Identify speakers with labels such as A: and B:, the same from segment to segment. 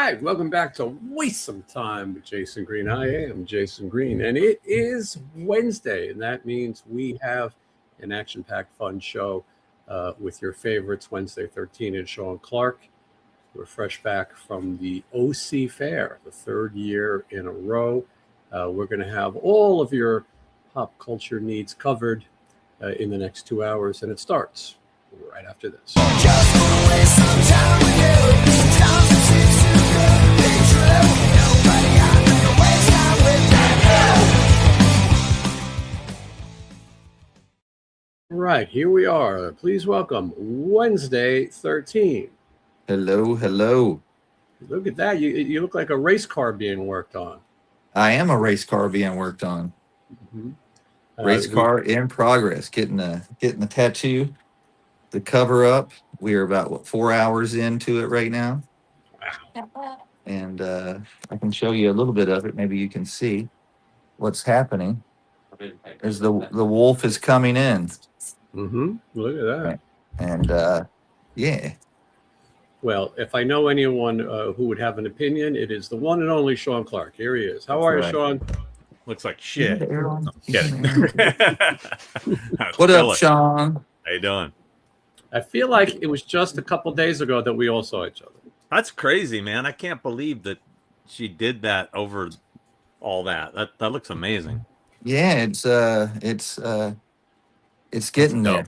A: right, welcome back to Waste Some Time with Jason Green. I am Jason Green, and it is Wednesday, and that means we have an action-packed, fun show with your favorites, Wednesday 13 and Sean Clark. We're fresh back from the OC Fair, the third year in a row. We're going to have all of your pop culture needs covered in the next 2 hours, and it starts right after this. Just wanna waste some time with you. Sometimes it seems too good to be true. Nobody out there to waste time with you. Right, here we are. Please welcome Wednesday 13.
B: Hello, hello.
A: Look at that. You look like a race car being worked on.
B: I am a race car being worked on.
A: Mm-hmm.
B: Race car in progress. Getting the tattoo, the cover up. We are about 4 hours into it right now. Wow. And I can show you a little bit of it. Maybe you can see what's happening. As the wolf is coming in.
A: Mm-hmm. Look at that.
B: And yeah.
A: Well, if I know anyone who would have an opinion, it is the one and only Sean Clark. Here he is. How are you, Sean?
C: Looks like shit.
B: No,
C: kidding.
B: What up, Sean?
C: How you doing?
A: I feel like it was just a couple days ago that we all saw each other.
C: That's crazy, man. I can't believe that she did that over all that. That looks amazing.
B: Yeah, it's getting there.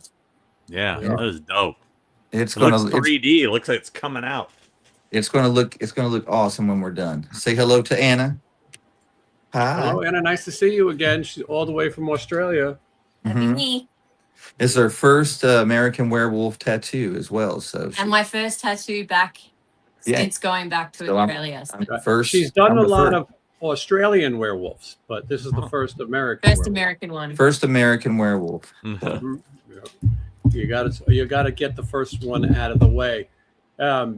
C: Yeah, that is dope.
B: It's
C: gonna look 3D. It looks like it's coming out.
B: It's gonna look awesome when we're done. Say hello to Anna. Hi.
A: Hello, Anna. Nice to see you again. She's all the way from Australia.
B: Mm-hmm. It's her first American Werewolf tattoo as well.
D: And my first tattoo back since going back to Australia.
A: She's done a lot of Australian werewolves, but this is the first American
D: one.
B: First American werewolf.
A: Mm-hmm. Yeah. You gotta get the first one out of the way. A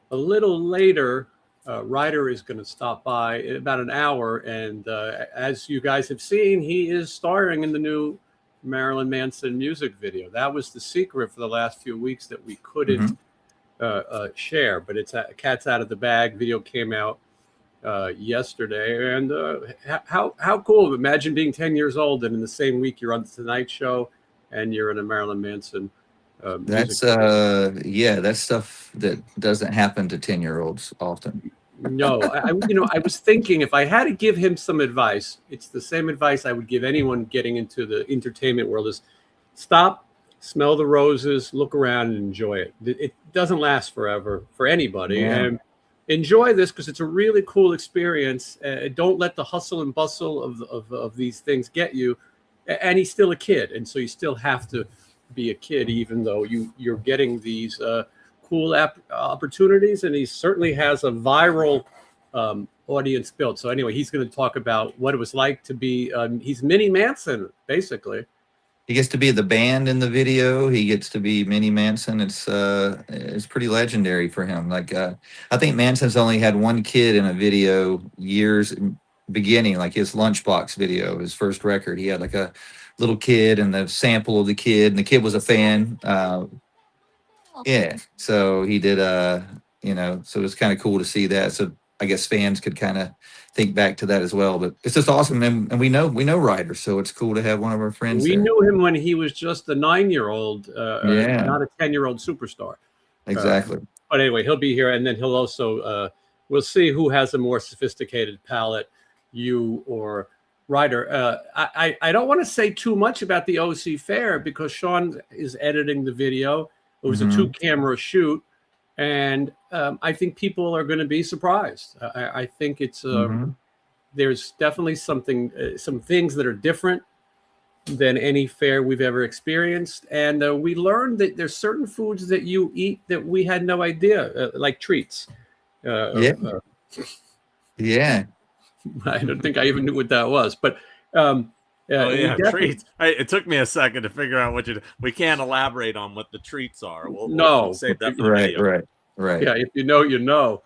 A: little later, Ryder is going to stop by in about an hour, and as you guys have seen, he is starring in the new Marilyn Manson music video. That was the secret for the last few weeks that we couldn't share, but it's cat's out of the bag. Video came out yesterday, and how cool! Imagine being 10 years old, and in the same week you're on the Tonight Show, and you're in a Marilyn Manson.
B: That's that's stuff that doesn't happen to 10-year-olds often.
A: No, I was thinking if I had to give him some advice, it's the same advice I would give anyone getting into the entertainment world: is stop, smell the roses, look around, and enjoy it. It doesn't last forever for anybody, and enjoy this because it's a really cool experience. Don't let the hustle and bustle of these things get you. And he's still a kid, and so you still have to be a kid, even though you're getting these cool opportunities, and he certainly has a viral audience built. So anyway, he's going to talk about what it was like to be. He's Minnie Manson, basically.
B: He gets to be the band in the video. He gets to be Minnie Manson. It's pretty legendary for him. Like I think Manson's only had one kid in a video years. Beginning, like his Lunchbox video, his first record, he had like a little kid and the sample of the kid, and the kid was a fan. So he did so it was kind of cool to see that. So I guess fans could kind of think back to that as well. But it's just awesome, and we know Ryder, so it's cool to have one of our friends.
A: We knew him when he was just a 9-year-old, not a 10-year-old superstar.
B: Exactly.
A: But anyway, he'll be here, and then he'll also we'll see who has a more sophisticated palette, you or Ryder. I don't want to say too much about the OC Fair because Sean is editing the video. It was a 2-camera shoot, and I think people are going to be surprised. I think it's there's definitely some things that are different than any fair we've ever experienced, and we learned that there's certain foods that you eat that we had no idea, like treats. I don't think I even knew what that was, but
C: treats. It took me a second to figure out we can't elaborate on what the treats are. We'll save that for the video.
B: Right.
A: Yeah, if you know, you know.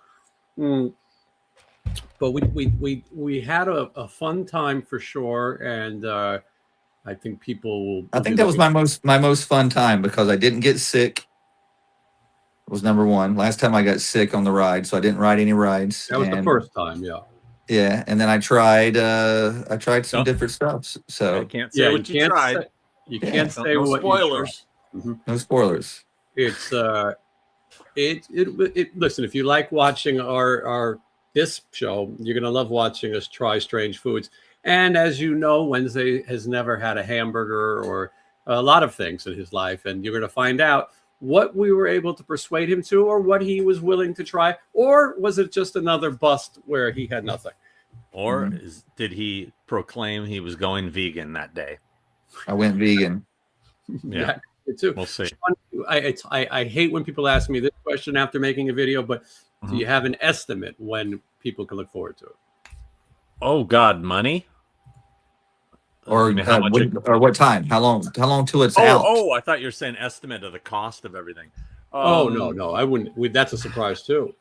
A: But we had a fun time for sure, and I think people will.
B: I think that was my most fun time because I didn't get sick. was number one. Last time I got sick on the ride, so I didn't ride any rides.
A: That was the first time, yeah.
B: Yeah, and then I tried some
C: Oh.
B: different stuff.
C: I
B: So
C: can't say what you tried.
A: You can't say
C: No
A: what
C: spoilers.
A: you tried.
B: no spoilers.
A: It's listen, if you like watching our this show, you're gonna love watching us try strange foods. And as you know, Wednesday has never had a hamburger or a lot of things in his life, and you're gonna find out what we were able to persuade him to, or what he was willing to try, or was it just another bust where he had nothing?
C: Or did he proclaim he was going vegan that day?
B: I went vegan.
C: Yeah,
A: too.
C: We'll see.
A: Sean, I hate when people ask me this question after making a video, but do you have an estimate when people can look forward to it?
C: Oh God, money?
B: Or
C: how much
B: or what time? How long till it's out?
C: Oh, I thought you were saying estimate of the cost of everything.
A: No, I wouldn't. That's a surprise too.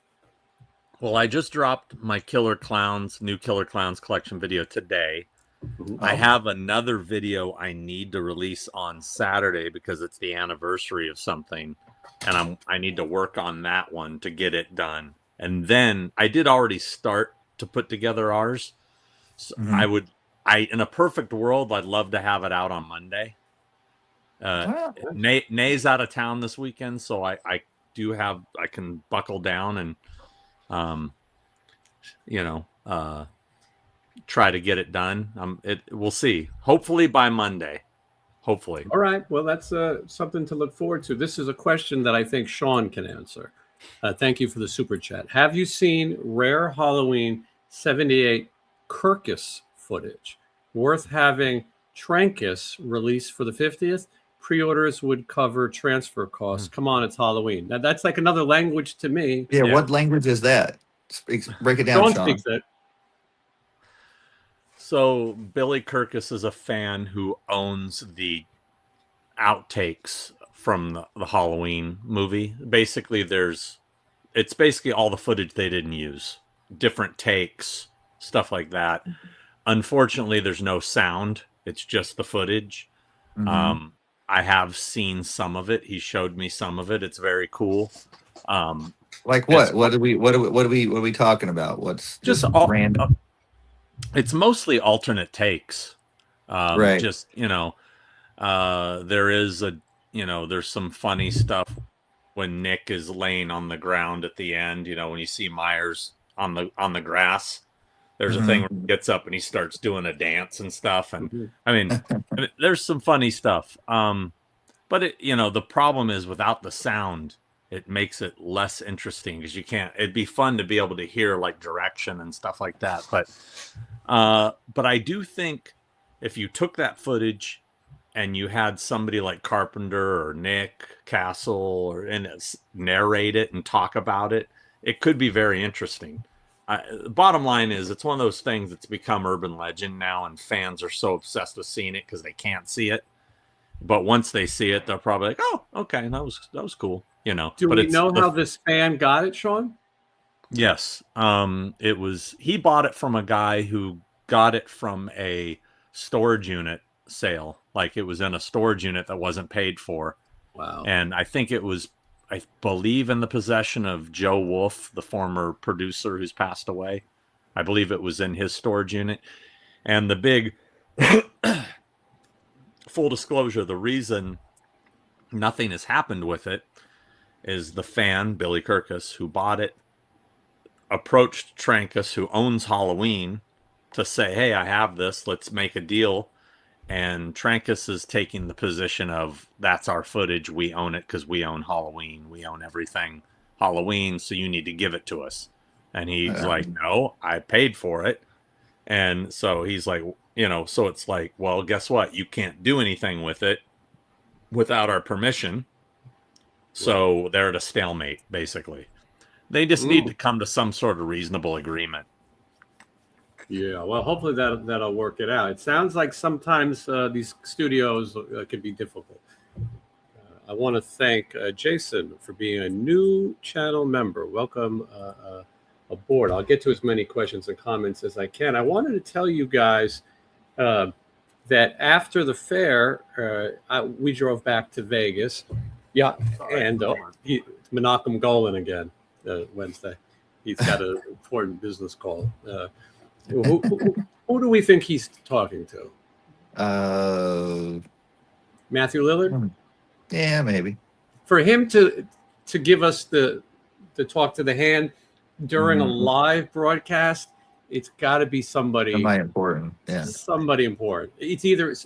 C: Well, I just dropped my new Killer Clowns collection video today. I have another video I need to release on Saturday because it's the anniversary of something, and I need to work on that one to get it done. And then I did already start to put together ours. So in a perfect world, I'd love to have it out on Monday. Nay's out of town this weekend, so I can buckle down and try to get it done. We'll see. Hopefully by Monday. Hopefully.
A: All right. Well, that's something to look forward to. This is a question that I think Sean can answer. Thank you for the super chat. Have you seen Rare Halloween 78 Kirkus footage? Worth having Trankus released for the 50th? Pre-orders would cover transfer costs. Come on, it's Halloween. Now, that's like another language to me.
B: Yeah, what language is that? Break it down, Sean.
A: Speaks it.
C: So Billy Kirkus is a fan who owns the outtakes from the Halloween movie. Basically, it's basically all the footage they didn't use, different takes, stuff like that. Unfortunately, there's no sound. It's just the footage. I have seen some of it. He showed me some of it. It's very cool.
B: Like what? What are we talking about? What's
C: just
B: random?
C: It's mostly alternate takes.
B: Right.
C: Just, there is there's some funny stuff when Nick is laying on the ground at the end, when you see Myers on the grass. There's a thing where he gets up and he starts doing a dance and stuff. And I mean, there's some funny stuff. But the problem is without the sound, it makes it less interesting because it'd be fun to be able to hear like direction and stuff like that. But I do think if you took that footage and you had somebody like Carpenter or Nick Castle and narrate it and talk about it, it could be very interesting. Bottom line is it's one of those things that's become urban legend now, and fans are so obsessed with seeing it because they can't see it. But once they see it, they're probably like, "Oh, okay, that was cool."
A: Do we know how this fan got it, Sean?
C: Yes, he bought it from a guy who got it from a storage unit sale. Like it was in a storage unit that wasn't paid for.
A: Wow.
C: And I think it was, I believe, in the possession of Joe Wolf, the former producer who's passed away. I believe it was in his storage unit. And the big full disclosure, the reason nothing has happened with it is the fan, Billy Kirkus, who bought it, approached Trankus, who owns Halloween, to say, "Hey, I have this. Let's make a deal." And Trankus is taking the position of, that's our footage. We own it because we own Halloween. We own everything Halloween, so you need to give it to us. And he's like, "No, I paid for it." And so he's like, so it's like, well, guess what? You can't do anything with it without our permission. So they're at a stalemate, basically. They just need to come to some sort of reasonable agreement.
A: Yeah, well, hopefully that'll work it out. It sounds like sometimes these studios can be difficult. I want to thank Jason for being a new channel member. Welcome aboard. I'll get to as many questions and comments as I can. I wanted to tell you guys that after the fair, we drove back to Vegas. Yeah, and Menachem Golan again Wednesday. He's got an important business call. Who do we think he's talking to? Matthew Lillard?
B: Yeah, maybe.
A: For him to give us the talk to the hand during a live broadcast, it's got to be somebody
B: important. Yeah,
A: somebody important. It's either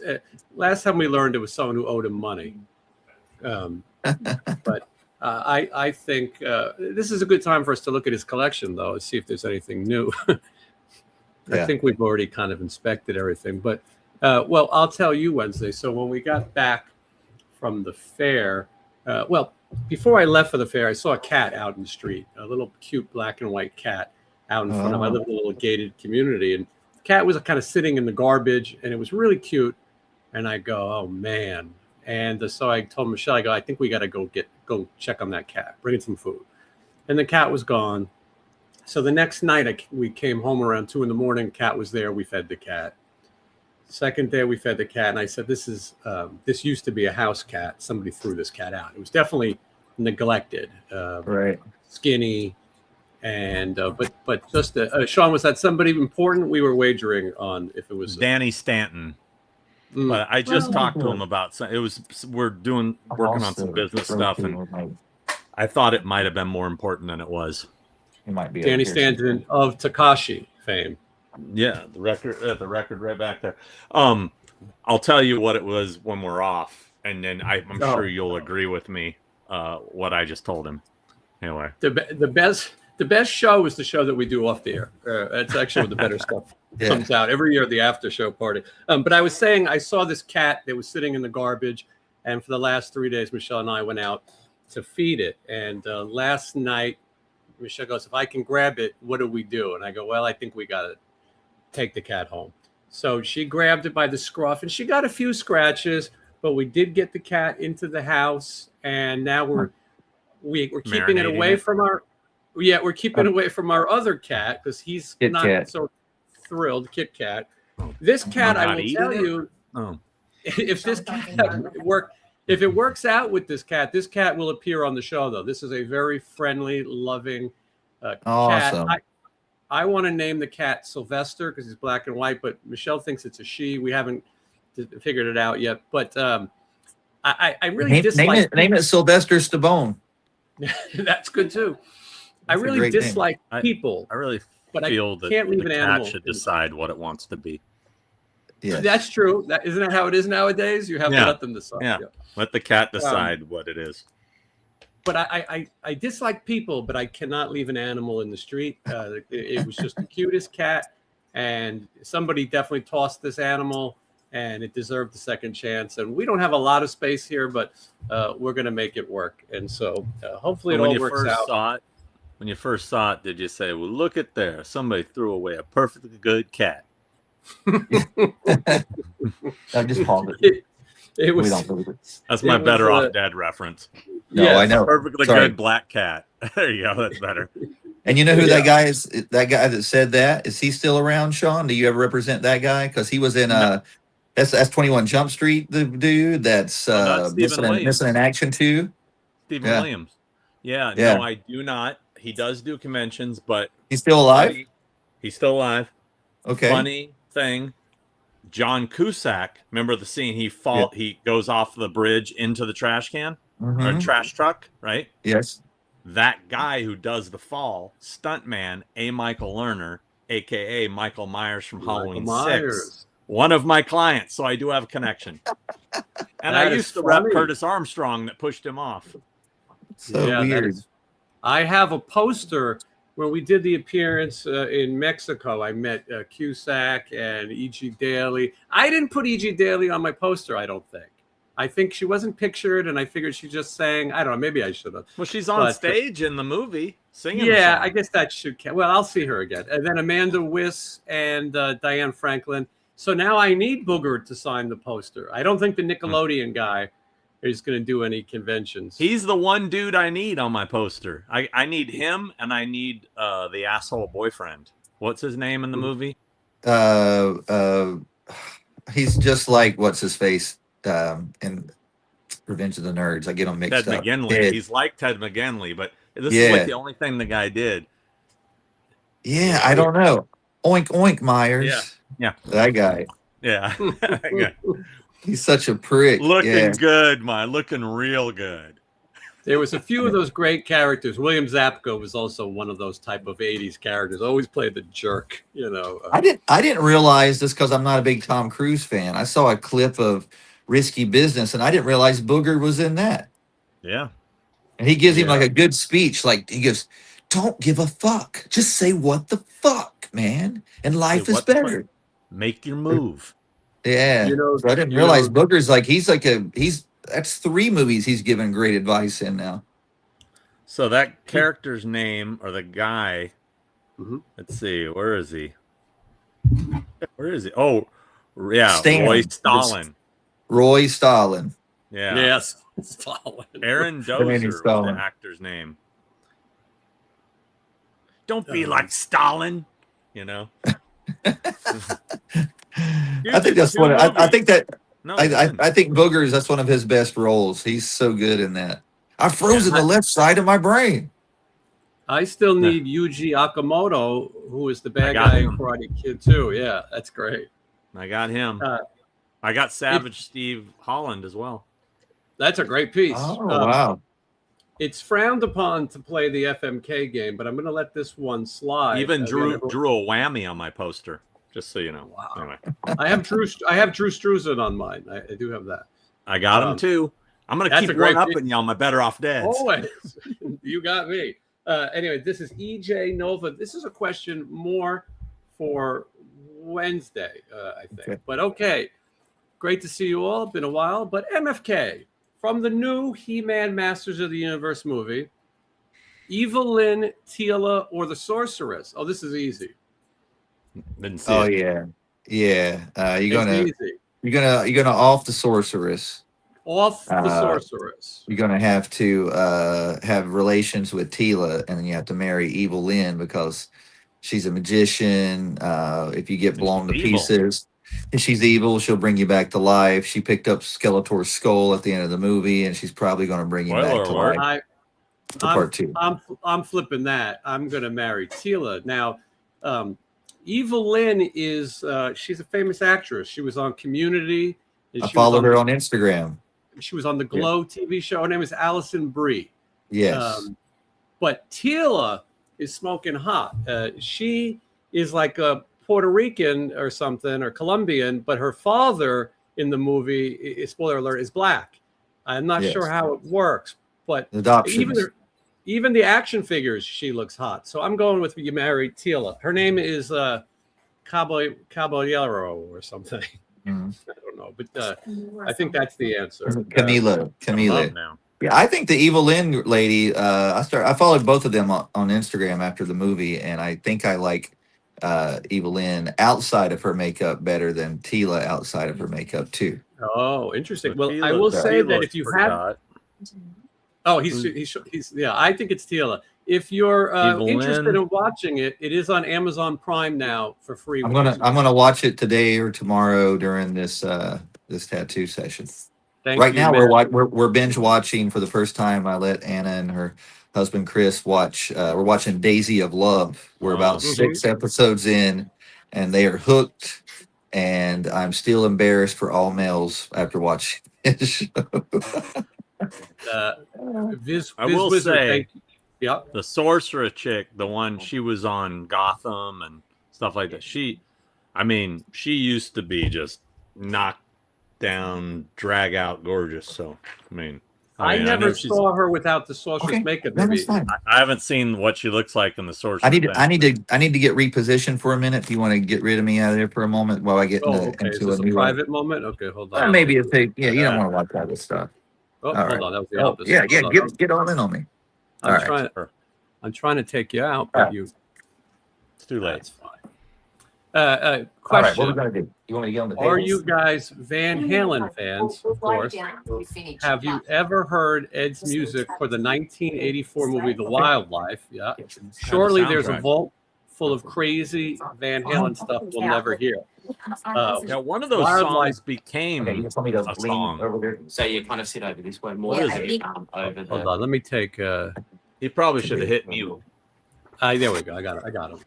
A: last time we learned it was someone who owed him money, but I think this is a good time for us to look at his collection, though, and see if there's anything new. I think we've already kind of inspected everything, but well, I'll tell you Wednesday. So when we got back from the fair, before I left for the fair, I saw a cat out in the street, a little cute black and white cat out in front of. I live in a little gated community, and the cat was kind of sitting in the garbage, and it was really cute. And I go, oh man! And so I told Michelle, I go, I think we got to go check on that cat, bring it some food. And the cat was gone. So the next night, we came home around 2 a.m. Cat was there. We fed the cat. Second day, we fed the cat, and I said, "This used to be a house cat. Somebody threw this cat out. It was definitely neglected,
B: right?
A: Skinny, and but just Sean, was that somebody important? We were wagering on if it was
C: Danny Stanton." But I just talked to him about it. We're working on some business stuff, and I thought it might have been more important than it was.
B: It might be
A: Danny Stanton of Takashi fame.
C: Yeah, the record right back there. I'll tell you what it was when we're off, and then I'm sure you'll agree with me. What I just told him. Anyway,
A: the best show is the show that we do off the air. That's actually where the better stuff comes out every year at the after show party. But I was saying I saw this cat that was sitting in the garbage, and for the last 3 days, Michelle and I went out to feed it. And last night, Michelle goes, "If I can grab it, what do we do?" And I go, "Well, I think we got to take the cat home." So she grabbed it by the scruff, and she got a few scratches, but we did get the cat into the house, and now we're keeping it away from our we're keeping it away from our other cat because he's not so thrilled. Kit Kat. This cat, I will tell you, if this cat if it works out with this cat will appear on the show. Though this is a very friendly, loving cat. I want to name the cat Sylvester because he's black and white, but Michelle thinks it's a she. We haven't figured it out yet, but I really dislike
B: name it Sylvester Stallone.
A: That's good too. I really dislike people.
C: I really
A: but
C: feel
A: I can't
C: that
A: leave
C: the
A: an
C: cat
A: animal
C: should decide what it wants to be.
B: Yeah,
A: that's true. Isn't that how it is nowadays? You have to let them decide.
C: Yeah. Let the cat decide what it is.
A: But I dislike people, but I cannot leave an animal in the street. It was just the cutest cat, and somebody definitely tossed this animal, and it deserved a second chance. And we don't have a lot of space here, but we're going to make it work. And so hopefully it all works out.
C: When you first saw it, did you say, "Well, look at there, somebody threw away a perfectly good cat"?
B: I just called it.
A: It was.
C: That's my Better Off Dead reference.
B: No, yes, I know.
C: Perfectly good black cat. There you go. That's better.
B: And you know who that guy is? That guy that said that, is he still around, Sean? Do you ever represent that guy? Because he was in that's 21 Jump Street. The dude that's missing in action too.
C: Stephen Williams. Yeah. No, I do not. He does do conventions, but
B: he's still alive.
C: He's still alive.
B: Okay.
C: Funny thing. John Cusack, remember the scene? He goes off the bridge into the trash can or trash truck, right?
B: Yes.
C: That guy who does the fall, stuntman A. Michael Lerner, aka Michael Myers from Halloween 6, one of my clients. So I do have a connection. And I used to rep Curtis Armstrong that pushed him off.
B: So weird.
A: I have a poster. When we did the appearance in Mexico, I met Cusack and E.G. Daly. I didn't put E.G. Daly on my poster, I don't think. I think she wasn't pictured, and I figured she just sang. I don't know. Maybe I should have.
C: Well, she's on stage in the movie singing.
A: Yeah, I guess that should count. Well, I'll see her again. And then Amanda Wyss and Diane Franklin. So now I need Booger to sign the poster. I don't think the Nickelodeon guy is going to do any conventions.
C: He's the one dude I need on my poster. I need him, and I need the asshole boyfriend. What's his name in the movie?
B: He's just like what's his face, and Revenge of the Nerds. I get them mixed
C: Ted
B: up.
C: McGinley. He's like Ted McGinley, but this is like the only thing the guy did.
B: Yeah, I don't know. Oink oink Myers.
C: Yeah.
B: That guy.
C: Yeah.
B: He's such a prick.
C: Looking good, looking real good.
A: There was a few of those great characters. William Zabka was also one of those type of 80s characters. Always played the jerk, you know.
B: I didn't realize this because I'm not a big Tom Cruise fan. I saw a clip of Risky Business, and I didn't realize Booger was in that.
C: Yeah.
B: And he gives him like a good speech. Like he goes, "Don't give a fuck. Just say what the fuck, man. And life is better.
C: Make your move."
B: Yeah.
A: You know,
B: so I didn't realize Booger's like that's 3 movies he's given great advice in now.
C: So that character's name, or the guy, let's see, where is he? Oh, yeah, Roy Stalin.
B: Roy Stalin.
C: Yeah.
A: Yes, Stalin.
C: Aaron Dozer was the actor's name. Don't be like Stalin, you know.
B: I think that's what I think that. No, I think Boogers, that's one of his best roles. He's so good in that. I froze in the left side of my brain.
A: I still need Yuji Akamoto, who is the bad guy in Karate Kid too. Yeah, that's great.
C: I got him. I got Savage Steve Holland as well.
A: That's a great piece.
B: Oh, wow.
A: It's frowned upon to play the FMK game, but I'm going to let this one slide.
C: Even drew a whammy on my poster. Just so you know.
A: Wow.
C: Anyway.
A: I have Drew Struzan on mine. I do have that.
C: I got him too. I'm going to keep one up on you on my Better Off Dads.
A: Always. You got me. Anyway, this is EJ Nova. This is a question more for Wednesday, I think. Okay. But okay. Great to see you all. Been a while. But MFK, from the new He-Man Masters of the Universe movie, Evelyn, Teela, or the Sorceress? Oh, this is easy.
B: Oh yeah. You're gonna off the Sorceress.
A: Off the Sorceress.
B: You're gonna have to have relations with Teela, and then you have to marry Evil Lynn because she's a magician. If you get blown to pieces, if she's evil, she'll bring you back to life. She picked up Skeletor's skull at the end of the movie, and she's probably going to bring you back to life. Part 2.
A: I'm flipping that. I'm going to marry Teela. Now, Evil Lynn is she's a famous actress. She was on Community.
B: I followed her on Instagram.
A: She was on the Glow TV show. Her name is Allison Brie.
B: Yes.
A: But Teela is smoking hot. She is like a Puerto Rican or something, or Colombian, but her father in the movie, spoiler alert, is black. I'm not sure how it works, but even the action figures, she looks hot. So I'm going with you married Teela. Her name is Caballero or something. I don't know, but I think that's the answer.
B: Camila. Yeah, I think the Evil Lynn lady. I followed both of them on Instagram after the movie, and I think I like Evil Lynn outside of her makeup better than Teela outside of her makeup too.
A: Oh, interesting. Well, I will say that if you have, he's yeah, I think it's Teela. If you're interested in watching it, it is on Amazon Prime now for free.
B: I'm gonna watch it today or tomorrow during this this tattoo session. Right now we're binge watching for the first time. I let Anna and her husband Chris watch. We're watching Daisy of Love. We're about 6 episodes in, and they are hooked. And I'm still embarrassed for all males after watching this show.
C: I will say, the sorceress chick, the one she was on Gotham and stuff like that. She used to be just knocked down, drag out, gorgeous. So I
A: never saw her without the sorceress makeup.
C: I haven't seen what she looks like in the sorceress.
B: I need to get repositioned for a minute. If you want to get rid of me out of there for a moment while I get into
A: a new private moment. Okay, hold on.
B: Maybe you don't want to watch all this stuff.
A: Oh, hold on, that was the opposite.
B: Get all in on me.
A: I'm trying to take you out, but
C: it's too late.
A: That's fine. Question.
B: All right, what are we gonna do? You want me to get on the table?
A: Are you guys Van Halen fans? Of course. Have you ever heard Ed's music for the 1984 movie The Wildlife? Yeah. Surely there's a vault full of crazy Van Halen stuff we'll never hear.
C: Yeah, one of those
A: Wildlife.
C: songs became
B: Okay, you just want me to
C: a
B: lean
C: song.
B: over there.
E: So you kind of sit over this way more.
C: What is
E: maybe,
C: it?
E: over
A: Hold
E: the.
A: on, let me take.
C: He probably should have hit mute.
A: There we go. I got him.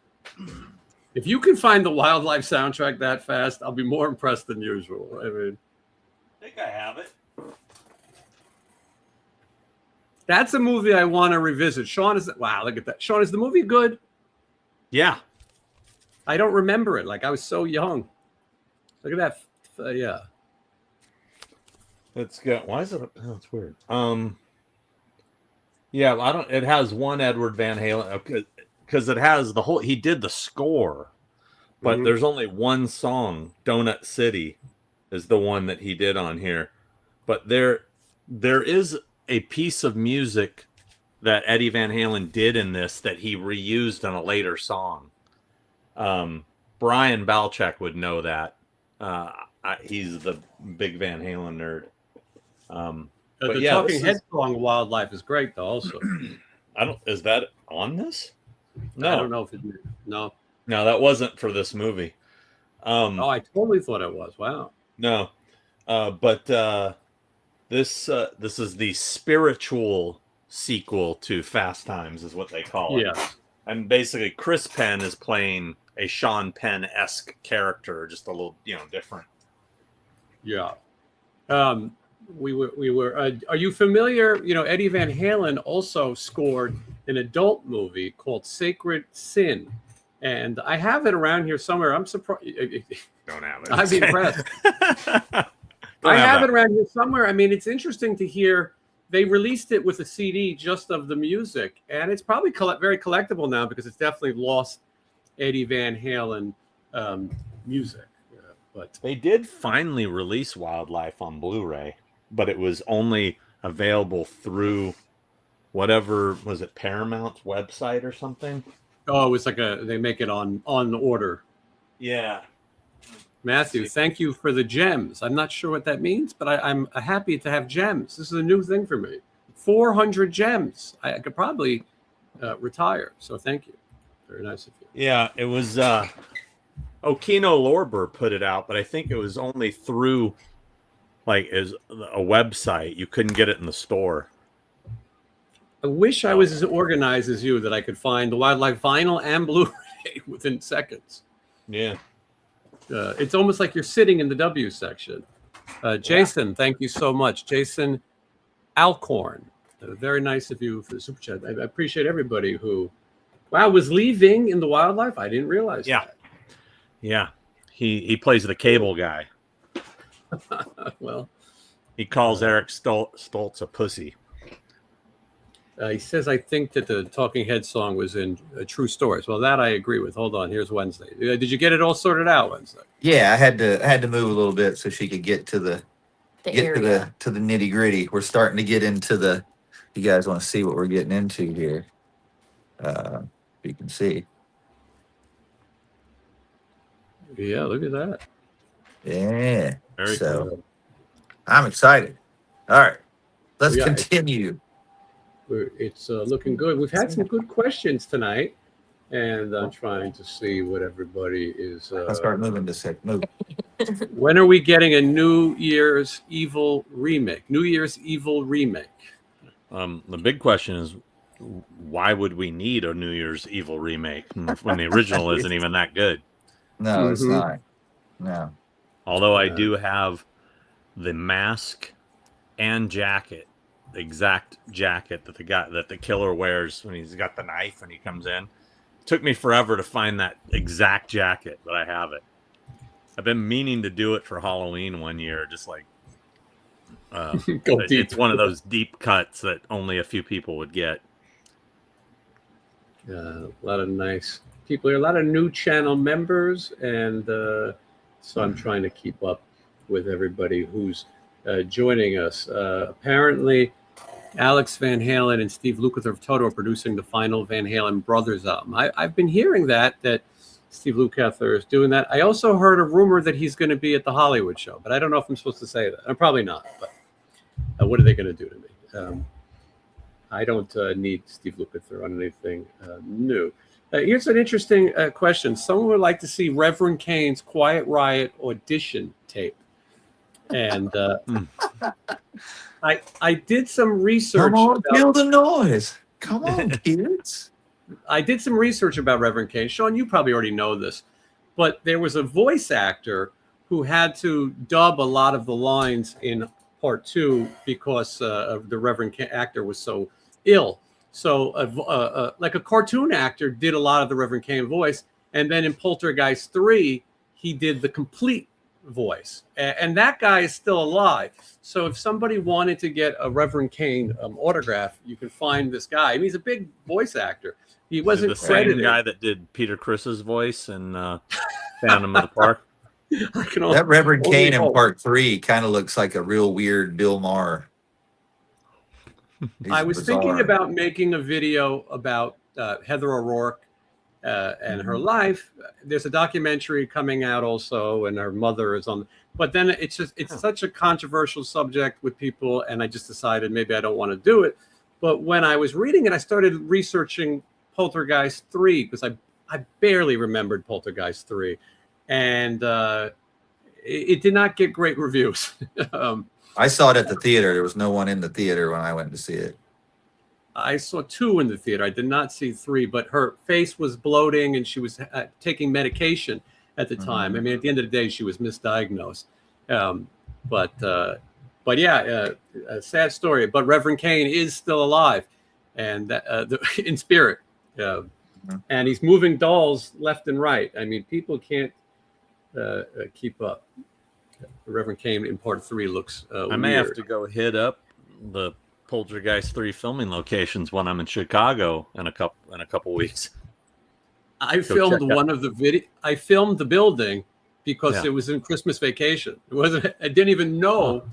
A: If you can find the Wildlife soundtrack that fast, I'll be more impressed than usual. I mean,
C: I think I have it.
A: that's a movie I want to revisit. Sean, wow, look at that. Sean, is the movie good?
C: Yeah.
A: I don't remember it. Like, I was so young. Look at that. Yeah.
C: It's got, why is it? Oh, it's weird. Yeah, I don't, it has one Edward Van Halen, because it has the whole, he did the score, but there's only one song, Donut City is the one that he did on here. But there is a piece of music that Eddie Van Halen did in this that he reused in a later song. Brian Balchek would know that. He's the big Van Halen nerd.
A: The Talking Head song "Wildlife" is great, though. Also,
C: is that on this? No,
A: I don't know if it. No,
C: that wasn't for this movie.
A: I totally thought it was. Wow.
C: No, but this is the spiritual sequel to Fast Times, is what they call it.
A: Yeah.
C: And basically, Chris Penn is playing a Sean Penn-esque character, just a little, different.
A: Yeah. We were. Are you familiar? Eddie Van Halen also scored an adult movie called Sacred Sin, and I have it around here somewhere. I'm surprised.
C: Don't have it.
A: I'm impressed. I have it around here somewhere. I mean, it's interesting to hear. They released it with a CD just of the music, and it's probably very collectible now because it's definitely lost Eddie Van Halen music. But
C: they did finally release Wildlife on Blu-ray, but it was only available through whatever, was it Paramount's website or something?
A: Oh, it's like they make it on order.
C: Yeah.
A: Matthew, thank you for the gems. I'm not sure what that means, but I'm happy to have gems. This is a new thing for me. 400 gems. I could probably retire. So thank you. Very nice of you.
C: Yeah, it was Okino Lorber put it out, but I think it was only through as a website. You couldn't get it in the store.
A: I wish I was as organized as you that I could find the Wildlife vinyl and Blu-ray within seconds.
C: Yeah.
A: It's almost like you're sitting in the W section. Jason, thank you so much. Jason Alcorn. Very nice of you for the super chat. I appreciate everybody who, was leaving in the Wildlife. I didn't realize that.
C: Yeah. He plays the cable guy.
A: Well,
C: he calls Eric Stoltz a pussy.
A: He says, I think that the Talking Head song was in True Stories. Well, that I agree with. Hold on. Here's Wednesday. Did you get it all sorted out Wednesday?
B: Yeah, I had to move a little bit so she could get to the
D: area.
B: to the nitty gritty. We're starting to get into the. You guys want to see what we're getting into here? You can see.
A: Yeah, look at that.
B: Yeah.
C: Very cool.
B: I'm excited. All right, let's continue.
A: It's looking good. We've had some good questions tonight, and I'm trying to see what everybody is.
B: Let's start moving this sec. Move.
A: When are we getting a New Year's Evil remake? New Year's Evil remake.
C: The big question is, why would we need a New Year's Evil remake when the original isn't even that good?
B: No, it's not. No.
C: Although I do have the mask and jacket. Exact jacket that the killer wears when he's got the knife and he comes in. It took me forever to find that exact jacket, but I have it. I've been meaning to do it for Halloween one year, just it's one of those deep cuts that only a few people would get.
A: A lot of nice people here, a lot of new channel members, and so I'm trying to keep up with everybody who's joining us. Apparently, Alex Van Halen and Steve Lukather of Toto are producing the final Van Halen Brothers album. I've been hearing that Steve Lukather is doing that. I also heard a rumor that he's going to be at the Hollywood show, but I don't know if I'm supposed to say that. I'm probably not, but what are they going to do to me? I don't need Steve Lukather on anything new. Here's an interesting question. Someone would like to see Reverend Kane's Quiet Riot audition tape. And I did some research.
B: Come on, kill the noise. Come on, kids.
A: I did some research about Reverend Kane. Sean, you probably already know this, but there was a voice actor who had to dub a lot of the lines in part 2 because the Reverend Kane actor was so ill. So like a cartoon actor did a lot of the Reverend Kane voice. And then in Poltergeist 3, he did the complete voice. And that guy is still alive. So if somebody wanted to get a Reverend Kane autograph, you can find this guy. I mean, he's a big voice actor. He wasn't
C: the
A: credited.
C: same guy that did Peter Chris's voice in Phantom of the Park.
B: That Reverend Kane in part 3 kind of looks like a real weird Bill Maher.
A: I was thinking about making a video about Heather O'Rourke and her life. There's a documentary coming out also, and her mother is on. But then it's such a controversial subject with people, and I just decided maybe I don't want to do it. But when I was reading it, I started researching Poltergeist 3 because I barely remembered Poltergeist 3, and it did not get great reviews.
B: I saw it at the theater. There was no one in the theater when I went to see it.
A: I saw 2 in the theater. I did not see 3, but her face was bloating and she was taking medication at the time. I mean, at the end of the day, she was misdiagnosed. But yeah, a sad story. But Reverend Kane is still alive, and in spirit, and he's moving dolls left and right. I mean, people can't keep up. Reverend Kane in part 3 looks
C: I may have to go hit up the Poltergeist 3 filming locations when I'm in Chicago in a couple weeks.
A: I filmed one of the video. I filmed the building because it was in Christmas Vacation. It wasn't. I didn't even know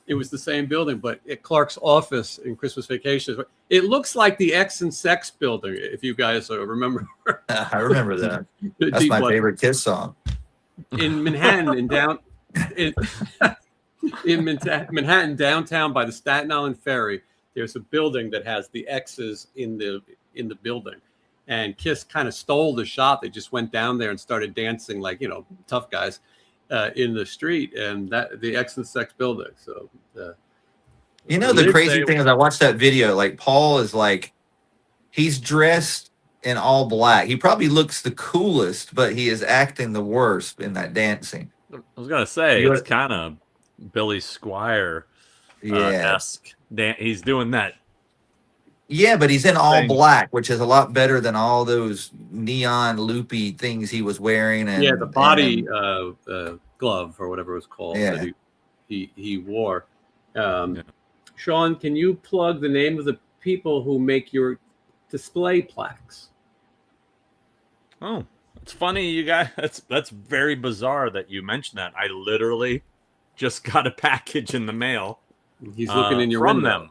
A: it was the same building, but at Clark's office in Christmas Vacation, it looks like the X and Sex building. If you guys remember,
B: I remember that. That's my favorite Kiss song.
A: In Manhattan, in Manhattan downtown by the Staten Island Ferry, there's a building that has the X's in the building, and Kiss kind of stole the shot. They just went down there and started dancing like tough guys in the street, and that the X and Sex building. So
B: the crazy thing is I watched that video. Like Paul is like he's dressed in all black. He probably looks the coolest, but he is acting the worst in that dancing.
C: I was gonna say it's kind of Billy Squire esque. He's doing that.
B: Yeah, but he's in all black, which is a lot better than all those neon loopy things he was wearing. And
A: the body glove or whatever it was called that he wore. Sean, can you plug the name of the people who make your display plaques?
C: Oh, it's funny, you guys. That's very bizarre that you mentioned that. I literally just got a package in the mail.
A: He's looking in your
C: from
A: window.
C: them.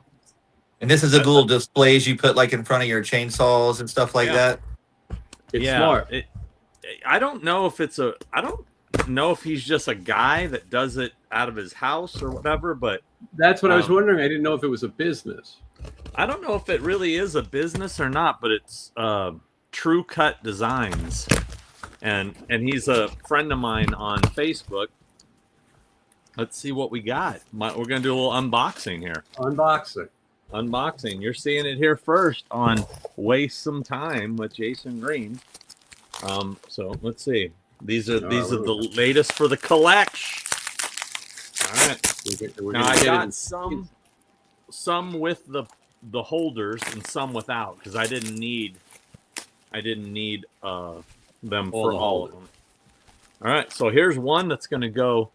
B: And this is a little displays you put like in front of your chainsaws and stuff like that.
A: It's smart.
C: I don't know if I don't know if he's just a guy that does it out of his house or whatever, but
A: that's what I was wondering. I didn't know if it was a business.
C: I don't know if it really is a business or not, but it's True Cut Designs, and he's a friend of mine on Facebook. Let's see what we got. We're gonna do a little unboxing here. Unboxing. You're seeing it here first on Waste Some Time with Jason Green. So let's see. These are the latest for the collection. All right. Now I got some with the holders and some without because I didn't need them for all of them. All right. So here's one that's going to go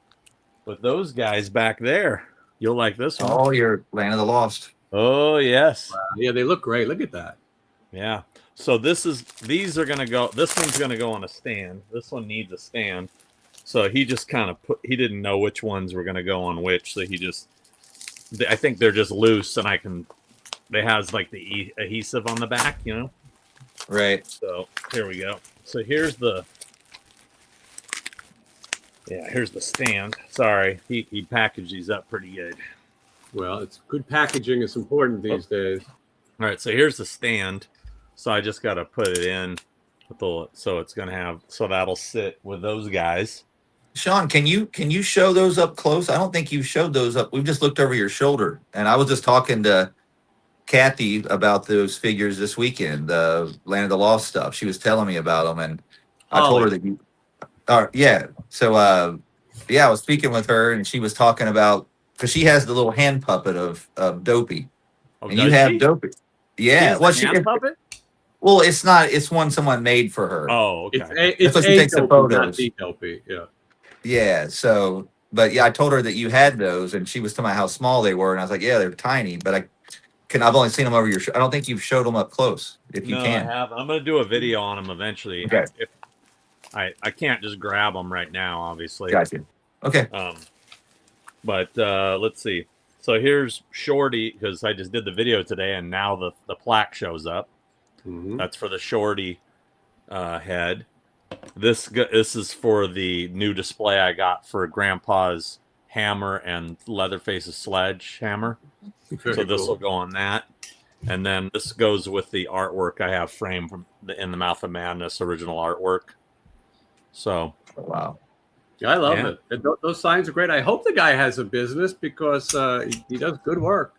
C: with those guys back there. You'll like this one.
B: Oh, your Land of the Lost.
C: Oh yes.
A: Wow. Yeah, they look great. Look at that.
C: Yeah. So these are gonna go. This one's gonna go on a stand. This one needs a stand. So he just kind of he didn't know which ones were gonna go on which. So I think they're just loose, and they has like the adhesive on the back,
B: Right.
C: So here we go. So here's the stand. Sorry, he packaged these up pretty good.
A: Well, it's good packaging is important these days.
C: All right, so here's the stand. So I just got to put it in So it's gonna have, so that'll sit with those guys.
B: Sean, can you show those up close? I don't think you showed those up. We've just looked over your shoulder, and I was just talking to Kathy about those figures this weekend, the Land of the Lost stuff. She was telling me about them, and I told her that you. Yeah. So yeah, I was speaking with her, and she was talking about, because she has the little hand puppet of Dopey,
C: Oh,
B: and you have Dopey. Yeah.
A: Well, hand puppet?
B: Well, it's not. It's one someone made for her.
C: Oh, okay.
A: It's
B: what she takes the
A: Dopey,
B: photos.
A: not the Dopey. Yeah.
B: Yeah. So, but yeah, I told her that you had those, and she was telling me how small they were, and I was like, yeah, they're tiny, but I've only seen them over your. I don't think you've showed them up close. If you can,
C: I have. I'm gonna do a video on them eventually.
B: Okay.
C: If I can't just grab them right now, obviously.
B: Gotcha. Okay.
C: But let's see. So here's Shorty, because I just did the video today, and now the plaque shows up.
A: Mm-hmm.
C: That's for the Shorty head. This is for the new display I got for Grandpa's hammer and Leatherface's sledgehammer. So this will go on that. And then this goes with the artwork I have framed from In the Mouth of Madness original artwork. So,
B: wow.
A: Yeah, I love it. Those signs are great. I hope the guy has a business, because he does good work.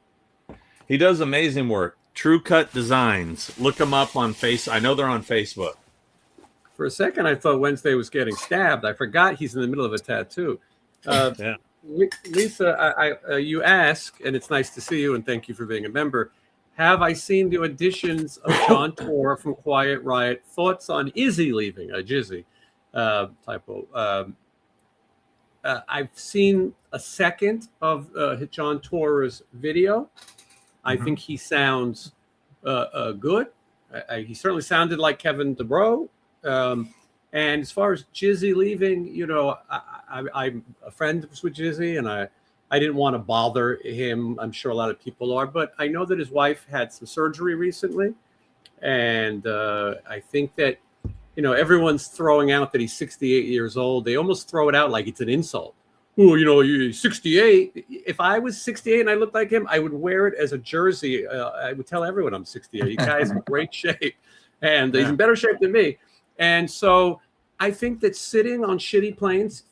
C: He does amazing work. True Cut Designs. Look them up on I know they're on Facebook.
A: For a second, I thought Wednesday was getting stabbed. I forgot he's in the middle of a tattoo.
C: Yeah.
A: Lisa, you ask, and it's nice to see you, and thank you for being a member. Have I seen the auditions of John Tor from Quiet Riot? Thoughts on Izzy leaving? Jizzy. Typo. I've seen a second of John Tor's video. I think he sounds good. He certainly sounded like Kevin DeBro. And as far as Jizzy leaving, I'm a friend with Jizzy, and I didn't want to bother him. I'm sure a lot of people are, but I know that his wife had some surgery recently, and I think that everyone's throwing out that he's 68 years old. They almost throw it out like it's an insult. Oh, you're 68. If I was 68 and I looked like him, I would wear it as a jersey. I would tell everyone I'm 68. You guys in great shape, and he's in better shape than me. And so I think that sitting on shitty planes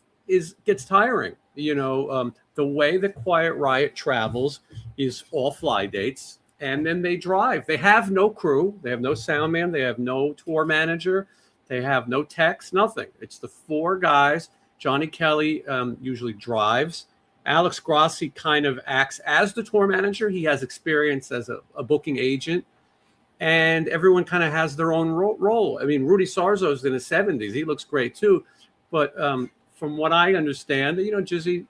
A: gets tiring. The way that Quiet Riot travels is all fly dates, and then they drive. They have no crew. They have no sound man. They have no tour manager. They have no techs, nothing. It's the four guys. Johnny Kelly usually drives. Alex Grassi kind of acts as the tour manager. He has experience as a booking agent. And everyone kind of has their own role. I mean, Rudy Sarzo's in his 70s. He looks great too. But from what I understand, Jizzy,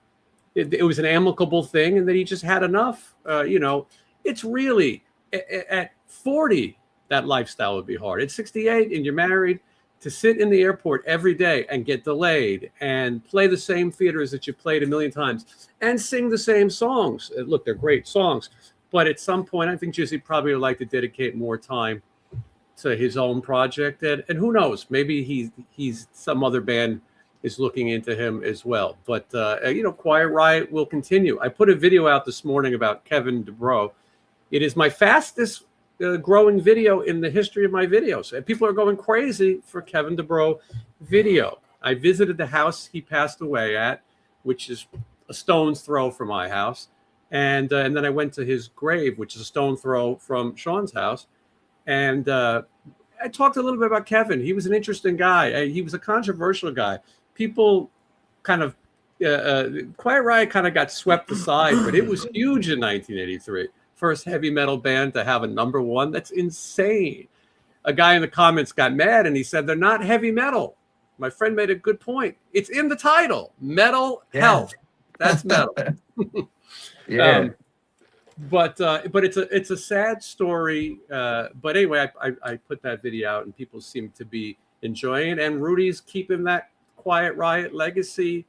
A: it was an amicable thing, and that he just had enough. It's really, at 40, that lifestyle would be hard. At 68 and you're married, to sit in the airport every day and get delayed and play the same theaters that you played a million times and sing the same songs. Look, they're great songs. But at some point, I think Jizzy probably would like to dedicate more time to his own project. And who knows, maybe he's some other band is looking into him as well. But, Quiet Riot will continue. I put a video out this morning about Kevin DeBro. It is my fastest growing video in the history of my videos. And people are going crazy for Kevin DeBro video. I visited the house he passed away at, which is a stone's throw from my house. And then I went to his grave, which is a stone throw from Sean's house. And I talked a little bit about Kevin. He was an interesting guy. He was a controversial guy. People kind of, Quiet Riot kind of got swept aside, but it was huge in 1983. First heavy metal band to have a #1. That's insane. A guy in the comments got mad, and he said, they're not heavy metal. My friend made a good point. It's in the title, Metal Health. That's metal.
B: Yeah.
A: But it's a sad story. But anyway, I put that video out, and people seem to be enjoying it. And Rudy's keeping that Quiet Riot legacy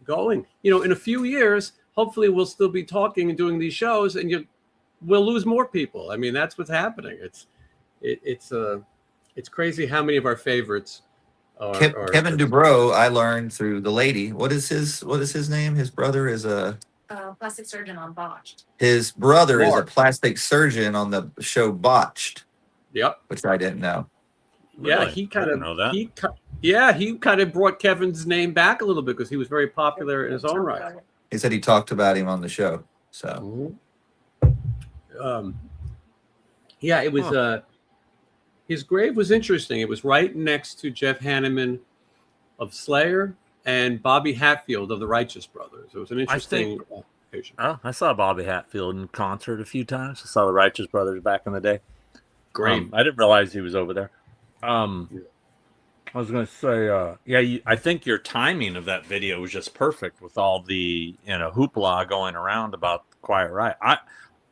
A: going. In a few years, hopefully we'll still be talking and doing these shows, and we'll lose more people. I mean, that's what's happening. It's crazy how many of our favorites are
B: Kevin DeBro. I learned through the lady. What is his name? His brother is a
D: plastic surgeon on Botched.
B: His brother is a plastic surgeon on the show Botched.
A: Yep.
B: Which I didn't know.
A: Yeah,
C: Really?
A: he
C: I
A: kind
C: didn't
A: of
C: know that.
A: he kind of brought Kevin's name back a little bit because he was very popular in his own right.
B: He said he talked about him on the show. So
A: Yeah, it was his grave was interesting. It was right next to Jeff Hanneman of Slayer and Bobby Hatfield of the Righteous Brothers. It was an interesting occasion.
C: Oh, I saw Bobby Hatfield in concert a few times. I saw the Righteous Brothers back in the day.
A: Great.
C: I didn't realize he was over there. I was going to say, I think your timing of that video was just perfect with all the hoopla going around about Quiet Riot.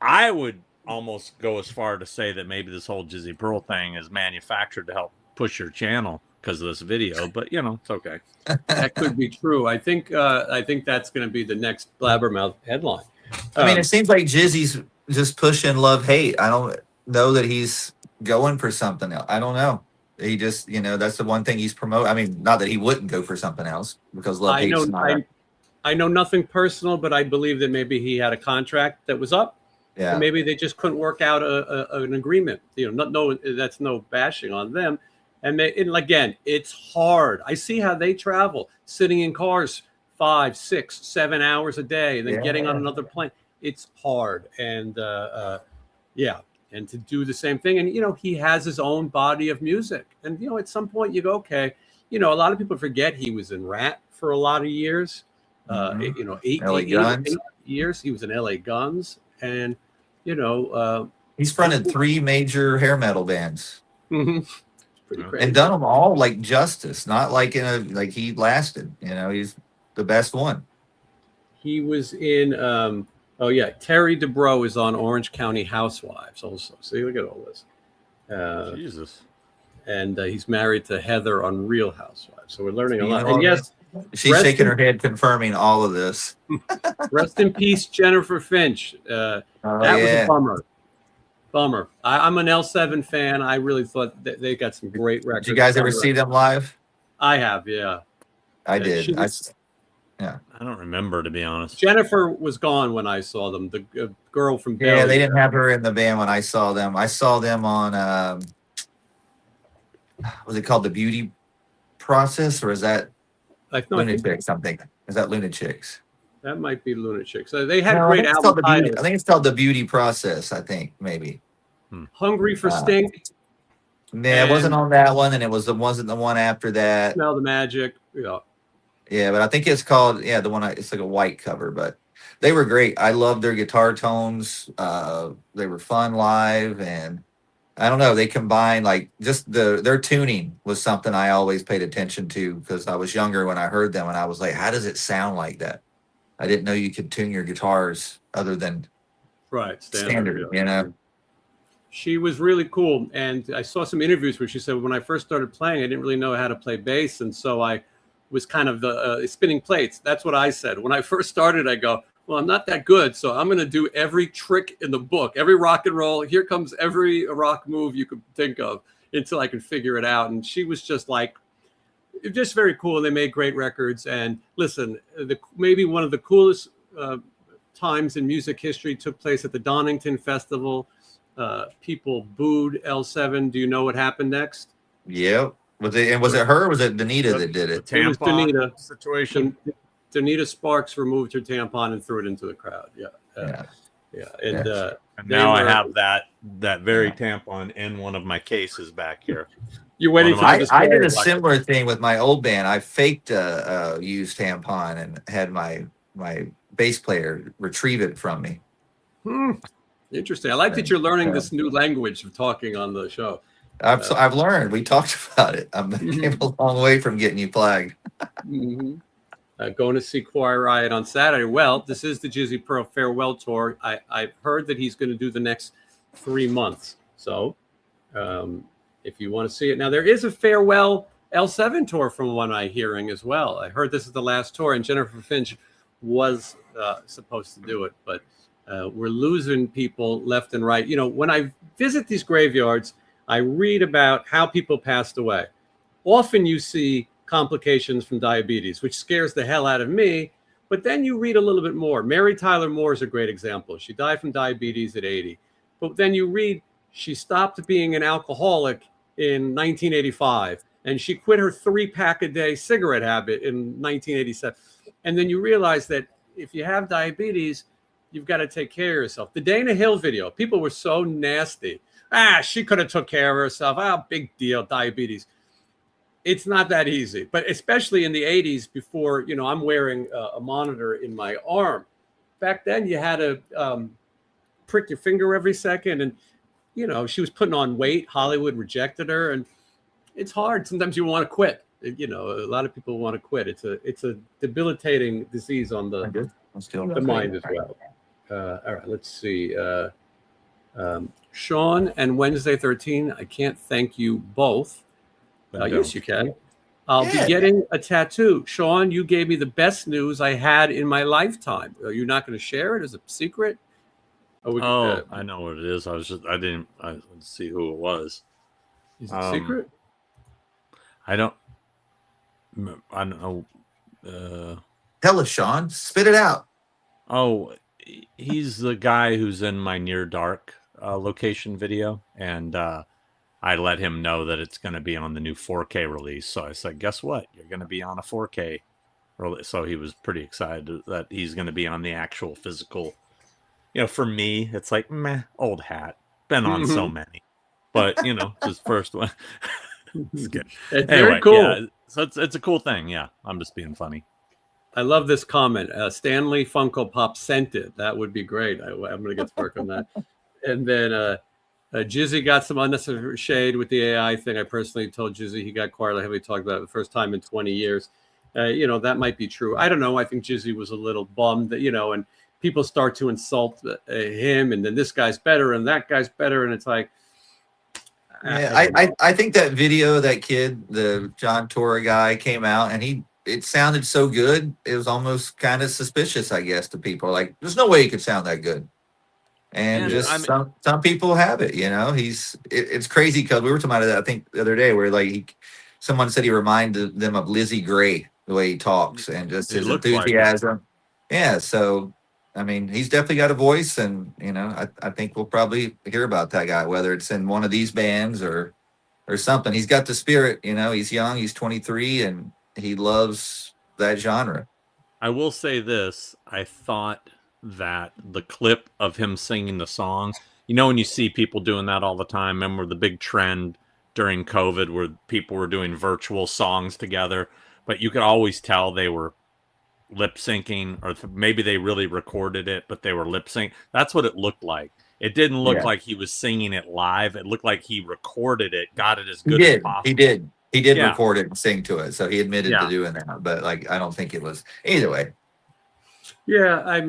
C: I would almost go as far to say that maybe this whole Jizzy Pearl thing is manufactured to help push your channel because of this video, but it's okay.
A: That could be true. I think that's going to be the next Blabbermouth headline.
B: I mean, it seems like Jizzy's just pushing love hate. I don't know that he's going for something else. I don't know. He just, that's the one thing he's promoting. I mean, not that he wouldn't go for something else because love hate's not.
A: I know nothing personal, but I believe that maybe he had a contract that was up.
B: Yeah.
A: And maybe they just couldn't work out an agreement. That's no bashing on them. And again, it's hard. I see how they travel, sitting in cars 5, 6, 7 hours a day, and then getting on another plane. It's hard, and and to do the same thing. And he has his own body of music. And at some point you go, okay. A lot of people forget he was in Rat for a lot of years. 8 years. He was in LA Guns, and
B: he's fronted 3 major hair metal bands.
A: Pretty crazy.
B: And done them all like justice, not like he lasted. He's the best one.
A: He was in Terry Dubrow is on Orange County Housewives also. See, look at all this.
C: Jesus.
A: And he's married to Heather on Real Housewives. So we're learning a lot. And yes,
B: she's shaking her head confirming all of this.
A: Rest in peace, Jennifer Finch. That was a bummer. I'm an L7 fan. I really thought that they got some great records.
B: Did you guys ever see them live?
A: I have, yeah.
B: I did.
C: I don't remember, to be honest.
A: Jennifer was gone when I saw them. The girl from Belly.
B: Yeah, they didn't have her in the band when I saw them. I saw them on was it called The Beauty Process, or is that Lunatics something? Is that Lunatics?
A: That might be Lunatics. They had great album titles.
B: I think it's called The Beauty Process, I think, maybe.
A: Hungry for Stink.
B: Yeah, it wasn't on that one, and wasn't the one after that.
A: Smell the Magic. Yeah.
B: Yeah, but I think it's called, the one, it's like a white cover, but they were great. I loved their guitar tones. They were fun live, and I don't know, they combined just their tuning was something I always paid attention to because I was younger when I heard them, and I was like, how does it sound like that? I didn't know you could tune your guitars other than standard.
A: She was really cool, and I saw some interviews where she said, when I first started playing, I didn't really know how to play bass, and so I was kind of the spinning plates. That's what I said. When I first started, I go, well, I'm not that good, so I'm going to do every trick in the book, every rock and roll. Here comes every rock move you could think of until I could figure it out. And she was just just very cool. They made great records. And listen, maybe one of the coolest times in music history took place at the Donington Festival. People booed L7. Do you know what happened next?
B: Yep. Was it her or was it Danita that did it?
A: It was Danita. Situation. Danita Sparks removed her tampon and threw it into the crowd. Yeah. And
C: now I have that very tampon in one of my cases back here.
A: You're waiting for
B: I did a similar thing with my old band. I faked a used tampon and had my bass player retrieve it from me.
A: Interesting. I like that you're learning this new language of talking on the show.
B: I've learned. We talked about it. I came a long way from getting you flagged.
A: Going to see Quiet Riot on Saturday. Well, this is the Jizzy Pearl farewell tour. I've heard that he's going to do the next 3 months. So if you want to see it. Now, there is a farewell L7 tour from what I'm hearing as well. I heard this is the last tour, and Jennifer Finch was supposed to do it. But we're losing people left and right. When I visit these graveyards, I read about how people passed away. Often you see complications from diabetes, which scares the hell out of me. But then you read a little bit more. Mary Tyler Moore is a great example. She died from diabetes at 80. But then you read she stopped being an alcoholic in 1985, and she quit her 3-pack-a-day cigarette habit in 1987. And then you realize that if you have diabetes, you've got to take care of yourself. The Dana Hill video, people were so nasty. She could have took care of herself. Big deal, diabetes. It's not that easy, but especially in the 80s before, I'm wearing a monitor in my arm. Back then you had to prick your finger every second. And, she was putting on weight. Hollywood rejected her. And it's hard. Sometimes you want to quit. A lot of people want to quit. It's a debilitating disease on the mind as well. All right, let's see. Sean and Wednesday 13, I can't thank you both. Yes, you can. I'll be getting a tattoo. Sean, you gave me the best news I had in my lifetime. Are you not going to share it as a secret?
C: I know what it is. I didn't see who it was.
A: Is it secret?
C: I don't know.
B: Tell us, Sean. Spit it out.
C: Oh, he's the guy who's in my Near Dark location video, and I let him know that it's going to be on the new 4K release. So I said, guess what? You're going to be on a 4K release. So he was pretty excited that he's going to be on the actual physical. For me, it's like, meh, old hat. Been on so many. But, just first one. It's good.
A: It's very cool.
C: Yeah, so it's a cool thing. Yeah, I'm just being funny.
A: I love this comment. Stanley Funko Pop sent it. That would be great. I'm going to get to work on that. And then Jizzy got some unnecessary shade with the AI thing. I personally told Jizzy he got quietly heavily talked about it the first time in 20 years. That might be true. I don't know. I think Jizzy was a little bummed that, and people start to insult him, and then this guy's better and that guy's better. And it's like,
B: I think that video of that kid, the John Tora guy, came out and it sounded so good. It was almost kind of suspicious, I guess, to people. Like, there's no way he could sound that good. And some people have it, it's crazy because we were talking about that, I think, the other day where someone said he reminded them of Lizzie Gray, the way he talks and just his enthusiasm. Yeah. So, he's definitely got a voice, and, I think we'll probably hear about that guy, whether it's in one of these bands or something. He's got the spirit, he's young, he's 23, and he loves that genre.
C: I will say this. I thought that the clip of him singing the song, when you see people doing that all the time, remember the big trend during COVID where people were doing virtual songs together, but you could always tell they were lip syncing, or maybe they really recorded it, but they were lip sync. That's what it looked like. It didn't look like he was singing it live. It looked like he recorded it, got it as good as possible.
B: He did record it and sing to it. So he admitted to doing that, but I don't think it was either way.
A: Yeah. At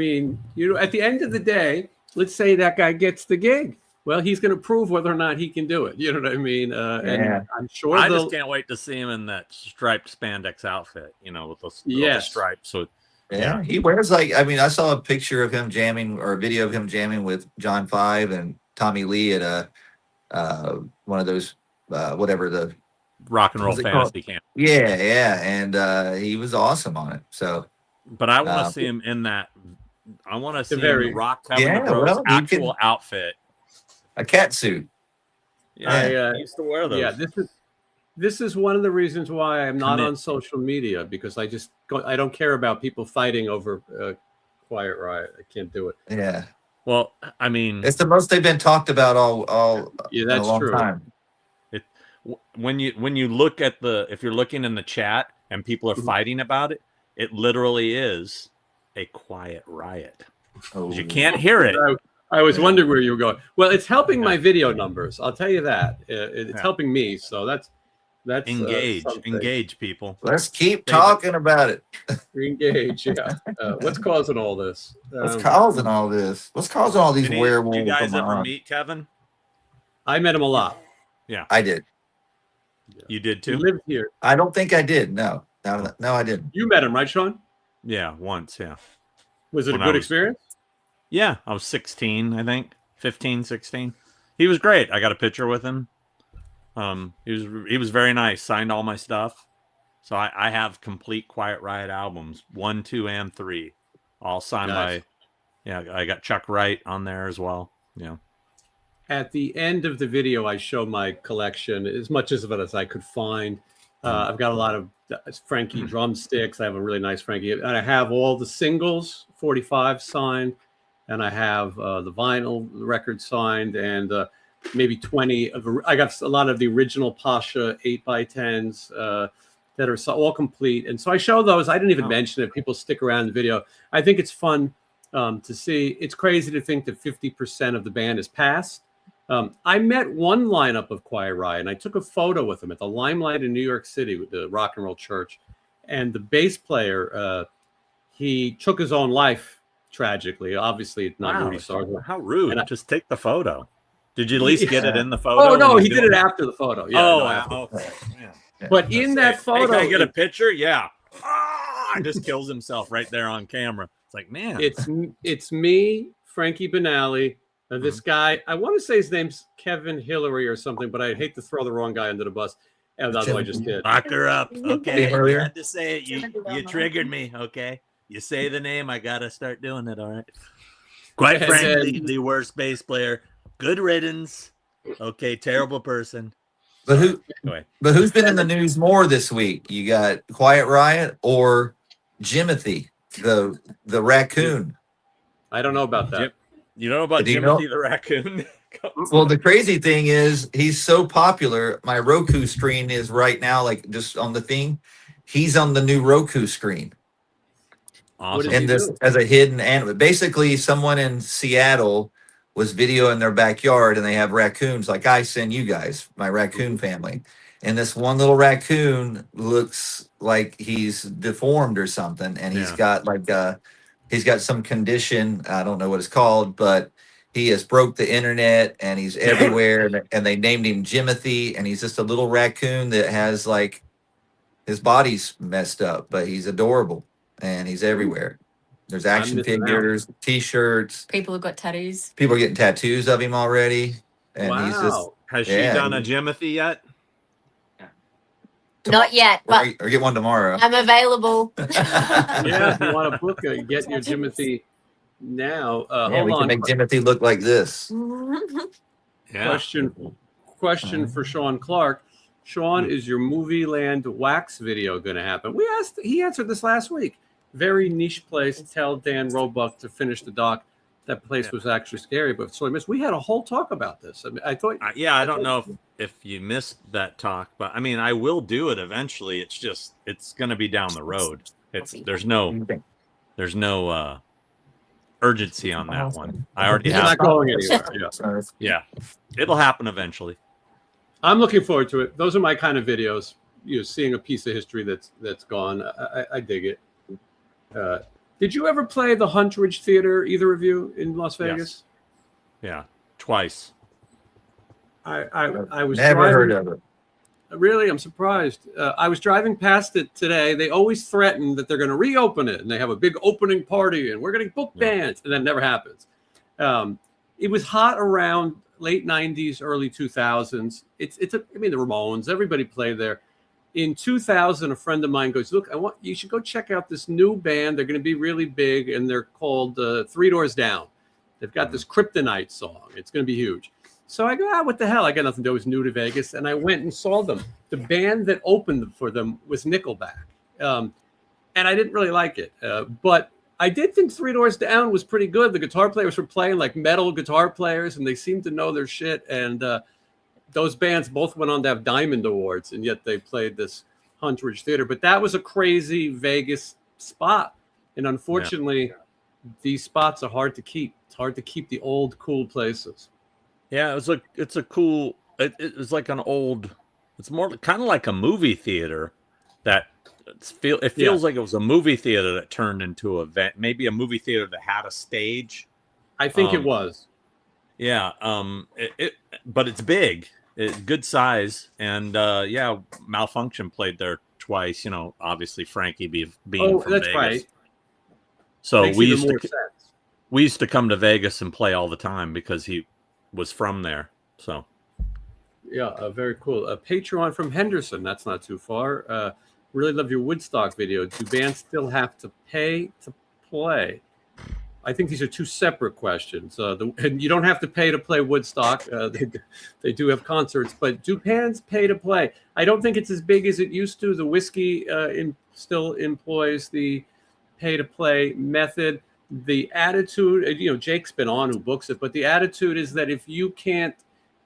A: the end of the day, let's say that guy gets the gig. Well, he's going to prove whether or not he can do it. You know what I mean? And I'm sure
C: I just can't wait to see him in that striped spandex outfit, with the stripes. So
B: yeah, he wears I saw a picture of him jamming, or a video of him jamming with John 5 and Tommy Lee at one of those whatever the
C: Rock and Roll Fantasy Camp.
B: Yeah, and he was awesome on it. So,
C: but I want to see him in that. I want to see him rock actual outfit.
B: A cat suit.
C: Yeah, I used to wear those.
A: Yeah, this is one of the reasons why I'm not on social media, because I don't care about people fighting over Quiet Riot. I can't do it.
B: Yeah.
C: Well,
B: it's the most they've been talked about all
A: yeah, that's
B: in a long
A: true.
B: time.
C: When you look at if you're looking in the chat and people are fighting about it, it literally is a quiet riot. You can't hear it.
A: I was wondering where you were going. Well, it's helping my video numbers. I'll tell you that. It's helping me. So that's
C: engage people.
B: Let's keep talking about it.
A: Engage. Yeah. What's causing all this?
B: What's causing all this? What's causing all these werewolves?
C: Did you guys ever meet Kevin?
A: I met him a lot.
C: Yeah,
B: I did.
C: You did too?
A: He lived here.
B: I don't think I did. No, I didn't.
A: You met him, right, Sean?
C: Yeah, once. Yeah.
A: Was it a good experience?
C: Yeah, I was 16, I think. 15, 16. He was great. I got a picture with him. He was very nice. Signed all my stuff. So I have complete Quiet Riot albums, 1, 2, and 3, all signed by. Yeah, I got Chuck Wright on there as well. Yeah.
A: At the end of the video, I show my collection, as much of it as I could find. I've got a lot of Frankie drumsticks. I have a really nice Frankie, and I have all the singles, 45 signed, and I have the vinyl record signed, and maybe 20 of. I got a lot of the original Pasha 8x10s that are all complete, and so I show those. I didn't even mention it. People stick around the video. I think it's fun to see. It's crazy to think that 50% of the band is past. I met one lineup of Quiet Riot, and I took a photo with them at the Limelight in New York City with the Rock and Roll Church. And the bass player, he took his own life tragically. Obviously, it's not Rudy Sarzo.
C: How rude! Just take the photo. Did you at least get it in the photo?
A: Oh no, he did it after the photo. Yeah,
C: okay. Yeah.
A: But in that photo,
C: can I get a picture? Yeah. Just kills himself right there on camera. It's like, man,
A: it's me, Frankie Banali. This guy, I want to say his name's Kevin Hillary or something, but I hate to throw the wrong guy under the bus. And that's what I just did.
C: Lock her up. Okay. You had to say it. You triggered me. Okay. You say the name. I got to start doing it. All right. Quite frankly, the worst bass player. Good riddance. Okay. Terrible person.
B: But who's been in the news more this week? You got Quiet Riot or Jimothy, the raccoon?
A: I don't know about that.
C: You know about Jimothy the raccoon?
B: Well, the crazy thing is he's so popular. My Roku screen is right now, like just on the thing. He's on the new Roku screen.
C: Awesome.
B: And this as a hidden animal. Basically, someone in Seattle was videoing their backyard, and they have raccoons. Like I send you guys, my raccoon family. And this one little raccoon looks like he's deformed or something, and he's got like he's got some condition. I don't know what it's called, but he has broke the internet and he's everywhere. And they named him Jimothy, and he's just a little raccoon that has like his body's messed up, but he's adorable and he's everywhere. There's action figures, T-shirts.
D: People have got tattoos.
B: People are getting tattoos of him already. And he's just.
C: Has she done a Jimothy yet?
D: Not yet, but
B: or get one tomorrow.
D: I'm available.
A: Yeah, if you want to book it, get your Jimothy now.
B: We can make Jimothy look like this.
A: Question for Sean Clark. Sean, is your Movie Land wax video going to happen? He answered this last week. Very niche place. Tell Dan Roebuck to finish the doc. That place was actually scary, but so I missed. We had a whole talk about this. I mean, I thought.
C: I don't know if you missed that talk, but I mean, I will do it eventually. It's going to be down the road. There's no urgency on that one. I already have.
A: Not going anywhere.
C: Yeah, it'll happen eventually.
A: I'm looking forward to it. Those are my kind of videos. Seeing a piece of history that's gone. I dig it. Did you ever play the Huntridge Theater, either of you, in Las Vegas?
C: Yes. Yeah, twice.
A: I was
B: never heard of it.
A: Really, I'm surprised. I was driving past it today. They always threaten that they're going to reopen it, and they have a big opening party, and we're going to book bands, and that never happens. It was hot around late '90s, early 2000s. The Ramones, everybody played there. In 2000, a friend of mine goes, "Look, you should go check out this new band. They're going to be really big, and they're called Three Doors Down. They've got this Kryptonite song. It's going to be huge." So I go, what the hell? I got nothing to do. I was new to Vegas, and I went and saw them. The band that opened for them was Nickelback, and I didn't really like it. But I did think Three Doors Down was pretty good. The guitar players were playing like metal guitar players, and they seemed to know their shit. And those bands both went on to have Diamond Awards, and yet they played this Huntridge Theater. But that was a crazy Vegas spot. And unfortunately, these spots are hard to keep. It's hard to keep the old, cool places.
C: Yeah, it's like an old, it's more kind of like a movie theater that it feels like it was a movie theater that turned into maybe a movie theater that had a stage.
A: I think it was.
C: Yeah. But it's big. Good size, and Malfunction played there twice. Obviously Frankie being from
A: that's
C: Vegas.
A: Right.
C: So we used to come to Vegas and play all the time because he was from there. So
A: very cool. Patron from Henderson. That's not too far. Really love your Woodstock video. Do bands still have to pay to play? I think these are two separate questions. And you don't have to pay to play Woodstock. They do have concerts, but do bands pay to play? I don't think it's as big as it used to. The whiskey still employs the pay to play method. The attitude, Jake's been on who books it, but the attitude is that if you can't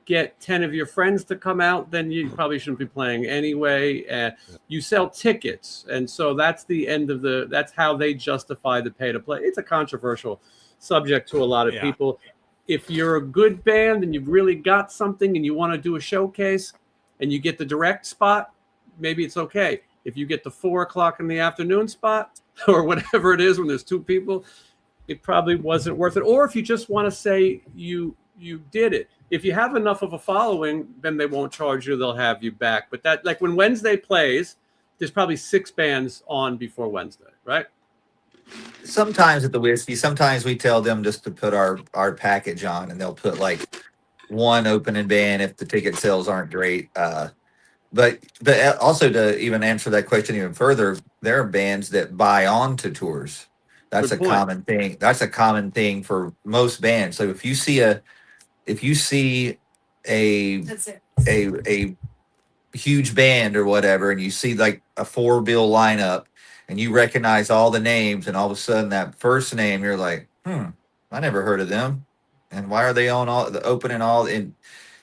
A: get 10 of your friends to come out, then you probably shouldn't be playing anyway. You sell tickets. And so that's the end of that's how they justify the pay to play. It's a controversial subject to a lot of people. If you're a good band and you've really got something and you want to do a showcase and you get the direct spot, maybe it's okay. If you get the 4:00 in the afternoon spot or whatever it is when there's two people, it probably wasn't worth it. Or if you just want to say you did it. If you have enough of a following, then they won't charge you. They'll have you back. But that, like when Wednesday plays, there's probably 6 bands on before Wednesday, right?
B: Sometimes at the whiskey, sometimes we tell them just to put our package on, and they'll put like one opening band if the ticket sales aren't great. But also to even answer that question even further, there are bands that buy on to tours. That's a common thing. That's a common thing for most bands. So if you see a huge band or whatever, and you see like a 4-bill lineup, and you recognize all the names, and all of a sudden that first name, you're like, I never heard of them, and why are they on all the opening all? And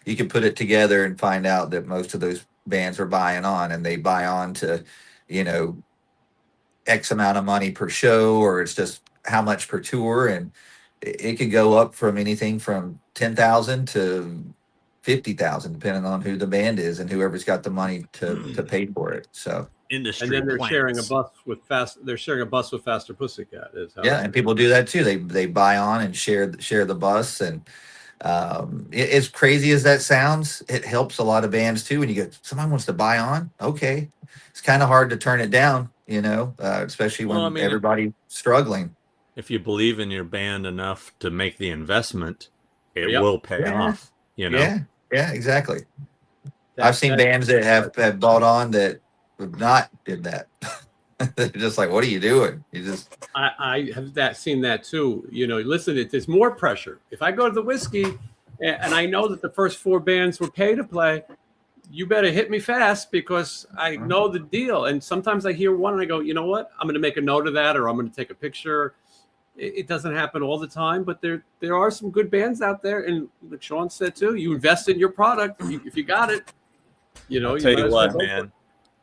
B: you can put it together and find out that most of those bands are buying on, and they buy on to, X amount of money per show, or it's just how much per tour, and it could go up from anything from 10,000 to 50,000, depending on who the band is and whoever's got the money to pay for it. So
C: industry,
A: and then they're
C: plans.
A: sharing a bus with Faster Pussycat.
B: And people do that too. They buy on and share the bus, and as crazy as that sounds, it helps a lot of bands too. When you get someone wants to buy on, okay, it's kind of hard to turn it down, especially when everybody's struggling.
C: If you believe in your band enough to make the investment, it will pay off.
B: Yeah, exactly. I've seen bands that have bought on that have not did that. They're just like, what are you doing?
A: I have seen that too. Listen, there's more pressure. If I go to the whiskey and I know that the first 4 bands were pay to play, you better hit me fast because I know the deal. And sometimes I hear one and I go, you know what? I'm going to make a note of that, or I'm going to take a picture. It doesn't happen all the time, but there are some good bands out there. And like Sean said too, you invest in your product. If you got it,
C: I'll tell you what, man,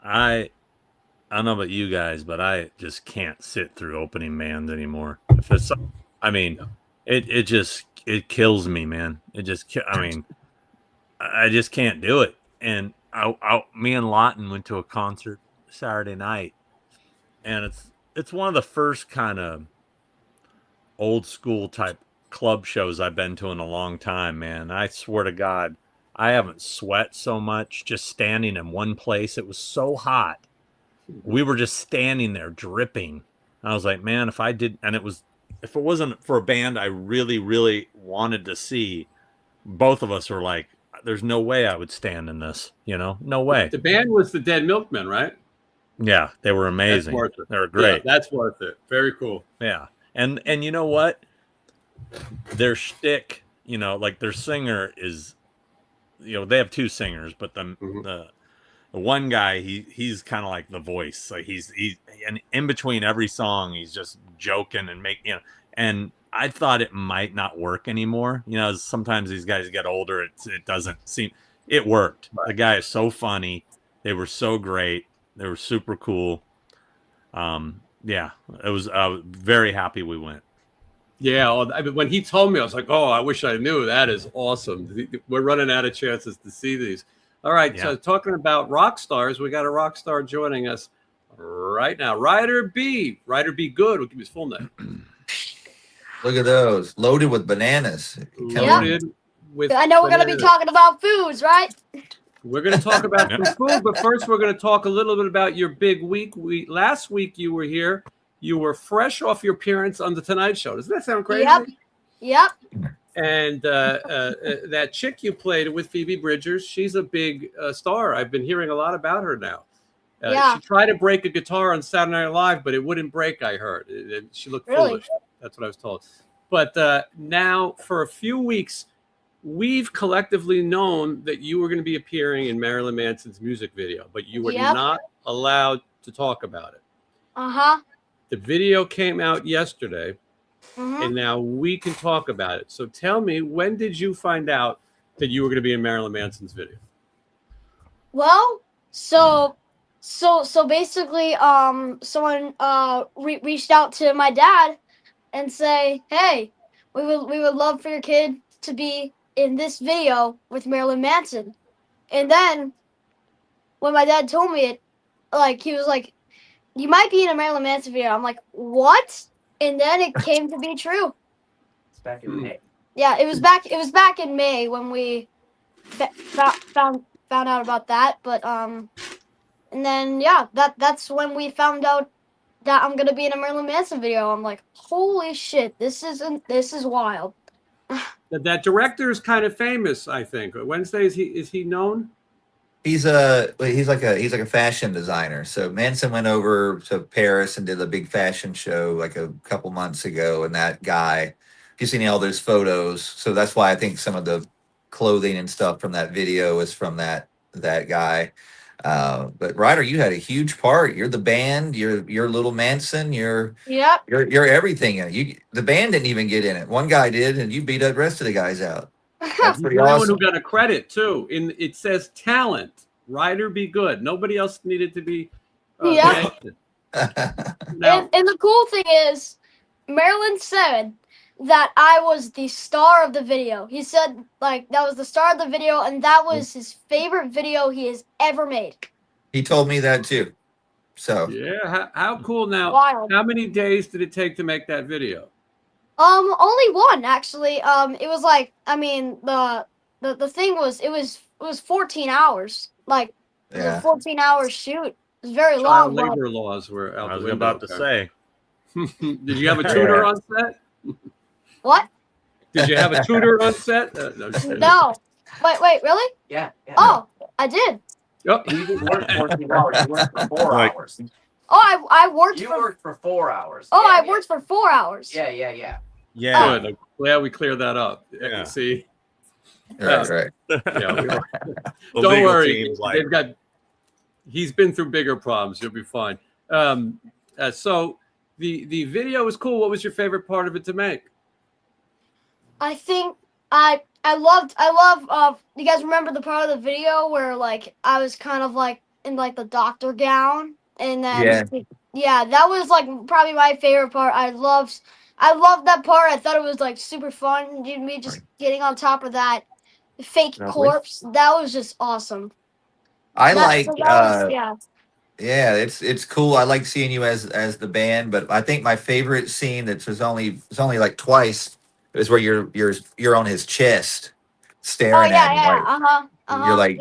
C: I don't know about you guys, but I just can't sit through opening bands anymore. If it's, it kills me, man. I just can't do it. And me and Lawton went to a concert Saturday night, and it's one of the first kind of old school type club shows I've been to in a long time, man. I swear to God, I haven't sweat so much just standing in one place. It was so hot. We were just standing there dripping. I was like, man, if it wasn't for a band I really, really wanted to see, both of us were like, there's no way I would stand in this, no way.
A: The band was the Dead Milkmen, right?
C: Yeah, they were amazing. They were great.
A: Yeah, that's worth it. Very cool.
C: Yeah. And you know what? Their shtick, like their singer is, they have 2 singers, but the one guy, he's kind of like the voice. Like he's and in between every song, he's just joking and and I thought it might not work anymore. Sometimes these guys get older. It doesn't seem, it worked. Right. The guy is so funny. They were so great. They were super cool. Yeah, it was, very happy we went.
A: Yeah. When he told me, I was like, oh, I wish I knew. That is awesome. We're running out of chances to see these. All right. Yeah. So talking about rock stars, we got a rock star joining us right now. Ryder B Good. We'll give his full name.
B: Look at those. Loaded with bananas.
A: Loaded with
F: I know we're going to be talking about foods, right?
A: We're going to talk about some food, but first we're going to talk a little bit about your big week. Last week you were here. You were fresh off your appearance on The Tonight Show. Doesn't that sound crazy?
F: Yep.
A: And that chick you played with, Phoebe Bridgers, she's a big star. I've been hearing a lot about her now. She tried to break a guitar on Saturday Night Live, but it wouldn't break, I heard. She looked foolish. That's what I was told. But now, for a few weeks, we've collectively known that you were going to be appearing in Marilyn Manson's music video, but you were not allowed to talk about it. The video came out yesterday, and now we can talk about it. So tell me, when did you find out that you were going to be in Marilyn Manson's video?
F: Well, so basically, someone reached out to my dad and say, "Hey, we would love for your kid to be in this video with Marilyn Manson." And then when my dad told me it, like, he was like, "You might be in a Marilyn Manson video." I'm like, "What?" And then it came to be true.
E: It's back in May.
F: Yeah, it was back in May when we found out about that. But and then that's when we found out that I'm gonna be in a Marilyn Manson video. I'm like, holy shit, this is wild.
A: That director is kind of famous, I think. Wednesday, is he known?
B: He's like a fashion designer. So Manson went over to Paris and did a big fashion show like a couple months ago, and that guy, you've seen all those photos. So that's why I think some of the clothing and stuff from that video is from that guy. But Ryder, you had a huge part. You're the band. You're Little Manson. You're everything. The band didn't even get in it. One guy did, and you beat the rest of the guys out. That's pretty
A: You're the one
B: awesome.
A: who got a credit too. It says talent. Ryder be good. Nobody else needed to be. Mentioned. Now,
F: and the cool thing is, Marilyn said that I was the star of the video. He said like that was the star of the video, and that was his favorite video he has ever made.
B: He told me that too. So
A: yeah, how cool. Now,
F: Wild.
A: How many days did it take to make that video?
F: Only one actually. It was like, I mean, the thing was, it was 14 hours. Like, it was a 14-hour shoot. It was very long.
A: Child labor laws were out.
C: I was
A: the window.
C: about to say.
A: Did you have a tutor on set?
F: What?
A: Did you have a tutor on set?
F: No. Wait, really?
E: Yeah.
F: Oh, I did.
A: Oh.
E: You didn't work 14 hours. You worked for 4
C: Like-
E: hours.
F: Oh, I worked.
E: You worked for 4 hours.
F: Oh,
E: Yeah,
F: I worked for 4 hours.
E: Yeah.
C: Yeah.
A: Good. I'm glad we cleared that up.
C: Yeah.
A: See.
B: right.
A: Yeah,
C: The
A: don't
C: legal
A: worry.
C: team's like,
A: He's been through bigger problems. You'll be fine. So the video was cool. What was your favorite part of it to make?
F: I think I love. You guys remember the part of the video where like I was kind of like in like the doctor gown, and then that was like probably my favorite part. I loved that part. I thought it was like super fun. Me just getting on top of that fake corpse. That was just awesome.
B: It's cool. I like seeing you as the band, but I think my favorite scene it's only like twice is where you're on his chest staring at him. You're like,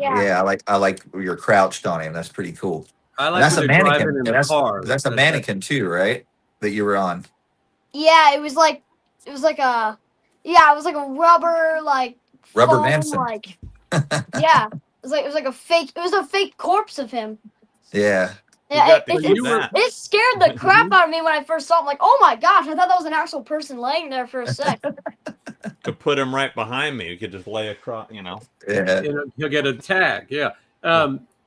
B: I like you're crouched on him. That's pretty cool.
A: I like
B: That's
A: when
B: a
A: they're
B: mannequin.
A: driving in the car.
B: That's a mannequin too, right? That you were on.
F: Yeah, it was like a rubber foam,
B: Manson.
F: It was like a fake corpse of him.
B: Yeah.
F: Yeah,
C: got to keep that.
F: it scared the crap out of me when I first saw him. Like, oh my gosh, I thought that was an actual person laying there for a sec.
C: To put him right behind me, you could just lay across,
B: Yeah.
A: He'll get a tag. Yeah.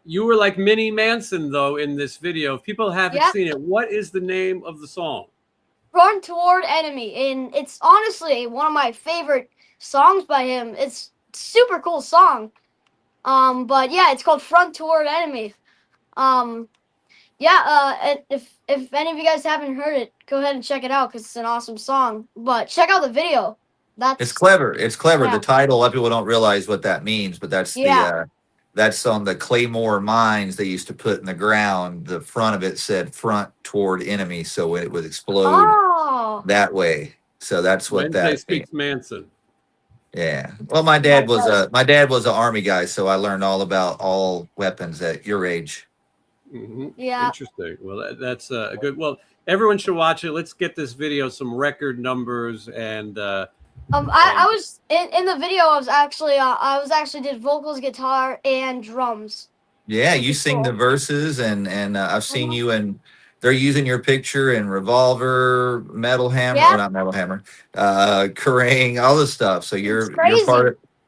A: You were like Minnie Manson though in this video. If people haven't seen it, what is the name of the song?
F: Run Toward Enemy, and it's honestly one of my favorite songs by him. It's a super cool song. But yeah, it's called Front Toward Enemy. If any of you guys haven't heard it, go ahead and check it out because it's an awesome song. But check out the video.
B: It's clever. It's clever.
F: Yeah.
B: The title, a lot of people don't realize what that means, but that's that's on the Claymore mines they used to put in the ground. The front of it said "Front Toward Enemy," so it would explode that way. So that's what
A: Wednesday
B: that
A: speaks
B: means.
A: Manson.
B: Yeah. Well, my dad was an army guy, so I learned all about all weapons at your age.
A: Mm-hmm.
F: Yeah.
A: Interesting. Well, that's a good. Well, everyone should watch it. Let's get this video some record numbers and.
F: I was in the video. I was actually did vocals, guitar, and drums.
B: Yeah, you sing the verses, and I've seen you in they're using your picture in Revolver, Metal Hammer,
F: Yeah.
B: or not Metal Hammer, Kerrang, all this stuff. So you're
F: crazy.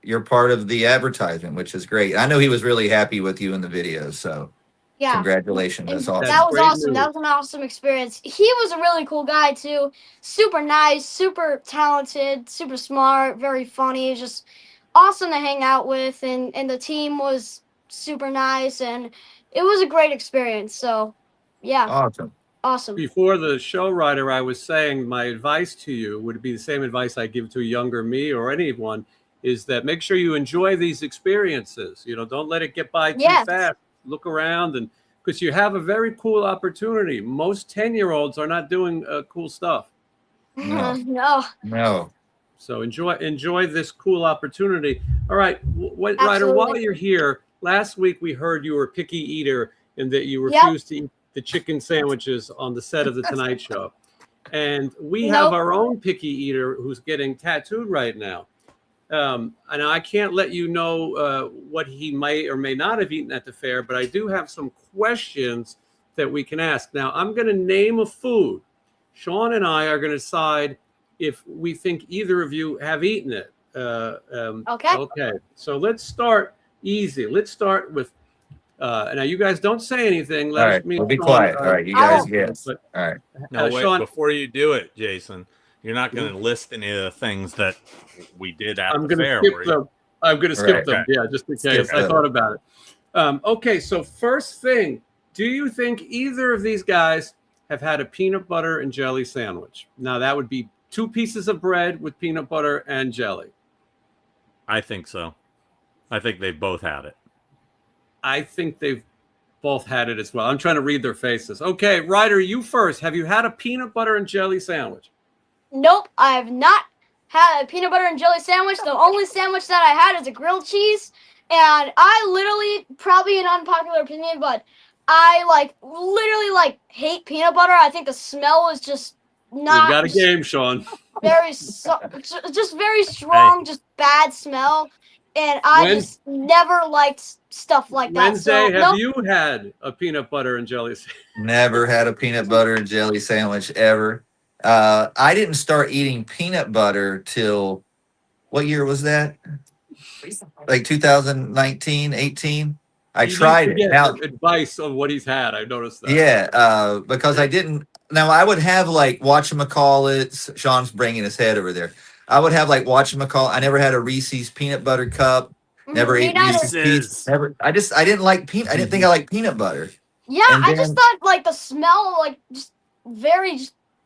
B: you're part of the advertisement, which is great. I know he was really happy with you in the video. So
F: Yeah.
B: congratulations.
F: And
B: That's awesome.
F: that was
A: great
F: awesome.
A: news.
F: That was an awesome experience. He was a really cool guy too. Super nice, super talented, super smart, very funny. Just awesome to hang out with, and the team was super nice, and it was a great experience. So, yeah, awesome.
A: Before the show, Ryder, I was saying my advice to you would be the same advice I give to a younger me or anyone, is that make sure you enjoy these experiences. You know, don't let it get by too fast. Look around, and because you have a very cool opportunity. Most 10-year-olds are not doing cool stuff.
F: No.
A: So enjoy this cool opportunity. All right, Ryder, while you're here, last week we heard you were a picky eater and that you refused to eat the chicken sandwiches on the set of the Tonight Show. And we have our own picky eater who's getting tattooed right now. And I can't let you know what he might or may not have eaten at the fair, but I do have some questions that we can ask. Now, I'm going to name a food. Sean and I are going to decide if we think either of you have eaten it. Okay. So let's start easy. Let's start with, now you guys don't say anything.
B: All right, we'll be quiet. All right, you guys guess. All right.
C: No, wait,
A: Sean,
C: before you do it, Jason, you're not going to list any of the things that we did at the fair.
A: I'm going to skip them. Yeah, just in case. I thought about it. Okay, so first thing, do you think either of these guys have had a peanut butter and jelly sandwich? Now, that would be 2 pieces of bread with peanut butter and jelly.
C: I think so. I think they've both had it.
A: I think they've both had it as well. I'm trying to read their faces. Okay, Ryder, you first. Have you had a peanut butter and jelly sandwich?
F: Nope, I have not had a peanut butter and jelly sandwich. The only sandwich that I had is a grilled cheese. And I literally, probably an unpopular opinion, but I literally hate peanut butter. I think the smell is just not.
A: We've got a game, Sean.
F: Just very strong, just bad smell. And I just never liked stuff like that.
A: Wednesday, have you had a peanut butter and jelly sandwich?
B: Never had a peanut butter and jelly sandwich ever. I didn't start eating peanut butter till, what year was that? Like 2019, 18? I tried it. Now,
A: advice on what he's had. I noticed that.
B: Yeah, because I didn't. Now, I would have whatchamacallits. Sean's bringing his head over there. I would have whatchamacallit. I never had a Reese's peanut butter cup. Never ate Reese's Pieces. Never. I didn't like peanut. I didn't think I liked peanut butter.
F: Yeah, I just thought the smell just very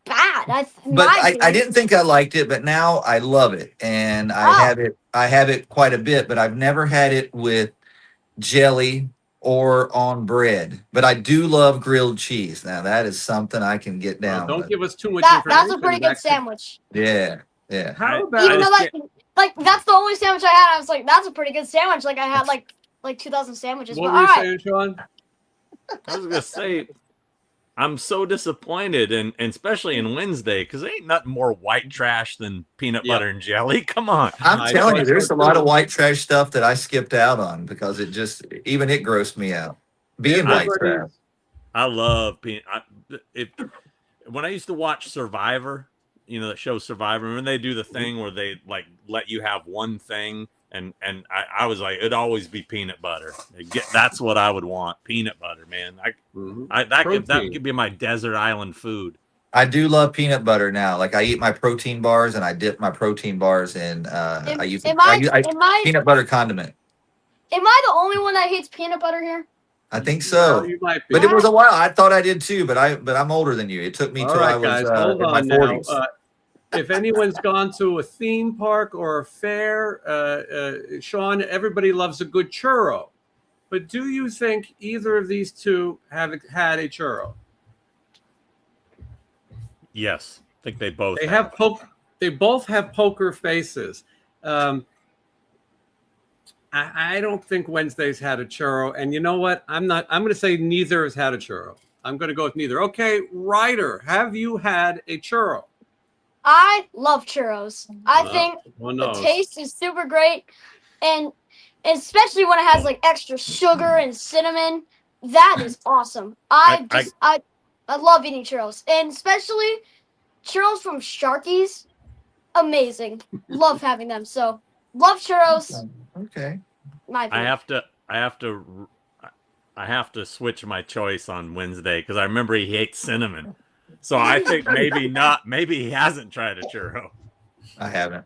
F: bad.
B: I didn't think I liked it, but now I love it, and I have it quite a bit. But I've never had it with jelly or on bread. But I do love grilled cheese. Now that is something I can get down.
A: Don't give us too much information.
F: That's a pretty good sandwich.
B: Yeah.
A: How about
F: even though that's the only sandwich I had? I was like, that's a pretty good sandwich. I had like 2,000 sandwiches.
A: What were you saying, Sean?
C: I was gonna say, I'm so disappointed, and especially in Wednesday, because there ain't nothing more white trash than peanut butter and jelly. Come on.
B: I'm telling you, there's a lot of white trash stuff that I skipped out on because it grossed me out. Being white trash.
C: I love peanut. When I used to watch Survivor, that show Survivor, when they do the thing where they let you have one thing, and I was like, it'd always be peanut butter. That's what I would want, peanut butter, man. That could be my desert island food.
B: I do love peanut butter now. I eat my protein bars and I dip my protein bars in. I use peanut butter condiment.
F: Am I the only one that hates peanut butter here?
B: I think so.
A: You might be.
B: But it was a while. I thought I did too, but I'm older than you. It took me till I was
A: hold on
B: in my 40s.
A: Now. If anyone's gone to a theme park or a fair, Sean, everybody loves a good churro. But do you think either of these two have had a churro?
C: Yes, I think they both.
A: They both have poker faces. I don't think Wednesday's had a churro, and you know what? I'm going to say neither has had a churro. I'm going to go with neither. Okay, Ryder, have you had a churro?
F: I love churros. I think the taste is super great, and especially when it has extra sugar and cinnamon. That is awesome. I love eating churros, and especially churros from Sharky's. Amazing. Love having them. So love churros.
B: Okay.
F: My
C: I
F: opinion.
C: have to switch my choice on Wednesday because I remember he hates cinnamon. So I think maybe not. Maybe he hasn't tried a churro.
B: I haven't.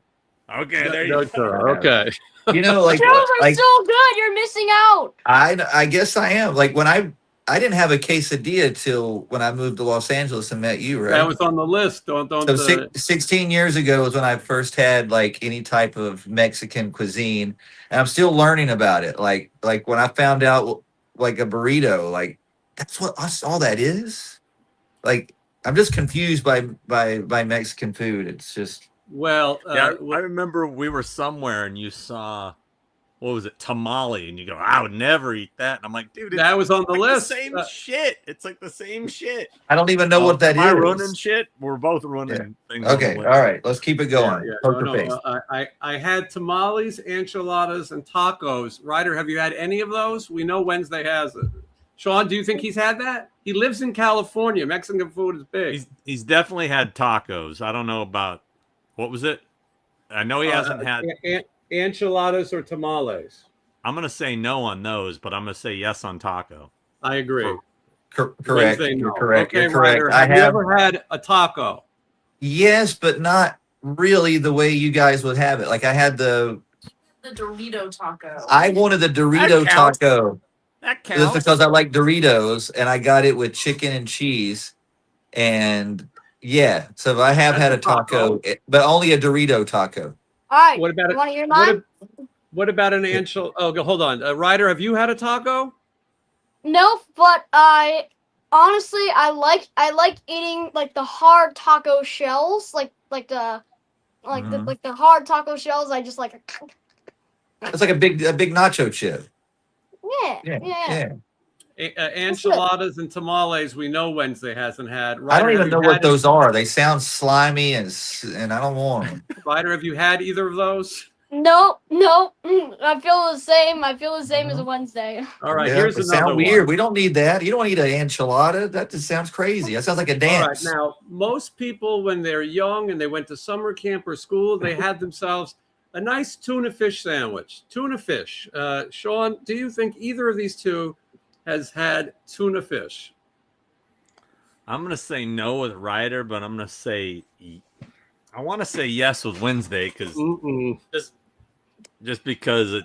C: Okay, there
A: No
C: you go.
A: churro. Okay.
B: You know, like,
F: Churros are
B: like
F: so good. You're missing out.
B: I guess I am. Like when I didn't have a quesadilla till when I moved to Los Angeles and met you, right?
A: That was on the list. Don't.
B: So 16 years ago was when I first had like any type of Mexican cuisine, and I'm still learning about it. Like when I found out like a burrito, like that's all that is. Like I'm just confused by Mexican food. It's just
A: Well,
C: Yeah, I remember we were somewhere and you saw, what was it, tamale, and you go, I would never eat that. And I'm like, dude,
A: that was on the
C: like
A: list.
C: the same shit. It's like the same shit.
B: I don't even know what that
C: Am I
B: is.
C: running shit? We're both running things. on the
B: Okay,
C: list.
B: all right, let's keep it going.
A: Yeah,
B: Poker
A: no,
B: face.
A: I had tamales, enchiladas, and tacos. Ryder, have you had any of those? We know Wednesday has it. Sean, do you think he's had that? He lives in California. Mexican food is big.
C: He's definitely had tacos. I don't know about, what was it? I know he hasn't had.
A: Enchiladas or tamales.
C: I'm going to say no on those, but I'm going to say yes on taco.
A: I agree.
B: Correct.
A: Wednesday,
B: You're
A: no.
B: correct.
A: Okay,
B: You're correct.
A: Ryder,
B: I
A: have you
B: have
A: ever had a taco?
B: yes, but not really the way you guys would have it. Like I had
G: The Dorito taco.
B: I wanted the Dorito
C: That counts.
B: taco.
C: That
B: Just
C: counts.
B: because I like Doritos, and I got it with chicken and cheese, and yeah. So I have
A: That's
B: had
A: a
B: a taco, but only a Dorito taco.
F: All right.
A: What about
F: You
A: it?
F: want to hear mine?
A: What about an enchilada? Oh, hold on. Ryder, have you had a taco?
F: No, but I honestly I like eating like the hard taco shells, like the hard taco shells. I just like
B: It's like a big nacho chip.
F: yeah.
A: Enchiladas and tamales, we know Wednesday hasn't had. Ryder,
B: I don't
A: have
B: even
A: you
B: know what
A: had
B: those are. They sound slimy and I don't want them.
A: Ryder, have you had either of those?
F: No. I feel the same. I feel the same as a Wednesday.
A: All right,
B: Yeah,
A: here's
B: they
A: another
B: sound weird.
A: one.
B: We don't need that. You don't need an enchilada. That just sounds crazy. That sounds like a
A: All
B: dance.
A: right, now most people when they're young and they went to summer camp or school, they had themselves a nice tuna fish sandwich. Tuna fish. Sean, do you think either of these two has had tuna fish?
C: I'm going to say no with Ryder, but I'm going to say, I want to say yes with Wednesday because just because it,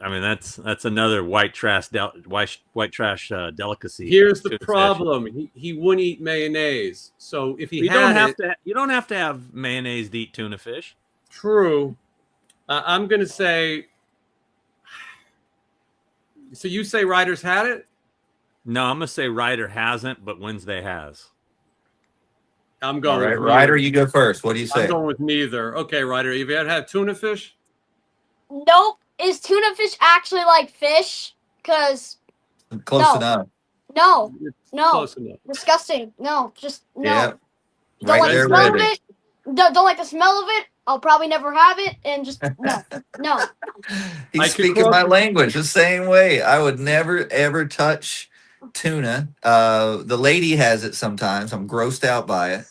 C: I mean that's another white trash delicacy.
A: Here's the
C: tuna fish.
A: problem: he wouldn't eat mayonnaise. So if he
C: You
A: had
C: don't have to have mayonnaise to eat tuna fish.
A: true. I'm gonna say. So you say Ryder's had it?
C: No, I'm gonna say Ryder hasn't, but Wednesday has.
A: I'm
B: All
A: going.
B: right,
A: with
B: Ryder,
A: neither.
B: you go first. What do you say?
A: I'm going with neither. Okay, Ryder, have you ever had tuna fish?
F: Nope. Is tuna fish actually like fish? Cause
B: Close
F: no.
B: enough.
F: no,
A: It's
F: No.
A: close enough.
F: disgusting. No, just no.
B: Yeah.
F: Don't
B: Right
F: like
B: there
F: the smell
B: with
F: of
B: it.
F: it. Don't like the smell of it. I'll probably never have it, and just no.
A: I
B: He's
A: could
B: speaking
A: cross-
B: my language the same way. I would never ever touch tuna. The lady has it sometimes. I'm grossed out by it.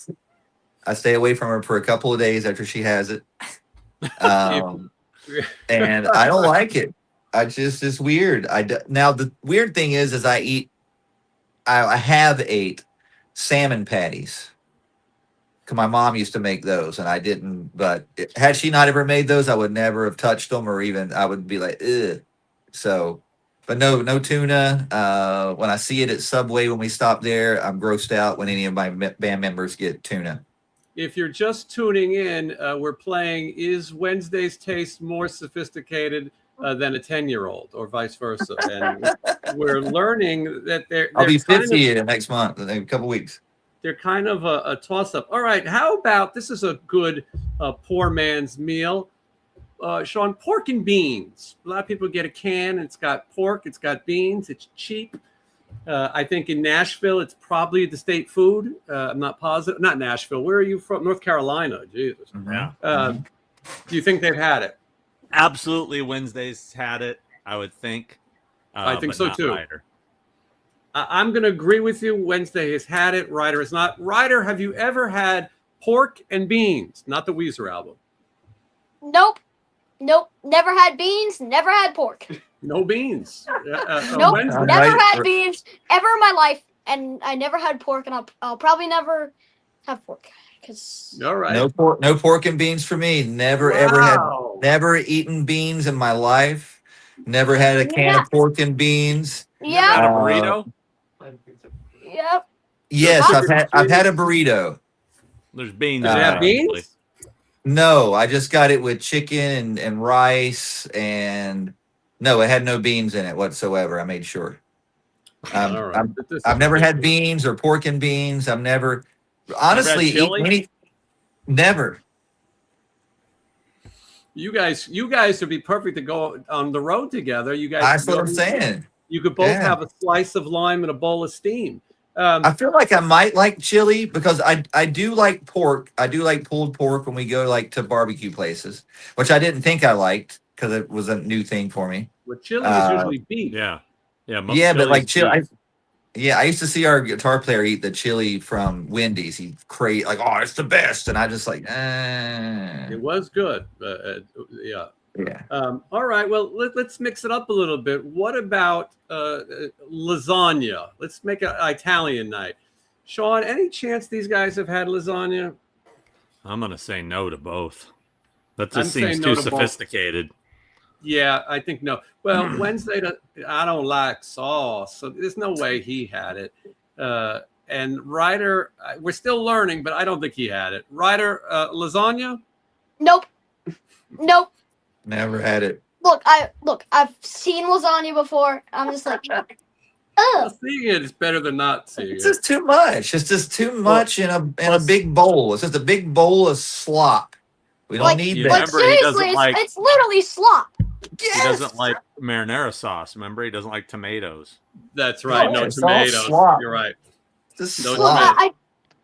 B: I stay away from her for a couple of days after she has it. And I don't like it. It's weird. Now the weird thing is I have ate salmon patties. 'Cause my mom used to make those, and I didn't. But had she not ever made those, I would never have touched them, or even I would be like, ugh. So, but no tuna. When I see it at Subway when we stop there, I'm grossed out when any of my band members get tuna.
A: If you're just tuning in, we're playing Is Wednesday's Taste More Sophisticated than a 10-year-old or vice versa? And we're learning that
B: I'll be
A: kind of-
B: 50 next month, in a couple weeks.
A: they're kind of a toss-up. All right, how about, this is a good poor man's meal. Sean, pork and beans. A lot of people get a can, and it's got pork, it's got beans, it's cheap. I think in Nashville, it's probably the state food. I'm not positive. Not Nashville. Where are you from? North Carolina. Jesus.
C: Yeah.
A: Do you think they've had it?
C: Absolutely, Wednesday's had it. I would think.
A: I think
C: but
A: so
C: not
A: too.
C: Ryder.
A: I'm going to agree with you. Wednesday has had it. Ryder has not. Ryder, have you ever had pork and beans? Not the Weezer album.
F: Nope. Never had beans. Never had pork.
A: No beans.
F: Nope.
A: Wednesday.
F: Never had beans ever in my life, and I never had pork, and I'll probably never have pork because.
A: All right.
B: No pork and beans for me. Never never eaten beans in my life. Never had a can of pork and beans.
C: You had a
F: Yeah.
C: burrito?
F: Yep.
B: Yes, I've had a burrito.
C: There's beans.
A: Does it have beans?
B: No, I just got it with chicken and rice, and no, it had no beans in it whatsoever. I made sure.
A: All right.
B: I've never had beans or pork and beans. I've never, honestly,
C: chili?
B: Never.
A: You guys would be perfect to go on the road together. You guys.
B: That's what I'm saying.
A: You could both have a slice of lime and a bowl of steam.
B: I feel like I might like chili because I do like pork. I do like pulled pork when we go like to barbecue places, which I didn't think I liked because it was a new thing for me.
A: Well, chili is usually beef.
B: Yeah, but like chili. I used to see our guitar player eat the chili from Wendy's. He create like, oh, it's the best, and I just like,
A: It was good. Yeah.
B: Yeah.
A: All right. Well, let's mix it up a little bit. What about lasagna? Let's make an Italian night. Sean, any chance these guys have had lasagna?
C: I'm gonna say no to both. That
A: I'm
C: just seems
A: saying no
C: too
A: to both.
C: sophisticated.
A: Yeah, I think no. Well, Wednesday, I don't like sauce, so there's no way he had it. And Ryder, we're still learning, but I don't think he had it. Ryder, lasagna?
F: Nope.
B: Never had it.
F: Look, I've seen lasagna before. I'm just like, ugh.
A: Seeing it is better than not seeing
B: It's
A: it.
B: just too much. It's just too much in a big bowl. It's just a big bowl of slop. We don't need
C: you
B: that.
F: Like
C: Remember, he doesn't
F: seriously,
C: like-
F: it's literally slop.
C: He doesn't like marinara sauce. Remember, he doesn't like tomatoes.
A: That's right. No
B: it's all
A: tomatoes.
B: slop.
A: You're right.
B: Just
A: No
B: slop.
A: tomatoes.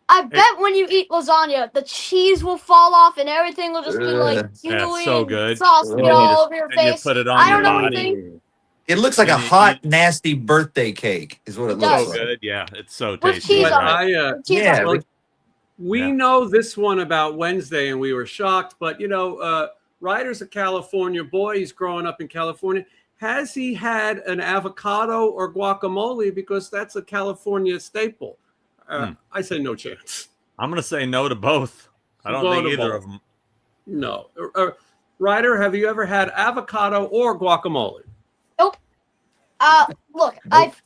F: I bet when you eat lasagna, the cheese will fall off and everything will just be like
B: Ugh.
C: Yeah,
F: gooey
C: it's so
F: and
C: good.
F: sauce
B: Ugh.
F: get all over your
C: And you
F: face.
C: put it on
F: I
C: your
F: don't know
C: body.
F: anything.
B: It looks like a
F: Mm-hmm.
C: And
B: hot, nasty birthday cake, is what it
F: It
B: looks
F: does.
C: So
B: like.
C: good. Yeah, it's so
F: With
C: tasty.
F: cheese
A: But
F: on
C: Right.
F: Cheese
B: Yeah,
F: on it.
A: we
C: Yeah.
A: know this one about Wednesday, and we were shocked. But Ryder's a California boy. He's growing up in California. Has he had an avocado or guacamole? Because that's a California staple. I say no chance.
C: I'm gonna say no to both. I don't
A: Go
C: think
A: to
C: either
A: both.
C: of them.
A: No. Ryder, have you ever had avocado or guacamole?
F: Look, I've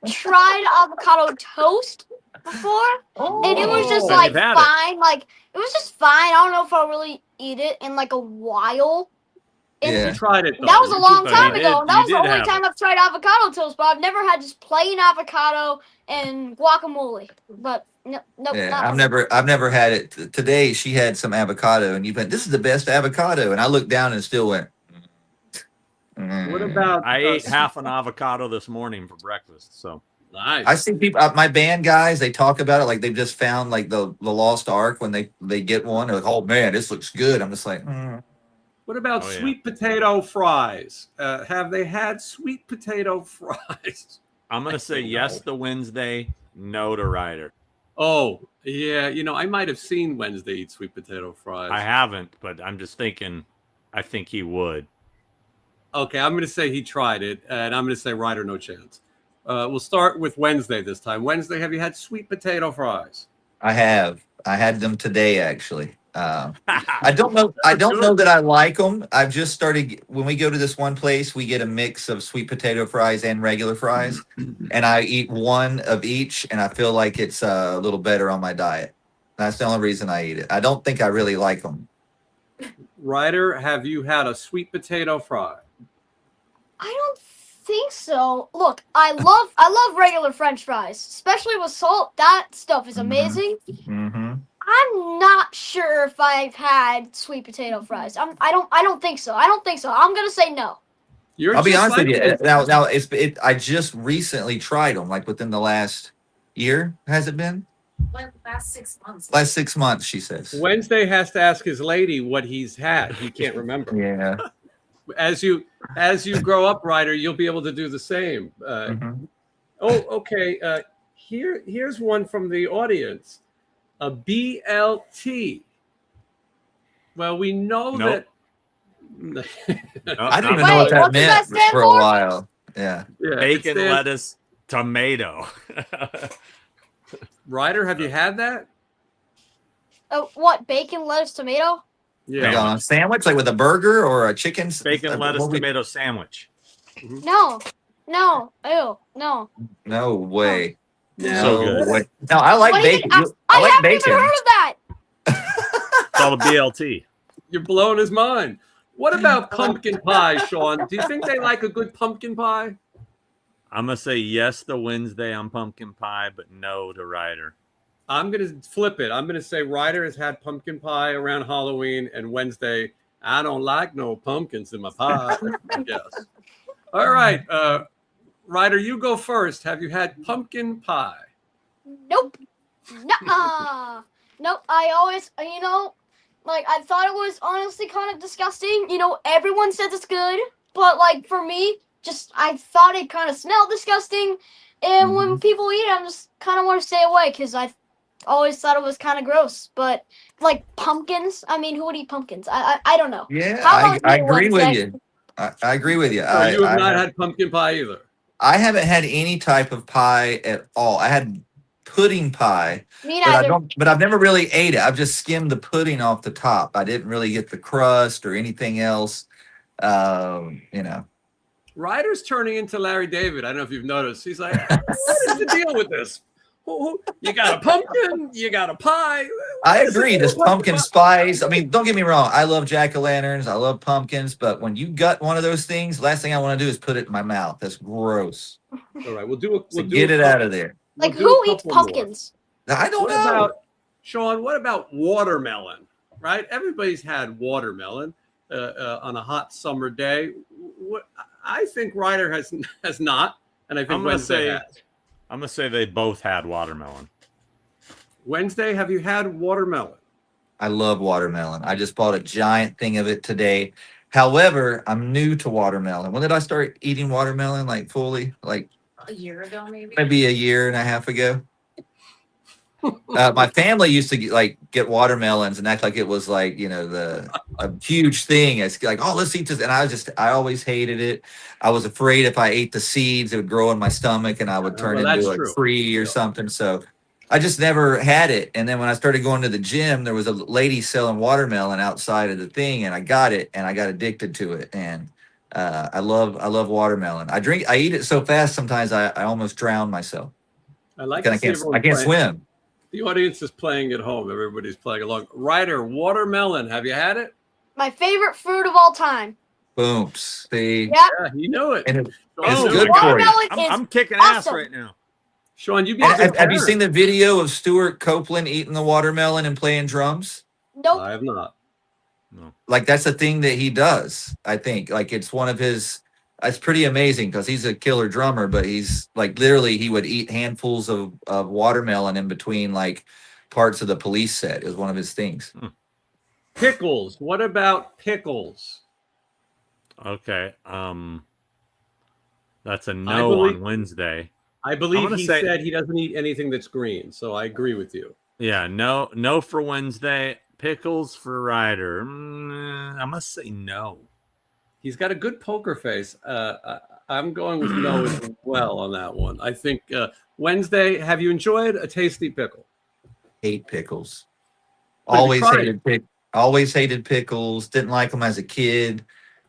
F: tried avocado toast before, and it was just
C: Oh,
F: like
C: you've had it.
F: fine. Like it was just fine. I don't know if I'll really eat it in like a while. And
B: Yeah.
A: You tried it, though.
F: that was a long
C: So
F: time
C: you
F: ago.
C: did-
F: That
C: you
F: was the
C: did
F: only
C: have
F: time I've tried avocado toast, but I've never had just plain avocado and guacamole. But no,
B: Yeah,
F: not
B: I've never had it. Today she had some avocado, and you went, "This is the best avocado," and I looked down and still went.
A: What about?
C: I ate half an avocado this morning for breakfast. So
A: Nice.
B: I see people, my band guys, they talk about it like they've just found like the lost ark when they get one. They're like, "Oh man, this looks good." I'm just like,
A: What about
C: Oh, yeah.
A: sweet potato fries? Have they had sweet potato fries?
C: I'm gonna say yes to Wednesday, no to Ryder.
A: Oh, yeah. I might have seen Wednesday eat sweet potato fries.
C: I haven't, but I'm just thinking. I think he would.
A: Okay, I'm going to say he tried it, and I'm going to say Ryder, no chance. We'll start with Wednesday this time. Wednesday, have you had sweet potato fries?
B: I have. I had them today actually. I don't know that I like them. I've just started when we go to this one place, we get a mix of sweet potato fries and regular fries, and I eat one of each, and I feel like it's a little better on my diet. That's the only reason I eat it. I don't think I really like them.
A: Ryder, have you had a sweet potato fry?
F: I don't think so. Look, I love regular French fries, especially with salt. That stuff is amazing.
B: Mm-hmm.
F: I'm not sure if I've had sweet potato fries. I don't think so. I'm gonna say no.
B: I'll be
A: just
B: honest with
A: like
B: you.
A: me.
B: Now I just recently tried them, like within the last year. Has it been?
G: Like last 6 months.
B: Last 6 months, she says.
A: Wednesday has to ask his lady what he's had. He can't remember.
B: Yeah.
A: As you grow up, Ryder, you'll be able to do the same.
B: Mhm.
A: Oh, okay. Here's one from the audience. A BLT. Well, we know
C: Nope.
A: that.
B: I didn't even
D: Wait,
B: know what that
F: what does that
B: meant
F: stand
B: for a
F: for?
B: while. Yeah.
A: Yeah, it
C: Bacon,
A: stands-
C: lettuce, tomato.
A: Ryder, have you had that?
F: What? Bacon, lettuce, tomato?
A: Yeah.
B: Like on a sandwich, like with a burger or a chicken.
C: Bacon, lettuce,
B: what we-
C: tomato sandwich.
F: No. No. Ew. No.
B: No way.
A: Now,
C: So good.
B: Way. No, I like
F: What do you
B: bacon.
F: think?
B: I
F: I
B: like
F: haven't
B: bacon.
F: even heard of that.
C: It's called a BLT.
A: You're blowing his mind. What about pumpkin pie, Sean? Do you think they like a good pumpkin pie?
C: I'm gonna say yes to Wednesday on pumpkin pie, but no to Ryder.
A: I'm going to flip it. I'm going to say Ryder has had pumpkin pie around Halloween, and Wednesday, I don't like no pumpkins in my pie. I guess. All right. Ryder, you go first. Have you had pumpkin pie?
F: Nope. Nuh-uh. Nope. I always, like, I thought it was honestly kind of disgusting. Everyone says it's good, but, like, for me, I thought it kind of smelled disgusting. And when people eat it, I just kind of want to stay away because I always thought it was kind of gross. But, like, pumpkins, I mean, who would eat pumpkins? I don't know.
B: Yeah,
F: How about
B: I
F: you,
B: agree with
F: Wednesday?
B: you. I agree with you.
A: So you have not
B: I
A: had pumpkin pie either.
B: I haven't had any type of pie at all. I had pudding pie,
F: Me
B: but
F: neither.
B: but I've never really ate it. I've just skimmed the pudding off the top. I didn't really get the crust or anything else. You know.
A: Ryder's turning into Larry David. I don't know if you've noticed. He's like, what is the deal with this? You got a pumpkin? You got a pie?
B: I agree. This pumpkin spice. I mean, don't get me wrong. I love jack-o'-lanterns. I love pumpkins. But when you gut one of those things, last thing I want to do is put it in my mouth. That's gross.
A: All right, we'll do
B: So get it out of there.
F: Like,
A: we'll do
F: who
A: a
F: eats
A: couple more.
F: pumpkins?
B: I don't
A: What
B: know.
A: about, Sean, what about watermelon? Right? Everybody's had watermelon on a hot summer day. I think Ryder has not, and I think Wednesday has.
C: I'm gonna say they both had watermelon.
A: Wednesday, have you had watermelon?
B: I love watermelon. I just bought a giant thing of it today. However, I'm new to watermelon. When did I start eating watermelon like fully? Like
G: A year ago, maybe.
B: maybe a year and a half ago. My family used to get watermelons and act like it was like, a huge thing. It's like, oh, let's eat this. And I always hated it. I was afraid if I ate the seeds, it would grow in my stomach and I would turn into a tree or something. So I just never had it. And then when I started going to the gym, there was a lady selling watermelon outside of the thing and I got it and I got addicted to it. And I love watermelon. I eat it so fast sometimes I almost drown myself.
A: I
B: can't swim.
A: The audience is playing at home. Everybody's playing along. Ryder, watermelon. Have you had it?
F: My favorite fruit of all time.
B: Boom. See?
F: Yeah.
A: Yeah, you know it.
B: And
A: Sean,
B: it's
A: you
B: good
A: know it.
B: for you.
F: Watermelon is
C: I'm kicking ass
F: awesome.
C: right now.
A: Sean, you
B: Have you seen the video of Stuart Copeland eating the watermelon and playing drums?
F: Nope.
A: I have not.
C: No.
B: Like that's a thing that he does. I think like it's one of his. It's pretty amazing because he's a killer drummer, but he's like literally he would eat handfuls of watermelon in between like parts of the police set. It was one of his things.
A: Pickles. What about pickles?
C: Okay. That's a no on Wednesday.
A: I believe he
C: say-
A: said he doesn't eat anything that's green, so I agree with you.
C: Yeah, no for Wednesday. Pickles for Ryder. I must say no.
A: He's got a good poker face. I'm going with no as well on that one. I think Wednesday, have you enjoyed a tasty pickle?
B: Hate pickles.
A: But
B: Always hated pickles. Didn't like them as a kid.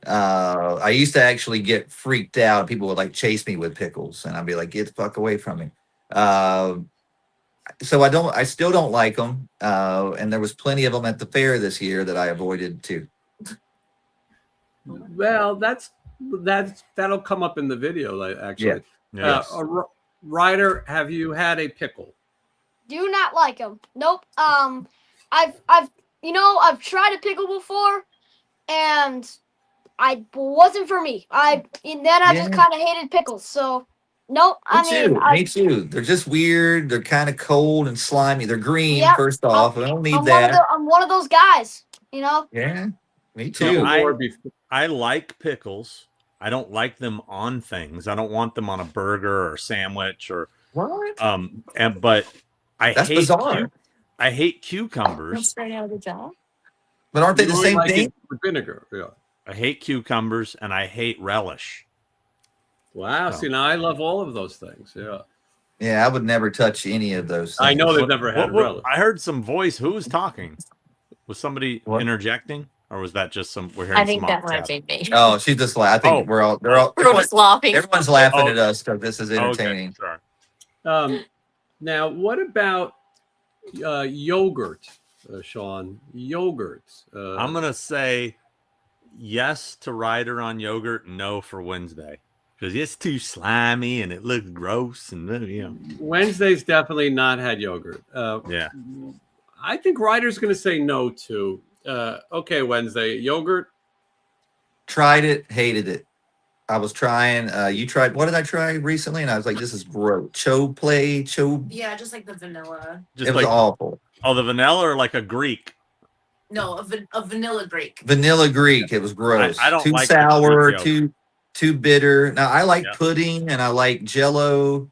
B: I used to actually get freaked out. People would like chase me with pickles, and I'd be like, "Get the fuck away from me." So I still don't like them. And there was plenty of them at the fair this year that I avoided too.
A: Well, that'll come up in the video, actually.
B: Yeah.
C: Yes.
A: Ryder, have you had a pickle?
F: Do not like them. Nope. I've tried a pickle before, and I wasn't for me. I just kind of hated pickles. So, nope.
B: Me too. They're just weird. They're kind of cold and slimy. They're green.
F: Yep.
B: First off, I don't need
F: I'm
B: that.
F: I'm one of those guys.
B: Yeah, me too.
C: I like pickles. I don't like them on things. I don't want them on a burger or sandwich or
B: What?
C: but I
B: That's
C: hate
B: bizarre.
C: I hate cucumbers.
D: Straight out of the job.
B: But aren't they
A: You
B: the
A: only
B: same
A: like
B: thing?
A: it with vinegar. Yeah.
C: I hate cucumbers and I hate relish.
A: Wow.
C: Oh.
A: See, now I love all of those things. Yeah.
B: Yeah, I would never touch any of those things.
A: I know they've never had relish.
C: I heard some voice. Who was talking? Was somebody
B: What?
C: interjecting, or was that just some? We're hearing
D: I think
C: some
D: that
C: off
D: might
C: chat.
D: be me.
B: Oh, she's just like, I think they're all
D: We're just laughing.
B: everyone's laughing
C: Oh,
B: at us because this is entertaining.
C: Okay, sorry.
A: Now, what about yogurt, Sean? Yogurt.
C: I'm gonna say yes to Ryder on yogurt, no for Wednesday because it's too slimy and it looks gross and
A: Wednesday's definitely not had yogurt.
C: Yeah.
A: I think Ryder's going to say no to. Okay, Wednesday yogurt.
B: Tried it, hated it. I was trying. You tried. What did I try recently? And I was like, this is gross.
G: Yeah, just like the vanilla.
C: Just
B: It was
C: like
B: awful.
C: the vanilla or like a Greek.
G: No, a vanilla Greek.
B: Vanilla Greek. It was gross.
C: I don't
B: too
C: like the
B: sour.
C: Greek
B: Too bitter. Now I like
C: Yeah.
B: pudding and I like Jello,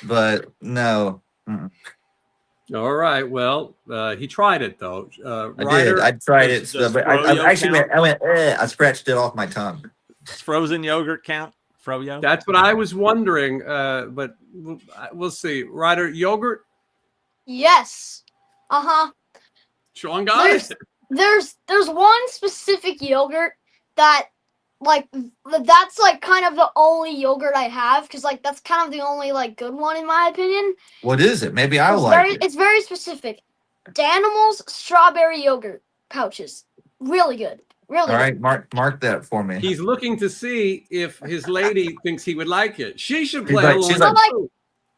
B: but no. Mm-mm.
A: All right. Well, he tried it though.
B: I did. I tried it,
C: does
B: but I
C: froyo
B: actually
C: count?
B: went. I scratched it off my tongue.
C: Does frozen yogurt count? Froyo?
A: That's what I was wondering. But we'll see. Ryder, yogurt.
F: Yes.
A: Sean got it.
F: There's one specific yogurt that that's like kind of the only yogurt I have because like that's kind of the only like good one in my opinion.
B: What is it? Maybe I
F: It's
B: like
F: very,
B: it.
F: it's very specific. Danimals strawberry yogurt pouches. Really good. Really
B: All
F: good.
B: right, mark that for me.
A: He's looking to see if his lady thinks he would like it. She should
B: He's
A: play
B: like-
A: along.
B: she's
F: like-
A: too.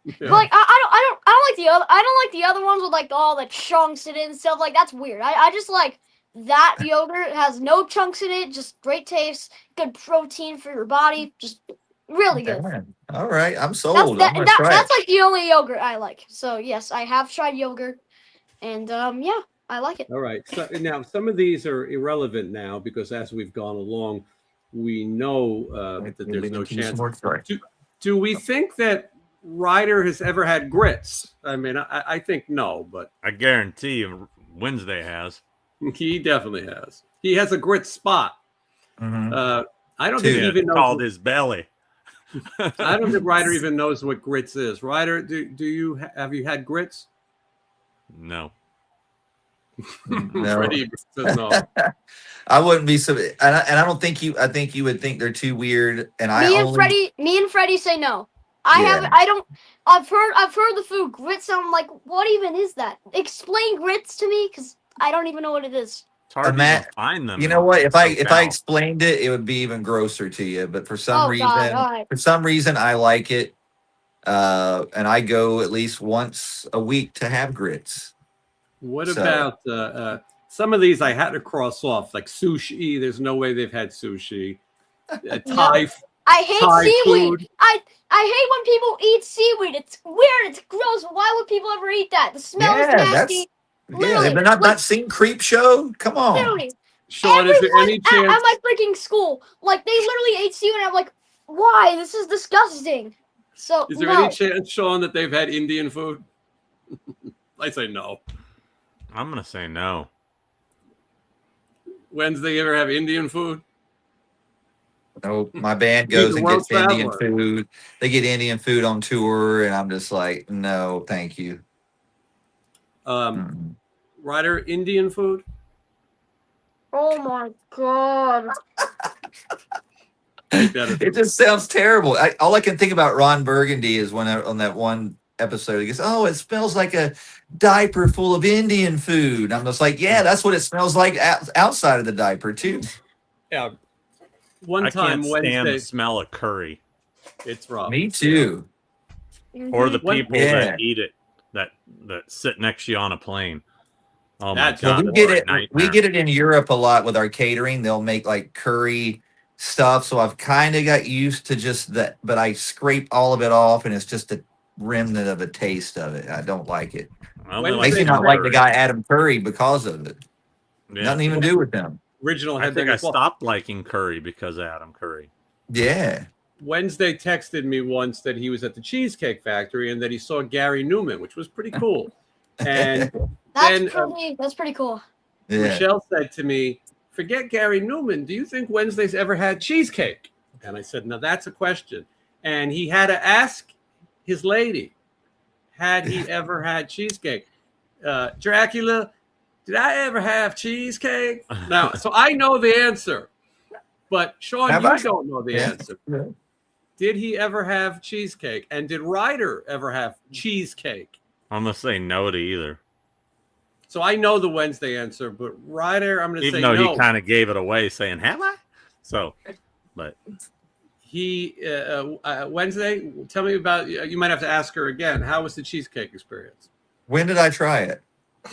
A: Yeah.
F: But like I don't like the other I don't like the other ones with like all the chunks in it and stuff like that's weird. I just like that yogurt has no chunks in it, just great taste, good protein for your body, just really good.
B: Damn. All right, I'm
F: That's
B: sold. I'm gonna try
F: that's
B: it.
F: like the only yogurt I like. So yes, I have tried yogurt, and yeah, I like it.
A: All right. So now some of these are irrelevant now because as we've gone along, we know that there's no chance.
B: Sorry.
A: Do we think that Ryder has ever had grits? I mean, I think no, but
C: I guarantee you Wednesday has.
A: he definitely has. He has a grit spot.
B: Mhm.
A: I don't think he
C: Yeah,
A: even knows.
C: called his belly.
A: I don't think Ryder even knows what grits is. Ryder, do you have you had grits?
C: No.
B: No.
A: Freddie says no.
B: I wouldn't be so, and I don't think you. I think you would think they're too weird. And
F: Me and Freddie say no.
B: Yeah.
F: I've heard the food grits. And I'm like, what even is that? Explain grits to me, because I don't even know what it is.
C: It's hard to
B: Matt,
C: even find them.
B: You know what? If I
C: SoCal.
B: explained it, it would be even grosser to you. But for some
F: Oh, God, all right.
B: reason, I like it, and I go at least once a week to have grits.
A: What
B: So-
A: about some of these I had to cross off, like sushi. There's no way they've had sushi. Thai.
F: I hate
A: Thai
F: seaweed.
A: food.
F: I hate when people eat seaweed. It's weird. It's gross. Why would people ever eat that? The smell is
B: Yeah,
F: nasty.
B: Yeah,
F: Literally,
B: they've not
F: like-
B: seen Creep Show. Come on.
F: Literally,
A: Sean, is there
F: everyone
A: any
F: at
A: chance?
F: my freaking school, like they literally ate seaweed. And I'm like, why? This is disgusting. So
A: Is there
F: no.
A: any chance, Sean, that they've had Indian food? I say no.
C: I'm gonna say no.
A: Wednesday, you ever have Indian food?
B: No, my band
A: He's
B: goes
A: a
B: and
A: world
B: gets Indian
A: traveler.
B: food. They get Indian food on tour, and I'm just like, no, thank you. Mm-mm.
A: Ryder, Indian food?
F: Oh my god.
A: Take that as-
B: It just sounds terrible. All I can think about Ron Burgundy is when on that one episode he goes, "Oh, it smells like a diaper full of Indian food." I'm just like, "Yeah, that's what it smells like outside of the diaper too."
A: Yeah. One
C: I
A: time
C: can't stand the
A: Wednesday,
C: smell of curry
A: it's rough.
B: Me too.
C: or the
A: What-
C: people
B: Yeah.
C: that eat it that sit next to you on a plane. Oh my
A: That's-
C: god,
B: we
C: that's
B: get
C: a
B: it. We
C: nightmare.
B: get it in Europe a lot with our catering. They'll make like curry stuff, so I've kind of got used to just that. But I scrape all of it off, and it's just a remnant of a taste of it. I don't like it.
C: I only
A: When
C: like
B: Makes me
A: they
B: not like the
C: curry.
B: guy Adam Curry because of it.
C: Yeah.
B: Nothing even to do with them.
A: Original
C: I think I
A: headbangers. Well,
C: stopped liking curry because of Adam Curry.
B: Yeah.
A: Wednesday texted me once that he was at the Cheesecake Factory and that he saw Gary Newman, which was pretty cool. And
F: That's pretty cool.
B: Yeah.
A: Michelle said to me, "Forget Gary Newman. Do you think Wednesday's ever had cheesecake?" And I said, "Now that's a question." And he had to ask his lady, had he ever had cheesecake? Dracula, did I ever have cheesecake? Now, so I know the answer, but Sean, don't know the answer.
B: Yeah.
A: Did he ever have cheesecake? And did Ryder ever have cheesecake?
C: I'm gonna say no to either.
A: So I know the Wednesday answer, but Ryder, I'm going to say no.
C: Even though he kind of gave it away, saying "Have I?" So, but
A: he Wednesday. Tell me about. You might have to ask her again. How was the cheesecake experience?
B: When did I try it?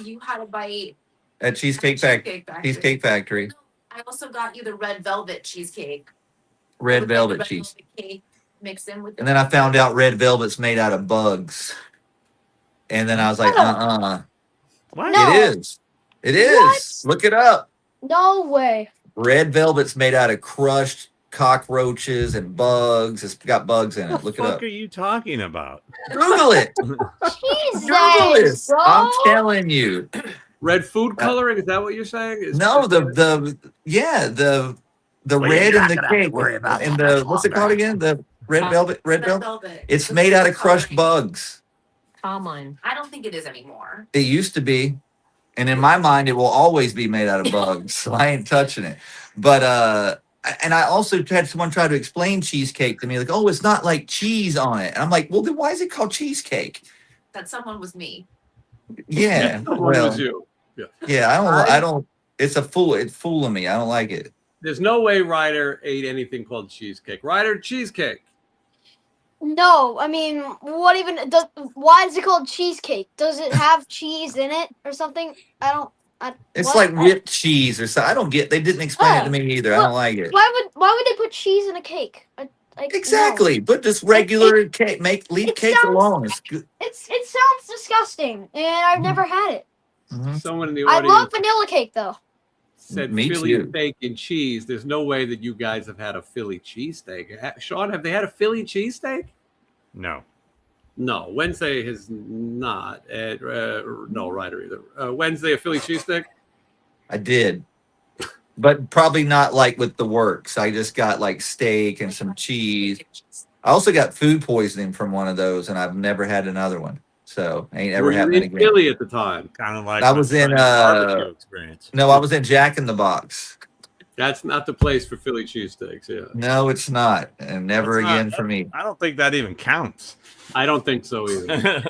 G: You had a bite
B: At Cheesecake Factory.
G: No, I also got you the red velvet cheesecake.
B: Red
G: With,
B: velvet
G: red
B: cheese.
G: velvet cake mixed in with.
B: And then I found out red velvet's made out of bugs. And then I was like,
C: what?
F: No.
B: It is. It is. Look it up.
F: No way.
B: Red velvet's made out of crushed cockroaches and bugs. It's got bugs in it.
C: What
B: Look
C: the
B: it
C: fuck
B: up.
C: are you talking about?
B: Google it.
F: Jesus,
B: Google it.
F: bro.
B: I'm telling you.
A: Red food coloring? Is that what you're saying?
B: No, the red in the cake and the what's it called again? The red velvet. It's made out of crushed bugs.
D: Come on.
G: I don't think it is anymore.
B: It used to be, and in my mind, it will always be made out of bugs. So I ain't touching it. But and I also had someone try to explain cheesecake to me, like, "Oh, it's not like cheese on it," and I'm like, "Well, then why is it called cheesecake?"
G: That someone was me.
B: Yeah,
A: What
B: well,
A: was you?
B: yeah, I don't. It's fooling me. I don't like it.
A: There's no way Ryder ate anything called cheesecake. Ryder, cheesecake.
F: No, I mean, what even does? Why is it called cheesecake? Does it have cheese in it or something?
B: It's
F: what?
B: like whipped cheese or something. I don't get. They didn't explain it to me either. I don't like it.
F: Why would they put cheese in a cake?
B: Exactly, but just regular cake. Leave cake alone. It's good.
F: It sounds disgusting, and I've never had it.
A: Someone in the
F: I
A: audience
F: love vanilla cake though.
A: said
B: Me
A: Philly
B: too.
A: steak and cheese. There's no way that you guys have had a Philly cheesesteak. Sean, have they had a Philly cheesesteak?
C: No.
A: No, Wednesday has not. No, Ryder either. Wednesday, a Philly cheesesteak?
B: I did, but probably not like with the works. I just got like steak and some cheese. I also got food poisoning from one of those, and I've never had another one. So I ain't ever
A: Were
B: had
A: you
B: it
A: in
B: again.
A: Philly at the time?
C: Kind of like
B: I was in
C: barbecue experience.
B: No, I was in Jack in the Box.
A: That's not the place for Philly cheesesteaks. Yeah,
B: No, it's not, and never
C: That's not-
B: again for me.
C: I don't think that even counts.
A: I don't think so either.
B: It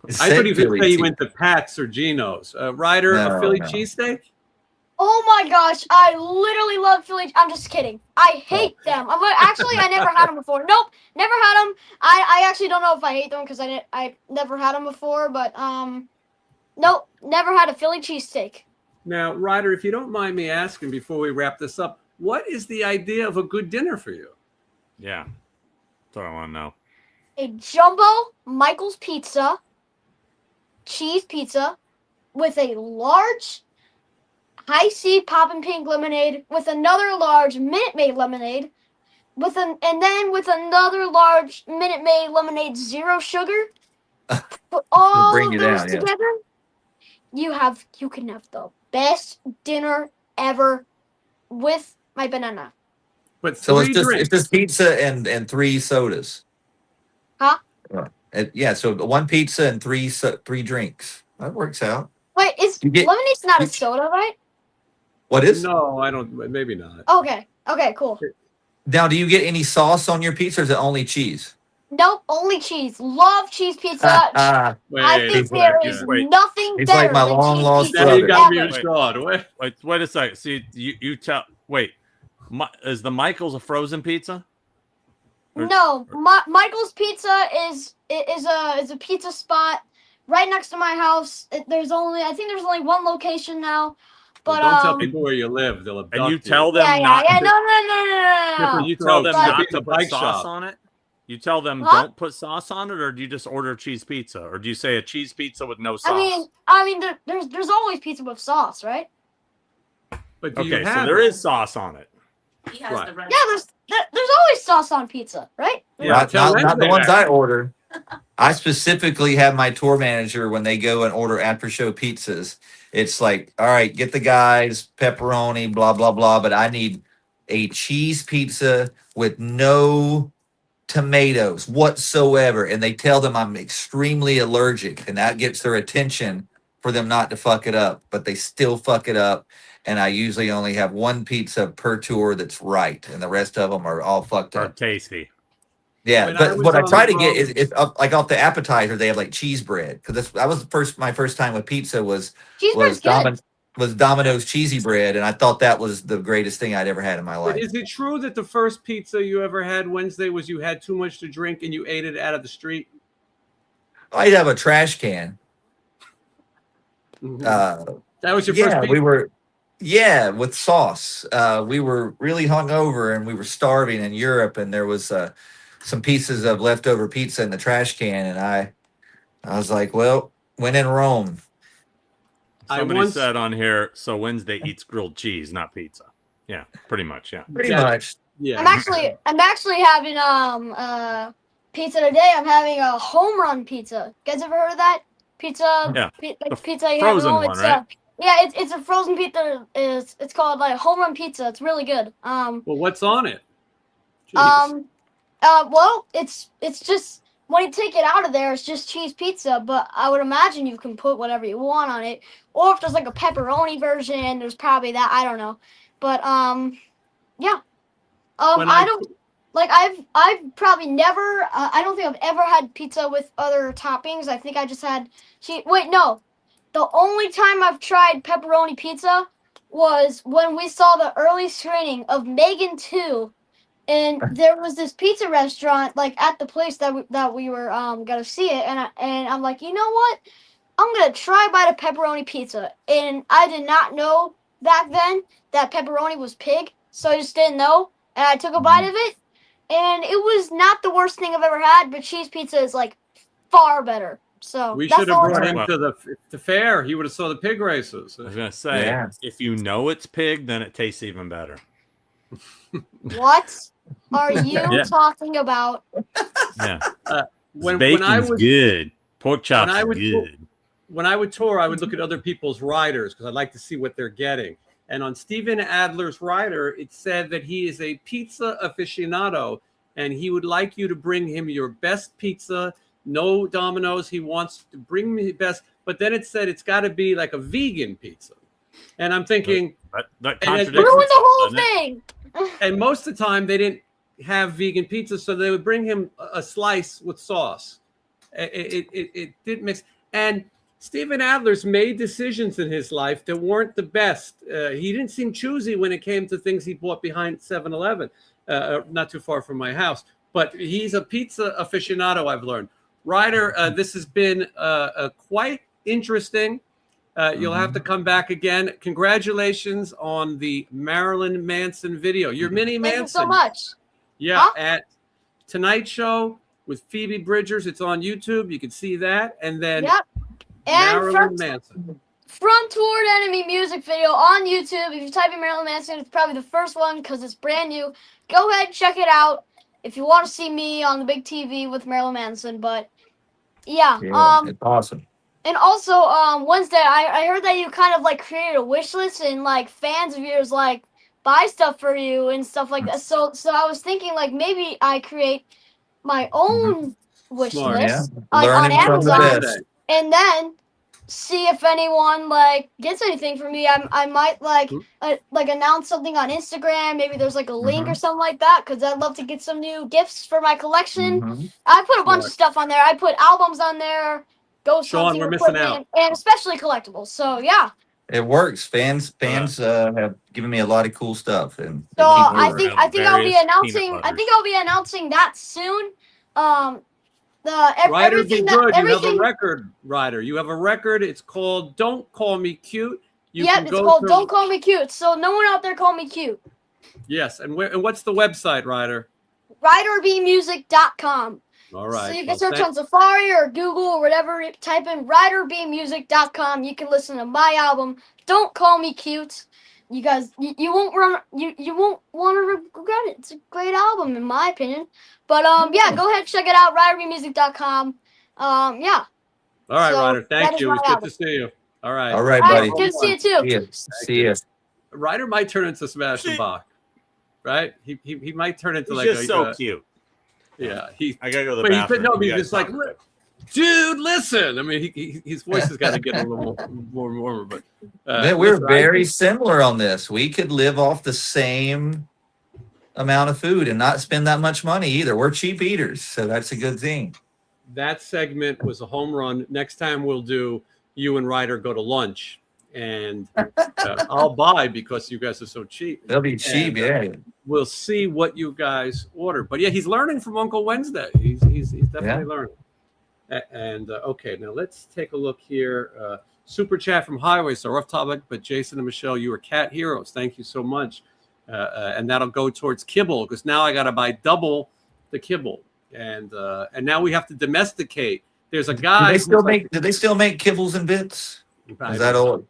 A: I
B: said
A: thought he was
B: Philly
A: say he
B: cheese.
A: went to Pat's or Geno's. Ryder,
B: No,
A: a Philly
B: no.
A: cheesesteak?
F: Oh my gosh, I literally love Philly. I'm just kidding. I hate them. Actually, I never had them before. Nope, never had them. I actually don't know if I hate them because I never had them before. But nope, never had a Philly cheesesteak.
A: Now, Ryder, if you don't mind me asking before we wrap this up, what is the idea of a good dinner for you?
C: Yeah. That's what I want to know.
F: A jumbo Michael's pizza, cheese pizza, with a large high C poppin' pink lemonade, with another large Minute Maid lemonade, and then with another large Minute Maid lemonade, zero sugar. Put all
B: Bring
F: of
B: you
F: those
B: down, yeah.
F: together, you can have the best dinner ever with my banana.
A: But
B: So
A: three drinks.
B: it's just pizza and 3 sodas.
F: Huh?
B: Yeah, so 1 pizza and 3 drinks. That works out.
F: Wait, lemonade's not a soda, right?
B: What is?
A: No, I don't. Maybe not.
F: Okay, cool.
B: Now, do you get any sauce on your pizza, or is it only cheese?
F: Nope, only cheese. Love cheese pizza.
A: Wait,
F: I think
A: wait,
F: there is
C: wait.
F: nothing
B: He's
F: better
B: like my
F: than
B: long-lost
F: cheese
A: Now
F: pizza
A: you
B: brother.
A: got me
F: ever.
A: a Sean.
C: Wait a second. See, you tell. Wait, is the Michael's a frozen pizza?
F: No, Michael's Pizza is a pizza spot right next to my house. I think there's only one location now. But
A: Don't tell people where you live; they'll abduct
C: And you tell them
F: yeah,
C: not
F: yeah,
C: to.
F: no.
C: You tell them
A: But-
C: not
A: It's a
C: to put
A: bike
C: sauce
A: shop.
C: on it. You tell them
F: Huh?
C: don't put sauce on it, or do you just order cheese pizza, or do you say a cheese pizza with no sauce?
F: I mean, there's always pizza with sauce, right?
A: But do
C: Okay,
A: you
C: so
A: have
C: there
A: it?
C: is sauce on it.
G: He has
A: Right.
G: the red.
F: Yeah, there's always sauce on pizza, right?
A: Yeah,
B: not
A: tell
B: not the
A: Wednesday
B: ones
A: that.
B: I order. I specifically have my tour manager when they go and order after show pizzas. It's like, all right, get the guys pepperoni, blah blah blah, but I need a cheese pizza with no tomatoes whatsoever. And they tell them I'm extremely allergic, and that gets their attention for them not to fuck it up, but they still fuck it up. And I usually only have one pizza per tour that's right, and the rest of them are all fucked
C: Are
B: up.
C: tasty.
B: Yeah,
A: When I
B: but
A: was
B: what I
A: on
B: try
A: the
B: to get
A: road-
B: is like off the appetizer, they have like cheese bread, because that was my first time with pizza was
F: Cheese bread's good.
B: was Domino's cheesy bread, and I thought that was the greatest thing I'd ever had in my
A: But
B: life.
A: is it true that the first pizza you ever had Wednesday was you had too much to drink and you ate it out of the street?
B: I'd have a trash can.
A: Mhm.
B: Uh,
A: That was your first
B: yeah,
A: pizza.
B: we were, with sauce. We were really hungover and we were starving in Europe, and there was some pieces of leftover pizza in the trash can, and I was like, well, when in Rome.
C: Somebody
A: once-
C: said on here, so Wednesday eats grilled cheese, not pizza. Yeah, pretty much. Yeah.
B: Pretty
A: Yeah.
B: much.
A: Yeah.
F: I'm actually having pizza today. I'm having a home run pizza. You guys ever heard of that? Pizza,
C: Yeah.
F: like pizza you
C: frozen
F: have at home.
C: one,
F: It's
C: right?
F: yeah, it's a frozen pizza. It's called like home run pizza. It's really good.
A: Well, what's on it? Jeez.
F: Well, it's just when you take it out of there, it's just cheese pizza. But I would imagine you can put whatever you want on it, or if there's like a pepperoni version, there's probably that. I don't know, but yeah.
A: When
F: I don't like. I've probably never. I don't think I've ever had pizza with other toppings. I think I just had cheese. Wait, no. The only time I've tried pepperoni pizza was when we saw the early screening of Megan 2. And there was this pizza restaurant like at the place that we were gonna see it, and I'm like, you know what? I'm gonna try bite a pepperoni pizza, and I did not know back then that pepperoni was pig, so I just didn't know, and I took a bite of it, and it was not the worst thing I've ever had, but cheese pizza is like far better. So
A: we
F: that's
A: should have
F: all I'm
A: brought
F: saying.
A: him to the fair. He would have saw the pig races.
C: I was gonna say,
B: Yeah.
C: if you know it's pig, then it tastes even better.
F: What are you
C: Yeah.
F: talking about?
C: Yeah.
A: When
C: Bacon's
A: I was
C: good. Pork chops
A: I
C: are
A: would-
C: good.
A: when I would tour, I would look at other people's riders because I'd like to see what they're getting. And on Steven Adler's rider, it said that he is a pizza aficionado and he would like you to bring him your best pizza. No Domino's. He wants to bring me the best. But then it said it's got to be like a vegan pizza. And I'm thinking,
C: That
A: And
C: contradicts
F: Ruin the
C: itself,
F: whole
C: doesn't it?
F: thing.
A: and most of the time they didn't have vegan pizza, so they would bring him a slice with sauce. It didn't mix. And Steven Adler's made decisions in his life that weren't the best. He didn't seem choosy when it came to things he bought behind 7-Eleven, not too far from my house. But he's a pizza aficionado, I've learned. Ryder, this has been quite interesting. You'll have to come back again. Congratulations on the Marilyn Manson video. You're Minnie Manson.
F: Thank you so much.
A: Yeah,
F: Huh?
A: at Tonight Show with Phoebe Bridgers. It's on YouTube. You can see that. And then
F: Yep. And
A: Marilyn Manson.
F: Front Toward Enemy music video on YouTube. If you type in Marilyn Manson, it's probably the first one because it's brand new. Go ahead, check it out if you want to see me on the big TV with Marilyn Manson. But yeah,
B: It's awesome.
F: and also Wednesday, I heard that you kind of like created a wish list and like fans of yours like buy stuff for you and stuff like that. So I was thinking like maybe I create my own wish
A: Smart.
F: list
B: Yeah.
F: on
B: Learning from the
F: Amazon.
B: best.
F: And then see if anyone like gets anything from me. I might like announce something on Instagram. Maybe there's like a link or something like that because I'd love to get some new gifts for my collection.
B: Mhm.
F: I put a bunch of
A: Smart.
F: stuff on there. I put albums on there, ghost
A: Sean,
F: hunting
A: we're missing
F: equipment, and especially collectibles. So yeah.
B: It works. Fans have given me a lot of cool stuff, and they
F: So
B: keep
F: I
B: moving.
F: think I'll be
C: Various
F: announcing.
C: peanut
F: I think I'll be announcing that soon.
A: Ryder, be
F: Everything
A: good. You have a
F: everything.
A: record, Ryder. You have a record. It's called Don't Call Me Cute. You
F: Yep,
A: can
F: it's
A: go
F: called
A: to-
F: Don't Call Me Cute. So no one out there call me cute.
A: Yes. And what's the website, Ryder?
F: RiderBmusic.com.
A: All right.
F: So you can
A: well,
F: search
A: thank-
F: on Safari or Google or whatever. Type in RiderBmusic.com. You can listen to my album, Don't Call Me Cute. you guys, you won't want to regret it. It's a great album in my opinion. But yeah, go ahead, check it out, ridermusic.com. Yeah.
A: All right,
F: So,
A: Ryder.
F: that
A: Thank
F: is
A: you. It
F: my
A: was good
F: album.
A: to see you. All right.
B: All right,
F: All
B: buddy.
F: right, good to see you too.
B: See you. See you.
A: Ryder might turn into Sebastian Bach, right? He might turn into
C: He's
A: like
C: just so cute.
A: Yeah,
C: I gotta go to the
A: but
C: bathroom.
A: no,
C: You
A: he's
C: guys
A: just like,
C: talk about it.
A: dude, listen. I mean, his voice has got to get a little more warmer. But
B: Man, we're
A: listen,
B: very similar on this. We could live off the same amount of food and not spend that much money either. We're cheap eaters, so that's a good thing.
A: that segment was a home run. Next time we'll do you and Ryder go to lunch, and I'll buy because you guys are so cheap.
B: They'll be cheap,
A: And,
B: yeah.
A: We'll see what you guys order. But yeah, he's learning from Uncle Wednesday. He's definitely learning. And okay, now let's take a look here. Super chat from Highway, so rough topic, but Jason and Michelle, you are cat heroes. Thank you so much. And that'll go towards kibble because now I got to buy double the kibble, and now we have to domesticate. There's a guy.
B: Do they still make kibbles and bits? Is that old?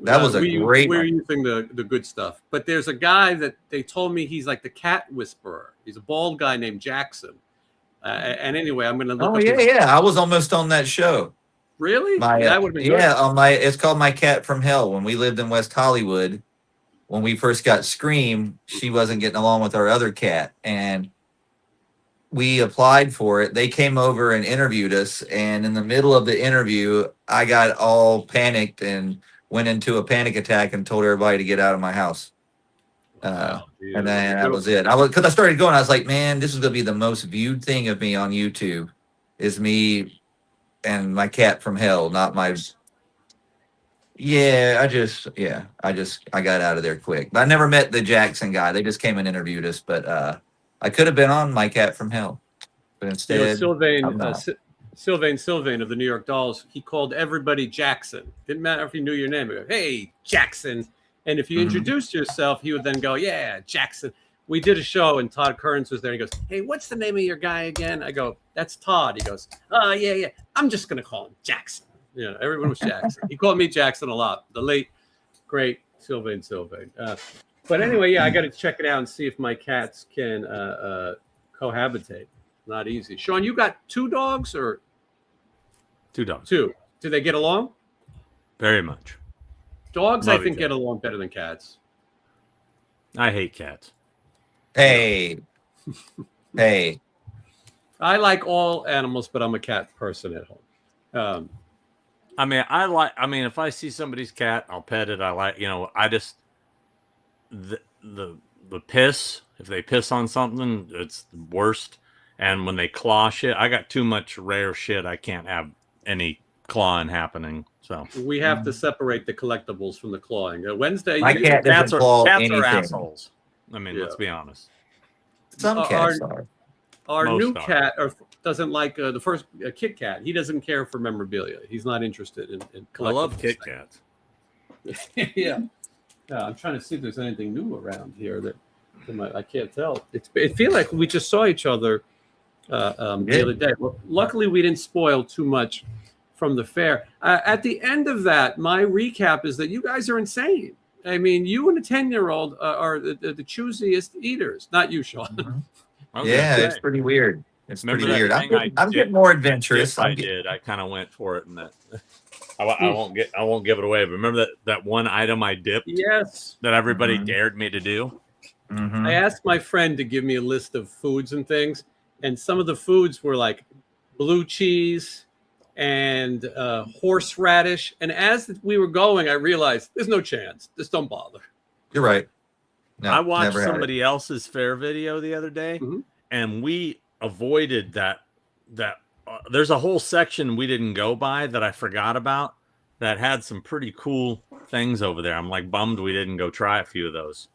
B: That was a great.
A: We're using the good stuff, but there's a guy that they told me he's like the cat whisperer. He's a bald guy named Jackson. And anyway, I'm going to look.
B: Oh yeah. I was almost on that show.
A: Really?
B: That
A: would have been good.
B: on my. It's called My Cat from Hell. When we lived in West Hollywood, when we first got Scream, she wasn't getting along with our other cat, and we applied for it. They came over and interviewed us, and in the middle of the interview, I got all panicked and went into a panic attack and told everybody to get out of my house. And then that was it. Because I started going, I was like, man, this is going to be the most viewed thing of me on YouTube is me and my cat from hell, not my. Yeah, I got out of there quick. But I never met the Jackson guy. They just came and interviewed us. But I could have been on My Cat from Hell. But instead,
A: Sylvain of the New York Dolls, he called everybody Jackson. Didn't matter if he knew your name. He'd go, hey, Jackson. And if you introduced yourself, he would then go, yeah, Jackson. We did a show and Todd Kearns was there. He goes, hey, what's the name of your guy again? I go, that's Todd. He goes, oh, yeah. I'm just going to call him Jackson. You know, everyone was Jackson. He called me Jackson a lot. The late, great Sylvain. But anyway, yeah, I got to check it out and see if my cats can cohabitate. Not easy. Sean, you got 2 dogs or?
C: 2 dogs.
A: 2. Do they get along?
C: Very much.
A: Dogs,
C: Love
A: I think,
C: each
A: get
C: other.
A: along better than cats.
C: I hate cats.
B: Hey.
A: I like all animals, but I'm a cat person at home.
C: If I see somebody's cat, I'll pet it. I just the piss. If they piss on something, it's the worst. And when they claw shit, I got too much rare shit. I can't have any clawing happening. So
A: we have to separate the collectibles from the clawing. Wednesday,
B: My cat doesn't claw anything.
C: are assholes. I mean, let's be honest.
B: Some cats are.
A: Our
C: Most
A: new
C: are.
A: cat doesn't like the first Kit Kat. He doesn't care for memorabilia. He's not interested in collectibles.
C: I love Kit Kats.
A: Yeah. I'm trying to see if there's anything new around here that I can't tell. It feels like we just saw each other the other day. Well, luckily, we didn't spoil too much from the fair. At the end of that, my recap is that you guys are insane. I mean, you and a 10-year-old are the choosiest eaters. Not you, Sean.
B: Yeah, it's pretty weird. It's
C: Remember
B: pretty
C: that
B: weird.
C: thing
B: I'm getting more adventurous.
C: I kind of went for it, and that I won't give it away. But remember that one item I dipped?
A: Yes.
C: That everybody dared me to do.
B: Mm-hmm.
A: I asked my friend to give me a list of foods and things, and some of the foods were like blue cheese and horseradish. And as we were going, I realized there's no chance. Just don't bother.
B: You're right. No,
C: I watched
B: never had it.
C: somebody else's fair video the other day, and we avoided that. There's a whole section we didn't go by that I forgot about that had some pretty cool things over there. I'm like bummed we didn't go try a few of those.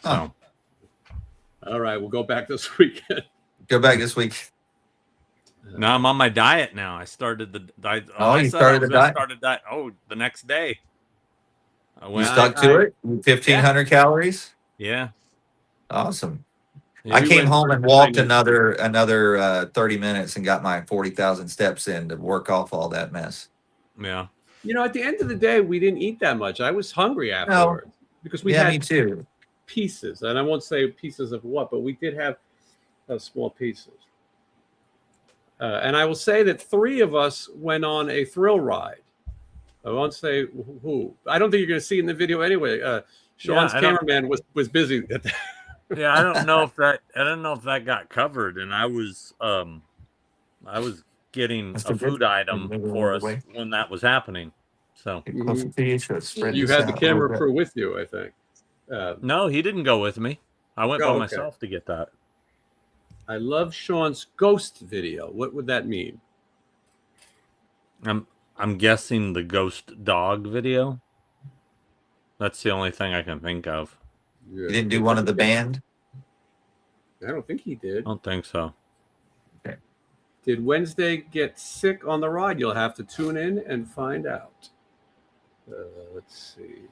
B: Huh.
C: So,
A: all right, we'll go back this weekend.
B: Go back this week.
C: No, I'm on my diet now. I started the diet.
B: You started the diet?
C: Started diet. Oh, the next day.
B: You stuck to it? 1,500 calories?
C: Yeah.
B: Awesome.
C: Yeah,
B: I
C: we
B: came
C: went
B: home
C: for
B: and walked
C: 90.
B: another 30 minutes and got my 40,000 steps in to work off all that mess.
C: Yeah.
A: You know, at the end of the day, we didn't eat that much. I was hungry afterwards. because we
B: Yeah,
A: had
B: me too.
A: pieces, and I won't say pieces of what, but we did have small pieces. And I will say that 3 of us went on a thrill ride. I won't say who. I don't think you're going to see it in the video anyway. Sean's cameraman was busy at that.
C: Yeah, I don't know if that got covered, and I was getting
B: Mr.
C: a food
B: Good.
C: item
B: Maybe
C: for
B: the
C: us
B: way.
C: when that was happening. So
B: Get closer to you, so spread
A: You
B: this
A: had the
B: out a little
A: camera
B: bit.
A: crew with you, I think.
C: no, he didn't go with me. I went by
A: okay.
C: myself to get that.
A: I love Sean's ghost video. What would that mean?
C: I'm guessing the ghost dog video. That's the only thing I can think of.
A: Yeah.
B: You didn't do one of the band?
A: I don't think he did.
C: I don't think so.
A: Did Wednesday get sick on the ride? You'll have to tune in and find out. Let's see.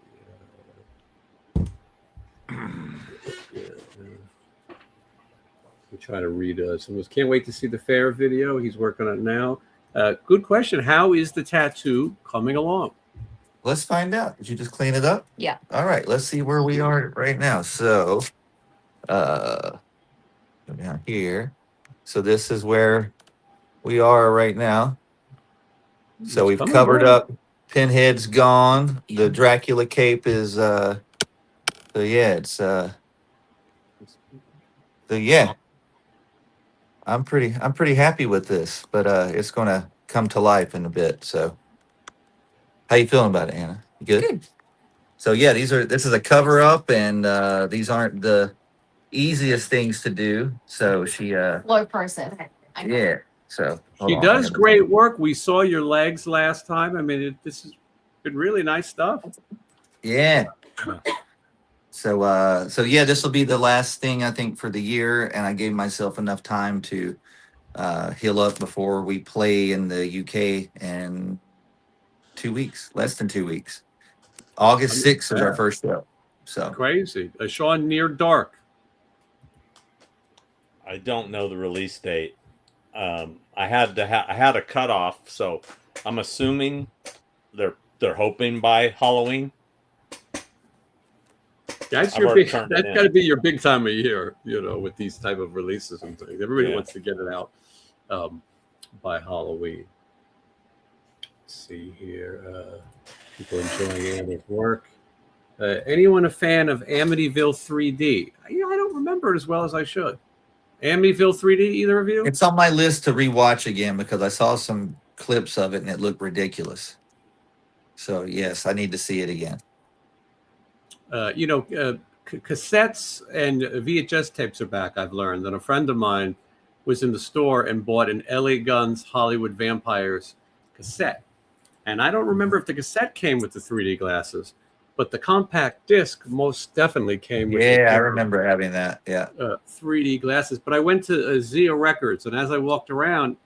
A: We try to read some of this. Can't wait to see the fair video. He's working on it now. Good question. How is the tattoo coming along?
B: Let's find out. Did you just clean it up?
D: Yeah.
B: All right. Let's see where we are right now. So, go down here. So this is where we are right now. So we've covered up. Pinhead's gone. The Dracula cape is. So yeah, it's. So yeah. I'm pretty happy with this, but it's gonna come to life in a bit. So, how you feeling about it, Anna? You good?
D: Good.
B: So yeah, this is a cover up, and these aren't the easiest things to do. So she
D: Low process. I know.
B: yeah. So
A: She does great work. We saw your legs last time. I mean, this has been really nice stuff.
B: Yeah. So yeah, this will be the last thing I think for the year, and I gave myself enough time to heal up before we play in the UK in 2 weeks, less than 2 weeks. August 6th is our first show. So
A: Crazy. Sean, Near Dark.
C: I don't know the release date. I had a cutoff, so I'm assuming they're hoping by Halloween.
A: That's
C: I've
A: your
C: already
A: big.
C: turned it
A: That's
C: in.
A: got to be your big time of year, with these type of releases and things. Everybody
C: Yeah.
A: wants to get it out by Halloween. Let's see here. People enjoying Anna's work. Anyone a fan of Amityville 3D? I don't remember it as well as I should. Amityville 3D, either of you?
B: it's on my list to rewatch again because I saw some clips of it and it looked ridiculous. So yes, I need to see it again.
A: Cassettes and VHS tapes are back, I've learned. And a friend of mine was in the store and bought an LA Guns Hollywood Vampires cassette. And I don't remember if the cassette came with the 3D glasses, but the compact disc most definitely came with
B: Yeah, I remember having that. Yeah.
A: 3D glasses. But I went to Zia Records, and as I walked around,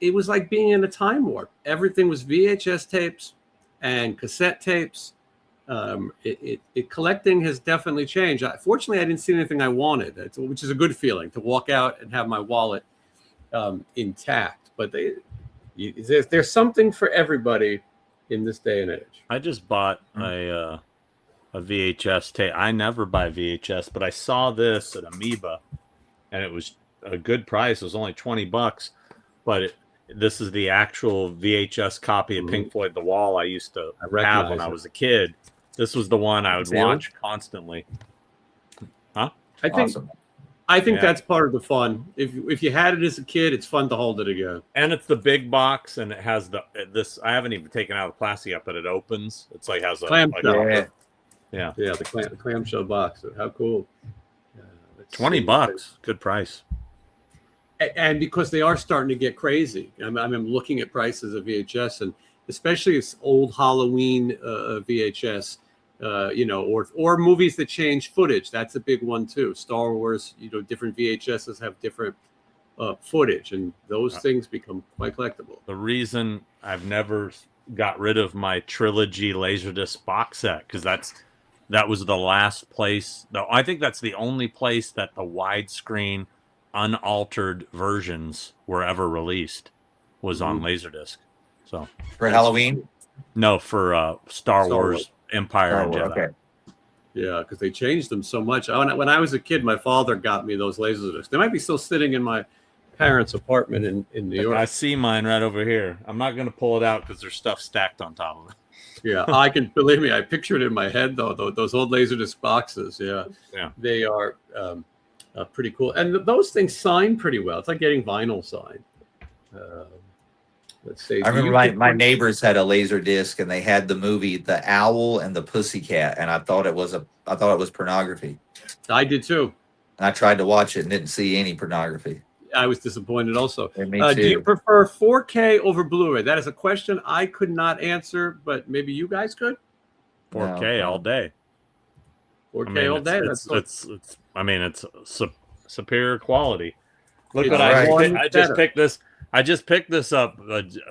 A: it was like being in a time warp. Everything was VHS tapes and cassette tapes. Collecting has definitely changed. Fortunately, I didn't see anything I wanted, which is a good feeling to walk out and have my wallet intact. But there's something for everybody in this day and age.
C: I just bought a VHS tape. I never buy VHS, but I saw this at Amoeba, and it was a good price. It was only $20, but this is the actual VHS copy of Pink Floyd The Wall I used to have when I was a kid. This was the one I would watch constantly. Huh?
A: I think that's part of the fun. If you had it as a kid, it's fun to hold it again.
C: And it's the big box, and it has this. I haven't even taken out the plastic yet, but it opens. It's like has a
A: clamshell.
C: Yeah,
A: the clamshell box. How cool!
C: $20, good price.
A: And because they are starting to get crazy, I'm looking at prices of VHS, and especially it's old Halloween VHS, or movies that change footage. That's a big one too. Star Wars, different VHSs have different footage, and those things become quite collectible.
C: The reason I've never got rid of my trilogy Laserdisc box set, because that was the last place. No, I think that's the only place that the widescreen unaltered versions were ever released was on Laserdisc. So
B: for Halloween?
C: No, for Star Wars Empire and Jedi.
B: Okay.
A: Yeah, because they changed them so much. When I was a kid, my father got me those Laserdiscs. They might be still sitting in my parents' apartment in New York.
C: I see mine right over here. I'm not going to pull it out because there's stuff stacked on top of it.
A: Yeah, I can believe me. I picture it in my head though. Those old Laserdisc boxes.
C: Yeah.
A: They are pretty cool, and those things sign pretty well. It's like getting vinyl signed. Let's see.
B: I remember my neighbors had a laser disc, and they had the movie The Owl and the Pussycat, and I thought it was pornography.
A: I did too.
B: And I tried to watch it and didn't see any pornography.
A: I was disappointed also.
B: Me too.
A: Do you prefer 4K over Blu-ray? That is a question I could not answer, but maybe you guys could.
C: 4K all day.
A: 4K all day.
C: It's superior quality. Look
A: It's
C: what
A: right.
C: I just picked this. I just picked this up.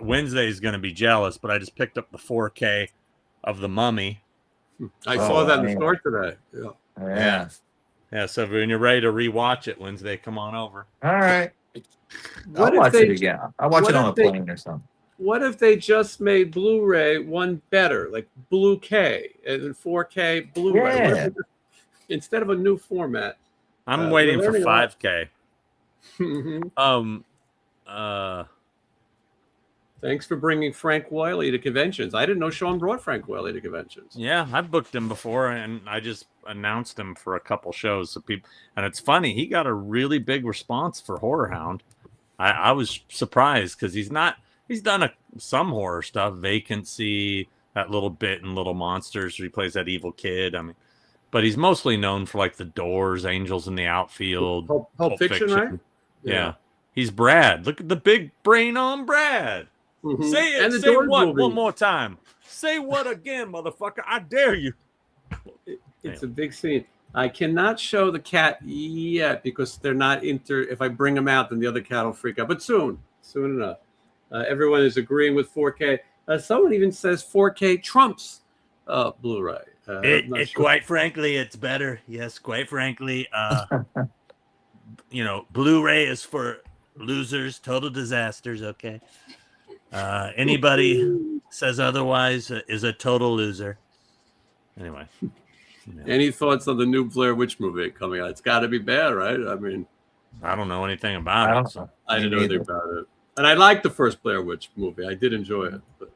C: Wednesday's going to be jealous, but I just picked up the 4K of The Mummy.
A: I saw that in the store today. Yeah.
C: Yeah. So when you're ready to rewatch it Wednesday, come on over.
B: All right.
A: What
B: I'll
A: if
B: watch it again. I'll watch it on a
A: if they-
B: plane or something.
A: What if they just made Blu-ray one better, like Blue K and 4K Blu-ray?
B: Yeah.
A: Instead of a new format.
C: I'm waiting for
A: learning a lot.
C: 5K.
A: Thanks for bringing Frank Wiley to conventions. I didn't know Sean brought Frank Wiley to conventions.
C: Yeah, I've booked him before, and I just announced him for a couple shows. So people, and it's funny, he got a really big response for Horror Hound. I was surprised because he's done some horror stuff, Vacancy, that little bit in Little Monsters, where he plays that evil kid. I mean, but he's mostly known for like The Doors, Angels in the Outfield,
A: Pulp Fiction, right?
C: Yeah. He's Brad. Look at the big brain on Brad.
A: Mhm.
C: Say it.
A: And the
C: Say
A: Doors
C: what
A: movie.
C: one more time. Say what again, motherfucker. I dare you.
A: It's a big scene. I cannot show the cat yet because they're not if I bring them out, then the other cat will freak out. But soon enough. Everyone is agreeing with 4K. Someone even says 4K trumps Blu-ray.
C: Quite frankly, it's better. Yes, quite frankly. Blu-ray is for losers, total disasters. Okay. Anybody says otherwise is a total loser. Anyway. Yeah.
A: Any thoughts on the new Blair Witch movie coming out? It's got to be bad, right? I mean,
C: I don't know anything about it. So.
A: I didn't know anything about it. And I liked the first Blair Witch movie. I did enjoy it. But,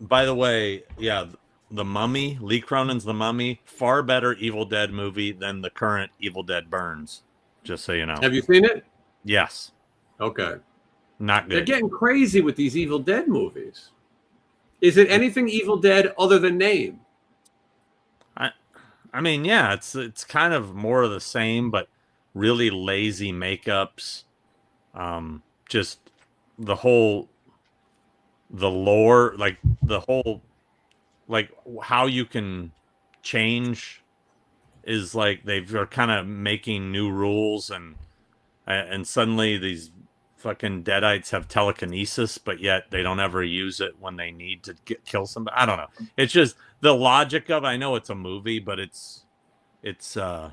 C: by the way, yeah, The Mummy, Lee Cronin's The Mummy, far better Evil Dead movie than the current Evil Dead Burns. Just so you know.
A: Have you seen it?
C: Yes.
A: Okay.
C: Not good.
A: They're getting crazy with these Evil Dead movies. Is it anything Evil Dead other than name?
C: I mean, yeah, it's kind of more of the same, but really lazy makeups. Just the lore, like the whole, like how you can change is like they're kind of making new rules, and suddenly these fucking deadites have telekinesis, but yet they don't ever use it when they need to kill somebody. I don't know. It's just the logic of, I know it's a movie, but a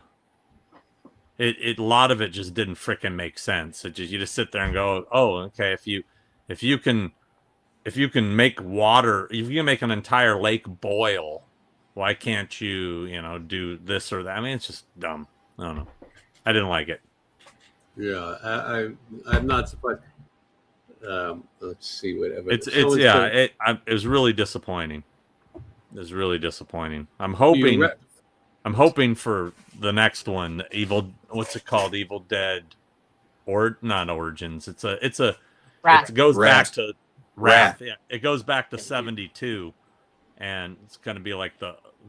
C: lot of it just didn't freaking make sense. You just sit there and go, oh, okay. If you can make water, if you can make an entire lake boil, why can't you, do this or that? I mean, it's just dumb. I don't know. I didn't like it.
A: Yeah, I'm not surprised. Let's see whatever.
C: It was really disappointing. It was really disappointing. I'm hoping for the next one, what's it called? Evil Dead, or not Origins. It goes back to Wrath. Yeah, it goes back to 72, and it's going to be like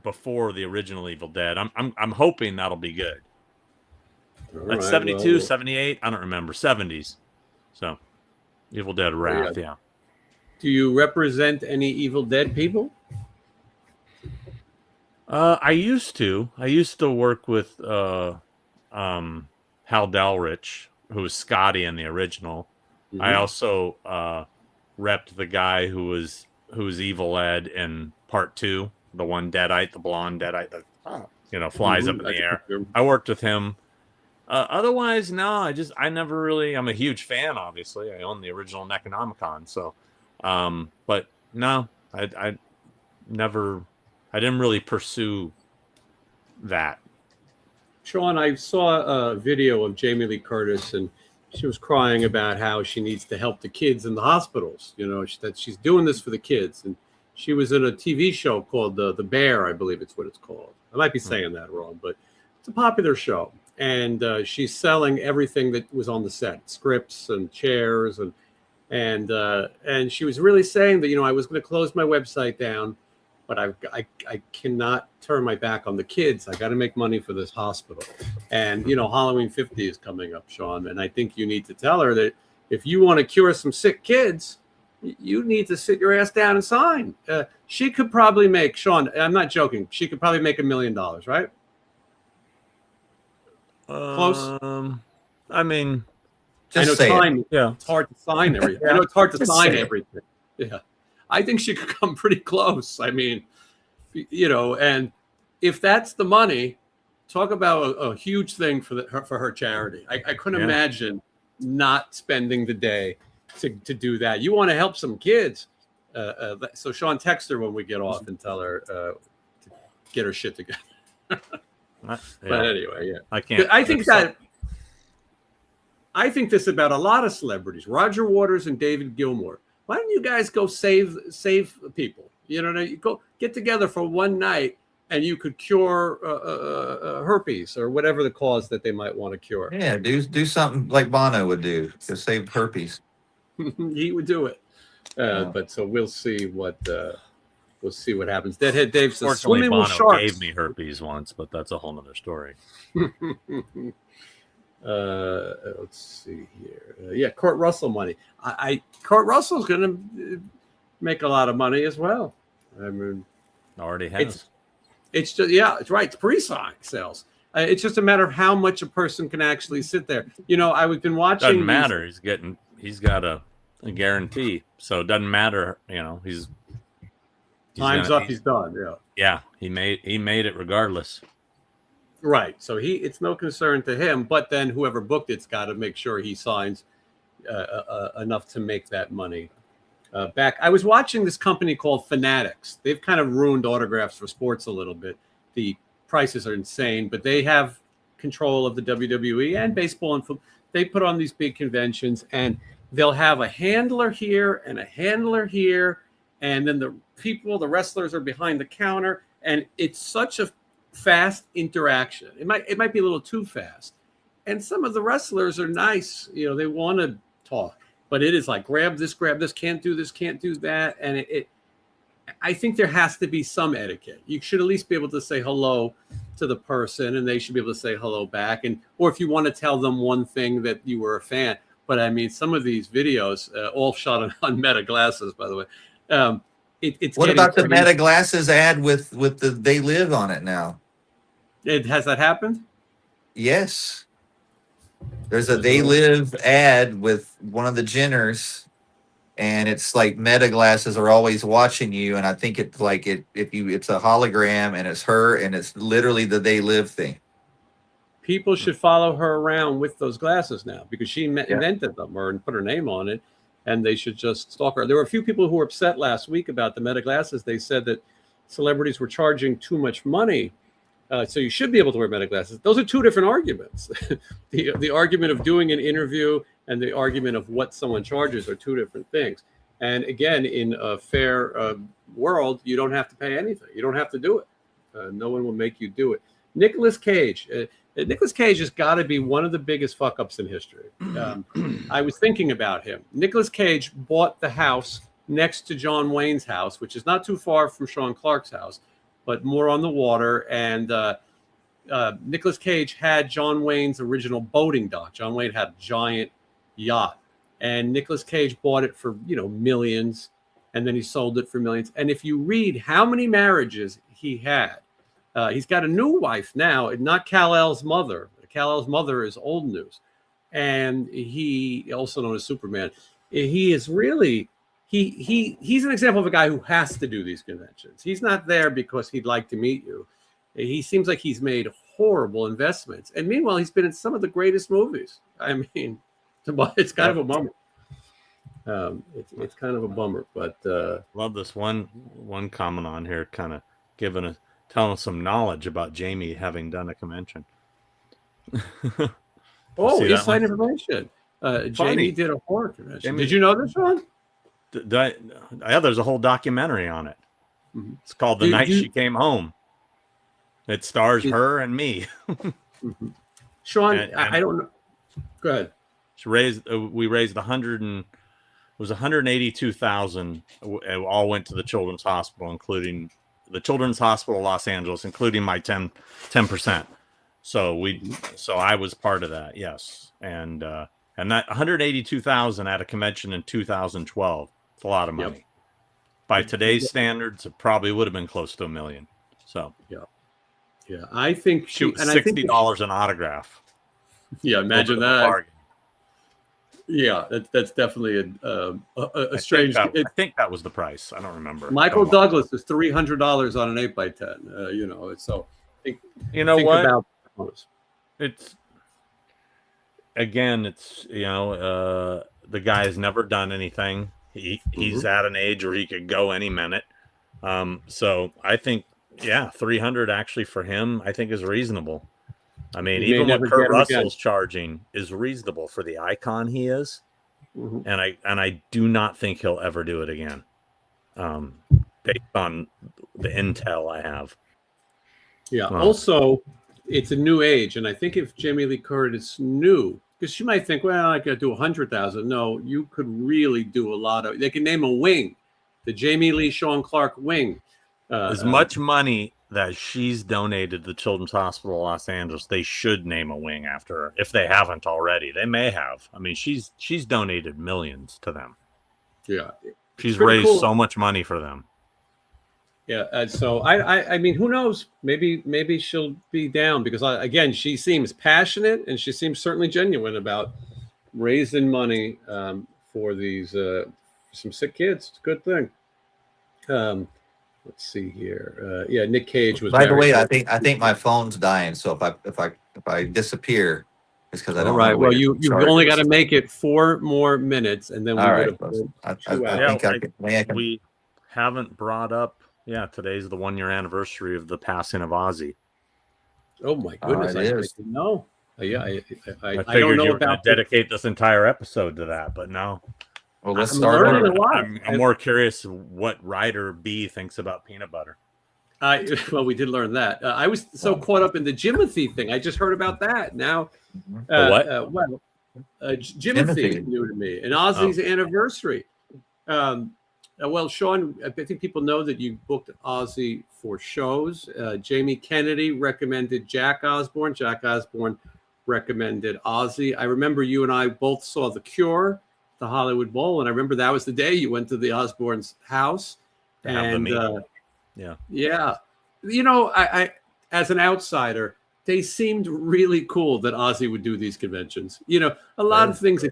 C: before the original Evil Dead. I'm hoping that'll be good. That's 72, 78. I don't remember. 70s. So, Evil Dead Wrath. Yeah.
A: Do you represent any Evil Dead people?
C: I used to work with Hal Dalrich, who was Scotty in the original. Mm-hmm. I also repped the guy who was Evil Ed in part 2, the one Deadite, the blonde Deadite that flies up in the air. I worked with him. Otherwise, no, I never really, I'm a huge fan, obviously. I own the original Necronomicon, so, but no, I didn't really pursue that.
A: Sean, I saw a video of Jamie Lee Curtis, and she was crying about how she needs to help the kids in the hospitals. You know, that she's doing this for the kids. And she was in a TV show called The Bear, I believe it's what it's called. I might be saying that wrong, but it's a popular show. And she's selling everything that was on the set, scripts and chairs, and she was really saying that, you know, I was going to close my website down, but I cannot turn my back on the kids. I got to make money for this hospital. And, you know, Halloween 50 is coming up, Sean. And I think you need to tell her that if you want to cure some sick kids, you need to sit your ass down and sign. She could probably make, Sean, I'm not joking, she could probably make $1 million, right? Close?
C: I mean,
A: I know
B: Just say it.
A: time.
C: yeah.
A: It's hard to sign everything. I know it's hard to
B: Just
A: sign
B: say it.
A: everything. Yeah. I think she could come pretty close. I mean, you know, and if that's the money, talk about a huge thing for her charity. I couldn't imagine not spending the day to do that. You want to help some kids. So Sean, text her when we get off and tell her to get her shit together. But anyway, yeah. I think this about a lot of celebrities. Roger Waters and David Gilmour. Why don't you guys go save people? You know, you go get together for one night, and you could cure herpes or whatever the cause that they might want to cure.
B: Yeah, do something like Bono would do to save herpes.
A: He would do it. But so we'll see what happens. Deadhead Dave says
C: Fortunately,
A: swimming with
C: Bono
A: sharks.
C: gave me herpes once, but that's a whole nother story.
A: Let's see here. Kurt Russell money. Kurt Russell's going to make a lot of money as well. I mean,
C: Already has.
A: It's just it's right. It's pre-sign sales. It's just a matter of how much a person can actually sit there. You know, I've been watching.
C: Doesn't matter. He's got a guarantee, so it doesn't matter. You know, he's
A: time's up. He's done. Yeah.
C: Yeah, he made it regardless.
A: Right. So it's no concern to him, but then whoever booked it's got to make sure he signs enough to make that money back. I was watching this company called Fanatics. They've kind of ruined autographs for sports a little bit. The prices are insane, but they have control of the WWE and baseball and football. They put on these big conventions, and they'll have a handler here and a handler here, and then the wrestlers are behind the counter, and it's such a fast interaction. It might be a little too fast. And some of the wrestlers are nice, you know, they want to talk, but it is like grab this, can't do this, can't do that. And I think there has to be some etiquette. You should at least be able to say hello to the person, and they should be able to say hello back. Or if you want to tell them one thing that you were a fan. But I mean, some of these videos, all shot on Meta glasses, by the way. It's
B: what about the Meta glasses ad with the They Live on it now?
A: Has that happened?
B: Yes. There's a They Live ad with one of the Jenners, and it's like Meta glasses are always watching you, and I think it's like it's a hologram, and it's her, and it's literally the They Live thing.
A: People should follow her around with those glasses now because she invented them or put her name on it, and they should just stalk her. There were a few people who were upset last week about the Meta glasses. They said that celebrities were charging too much money. So you should be able to wear Meta glasses. Those are two different arguments. the argument of doing an interview and the argument of what someone charges are two different things. And again, in a fair world, you don't have to pay anything. You don't have to do it. No one will make you do it. Nicolas Cage. Nicolas Cage has got to be one of the biggest fuck-ups in history. I was thinking about him. Nicolas Cage bought the house next to John Wayne's house, which is not too far from Sean Clark's house, but more on the water. And Nicolas Cage had John Wayne's original boating dock. John Wayne had a giant yacht, and Nicolas Cage bought it for, millions, and then he sold it for millions. And if you read how many marriages he had, he's got a new wife now, not Kal-El's mother. Kal-El's mother is old news, and he also known as Superman. He is really. He's an example of a guy who has to do these conventions. He's not there because he'd like to meet you. He seems like he's made horrible investments. And meanwhile, he's been in some of the greatest movies. I mean, it's kind of a bummer. It's kind of a bummer, but
C: love this one comment on here, kind of giving telling us some knowledge about Jamie having done a convention.
A: Oh,
C: See that
A: inside
C: one?
A: information. Jamie did a horror convention.
C: Jamie-
A: Did you know this one?
C: Yeah, there's a whole documentary on it.
A: Mhm.
C: It's called The Night She Came Home. It stars her and me.
A: Mhm. Sean,
C: And-
A: I don't know. Go ahead.
C: We raised 182,000. It all went to the Children's Hospital, including the Children's Hospital Los Angeles, including my 10%. So I was part of that, yes. And that 182,000 at a convention in 2012. It's a lot of money.
A: Yep.
C: By today's standards, it probably would have been close to $1 million. So
A: Yeah, I think
C: shoot,
A: and I think
C: $60 an autograph.
A: Yeah, imagine
C: A little bit of a
A: that.
C: bargain.
A: Yeah, that's definitely a strange.
C: I think that was the price. I don't remember.
A: Michael Douglas is $300 on an 8x10. You know, so think
C: what?
A: about
C: It's again, it's the guy has never done anything. He's at an age where he could go any minute. So I think 300 actually for him, I think is reasonable. I mean,
A: You may
C: even
A: never
C: what
A: get
C: Kurt
A: him again.
C: Russell's charging is reasonable for the icon he is.
A: Mhm.
C: And I do not think he'll ever do it again. Based on the intel I have.
A: Yeah.
C: Wow.
A: Also, it's a new age, and I think if Jamie Lee Curtis knew, because she might think, well, I could do 100,000. No, you could really do a lot of. They can name a wing, the Jamie Lee Sean Clark wing.
C: As much money that she's donated to the Children's Hospital of Los Angeles, they should name a wing after her. If they haven't already, they may have. I mean, she's donated millions to them.
A: Yeah.
C: She's
A: pretty
C: raised
A: cool.
C: so much money for them.
A: Yeah, so I mean, who knows? Maybe she'll be down because again, she seems passionate and she seems certainly genuine about raising money for these some sick kids. It's a good thing. Let's see here. Nick Cage was.
B: By the way,
A: married.
B: I think my phone's dying. So if I disappear, it's because I don't.
A: All right.
B: know
A: Well,
B: where
A: you've
B: charge
A: only
B: is.
A: got to make it 4 more minutes, and then we
B: All
A: would
B: right.
A: have.
B: I
A: 2
B: think
A: hours.
B: I can.
C: We haven't brought up. Yeah, today's the 1-year anniversary of the passing of Ozzy.
A: Oh my goodness!
B: it
A: I
B: is.
A: didn't know. Yeah, I
C: I
A: don't
C: figured
A: know
C: you were going
A: about
C: to dedicate this entire episode to that, but no.
B: Well, let's
A: I'm
B: start
A: learning
B: over.
A: a lot.
C: I'm more curious what Ryder B thinks about peanut butter.
A: Well, we did learn that. I was so caught up in the Jimothy thing. I just heard about that now.
C: The what?
A: Jimothy is
B: Jimothy.
A: new to me, and Ozzy's anniversary. Well, Sean, I think people know that you booked Ozzy for shows. Jamie Kennedy recommended Jack Osbourne. Jack Osbourne recommended Ozzy. I remember you and I both saw The Cure, the Hollywood Bowl, and I remember that was the day you went to the Osbourne's house.
C: To have the meeting.
A: Yeah. You know, I as an outsider, they seemed really cool that Ozzy would do these conventions. You know, a lot of things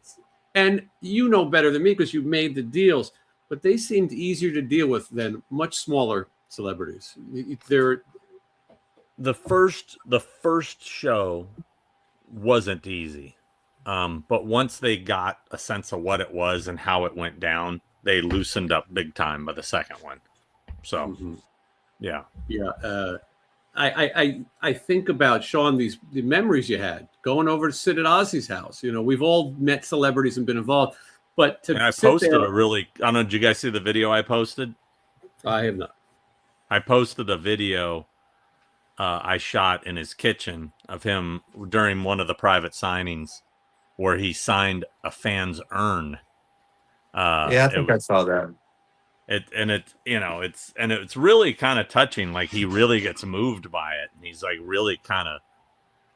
A: and you know better than me because you've made the deals, but they seemed easier to deal with than much smaller celebrities. They're
C: The first show wasn't easy. But once they got a sense of what it was and how it went down, they loosened up big time by the second one. So yeah.
A: I think about Sean the memories you had going over to sit at Ozzy's house. You know, we've all met celebrities and been involved, but to
C: And I
A: sit
C: posted
A: there,
C: I don't know, did you guys see the video I posted?
A: I have not.
C: I posted a video I shot in his kitchen of him during one of the private signings where he signed a fan's urn.
B: Yeah, I think I saw that.
C: It's really kind of touching. Like he really gets moved by it, and he's like really kind of,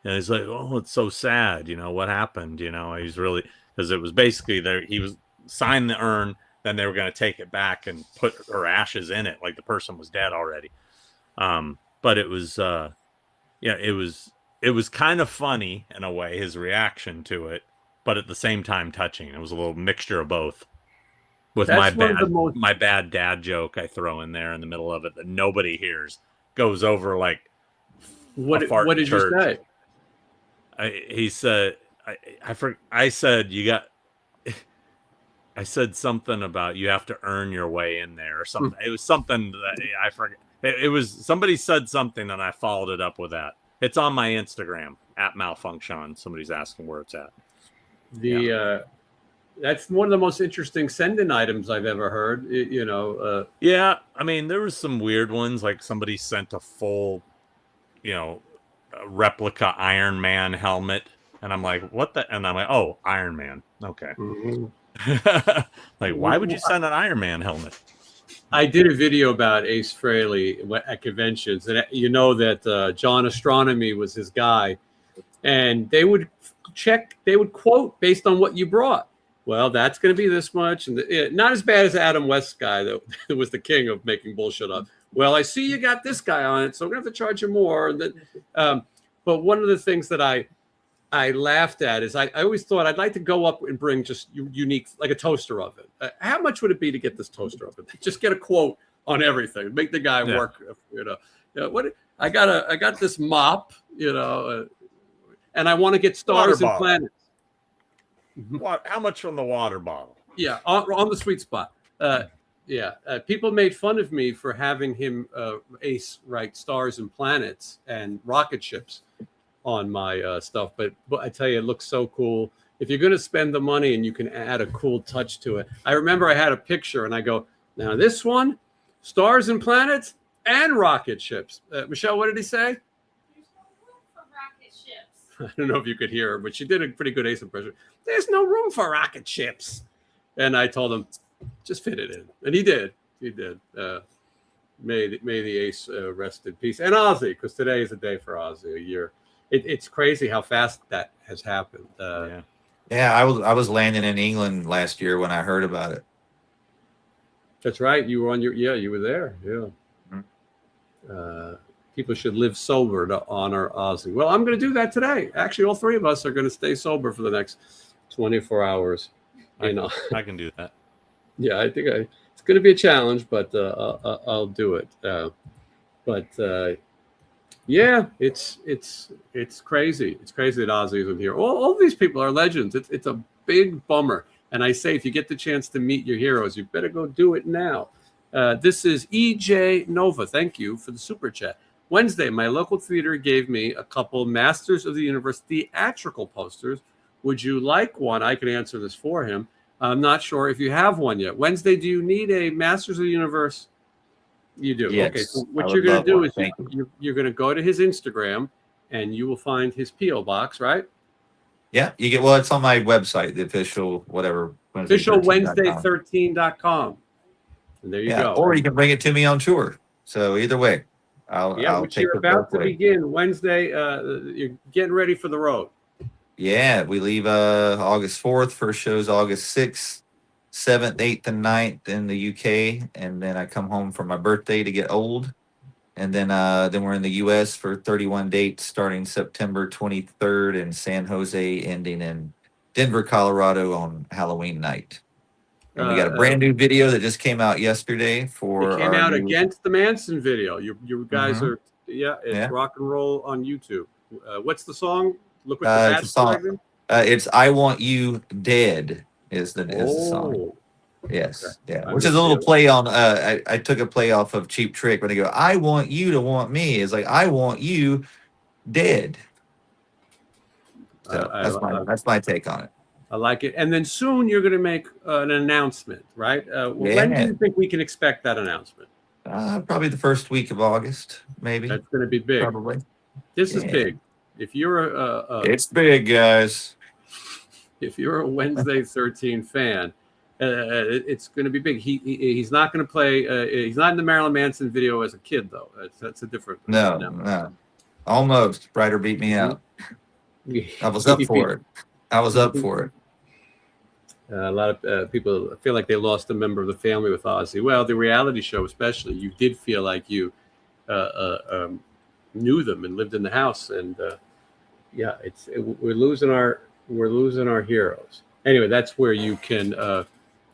C: he's like, oh, it's so sad. You know what happened? You know, he's really because it was basically there. He was signed the urn, then they were going to take it back and put her ashes in it, like the person was dead already. But it was, it was kind of funny in a way, his reaction to it, but at the same time touching. It was a little mixture of both. With
A: That's one
C: my
A: of the
C: bad dad joke I throw in there in the middle of it that nobody hears goes over like
A: What
C: a fart
A: did
C: in church.
A: you say?
C: He said, I said you got. I said something about you have to earn your way in there or something. It was something that I forget. It was somebody said something and I followed it up with that. It's on my Instagram at Malfunction. Somebody's asking where it's at.
A: That's one of the most interesting send-in items I've ever heard.
C: Yeah, I mean, there was some weird ones. Like somebody sent a full, replica Iron Man helmet, and I'm like, what the? And I'm like, oh, Iron Man. Okay.
A: Mm-hmm.
C: Like, why would you send an Iron Man helmet?
A: I did a video about Ace Frehley at conventions, and you know that John Astronomy was his guy, and they would quote based on what you brought. Well, that's going to be this much, and not as bad as Adam West's guy that was the king of making bullshit up. Well, I see you got this guy on it, so we're going to have to charge you more. But one of the things that I laughed at is I always thought I'd like to go up and bring just unique, like a toaster oven. How much would it be to get this toaster oven? Just get a quote on everything, make the guy work. What I got this mop, and I want to get stars and planets.
C: How much from the water bottle?
A: Yeah, on the sweet spot. People made fun of me for having him Ace write stars and planets and rocket ships on my stuff, but I tell you, it looks so cool. If you're going to spend the money and you can add a cool touch to it. I remember I had a picture and I go, now this one, stars and planets and rocket ships. Michelle, what did he say?
D: There's no room for rocket ships.
A: I don't know if you could hear her, but she did a pretty good Ace impression. There's no room for rocket ships. And I told him, just fit it in. And he did. He did. May the Ace rest in peace. And Ozzy, because today is a day for Ozzy, a year. It's crazy how fast that has happened.
B: I was landing in England last year when I heard about it.
A: That's right. You were on you were there. Yeah. Mm-hmm. People should live sober to honor Ozzy. Well, I'm going to do that today. Actually, all three of us are going to stay sober for the next 24 hours.
C: I can do that.
A: Yeah, I think it's going to be a challenge, but I'll do it. Yeah, it's crazy. It's crazy that Ozzy isn't here. All these people are legends. It's a big bummer. And I say, if you get the chance to meet your heroes, you better go do it now. This is EJ Nova. Thank you for the super chat. Wednesday, my local theater gave me a couple Masters of the Universe theatrical posters. Would you like one? I can answer this for him. I'm not sure if you have one yet. Wednesday, do you need a Masters of the Universe? You do.
B: Yes,
A: okay. So what you're going to do is you're going to go to his Instagram and you will find his P.O. box, right?
B: Yeah, you get, it's on my website, the official, whatever.
A: Official Wednesday13.com. And there you go.
B: Or you can bring it to me on tour. So either way, I'll
A: which
B: take
A: you're
B: it
A: about to
B: both ways.
A: begin Wednesday. You're getting ready for the road.
B: Yeah, we leave August 4th. First show's August 6th, 7th, 8th, and 9th in the UK. And then I come home for my birthday to get old. And then we're in the US for 31 dates starting September 23rd in San Jose, ending in Denver, Colorado on Halloween night. And we got a brand new video that just came out yesterday for.
A: It came out against the Manson video. You guys are it's rock and roll on YouTube. What's the song? Look what the
B: song. It's "I Want You Dead" is the song. Yes,
A: okay.
B: Yeah, which is a little play on. I took a play off of Cheap Trick when they go, "I want you to want me." It's like, "I want you dead." So that's my take on it.
A: I like it. And then soon you're going to make an announcement, right? When do you think we can expect that announcement?
B: Probably the first week of August, maybe.
A: That's going to be big.
B: Probably.
A: This is big. If you're
B: it's big, guys.
A: If you're a Wednesday 13 fan, it's going to be big. He's not going to play. He's not in the Marilyn Manson video as a kid, though. That's a different.
B: No. Almost. Ryder beat me out. I was up for it. A
A: lot of people feel like they lost a member of the family with Ozzy. Well, the reality show, especially, you did feel like you knew them and lived in the house, and we're losing our heroes. Anyway, that's where you can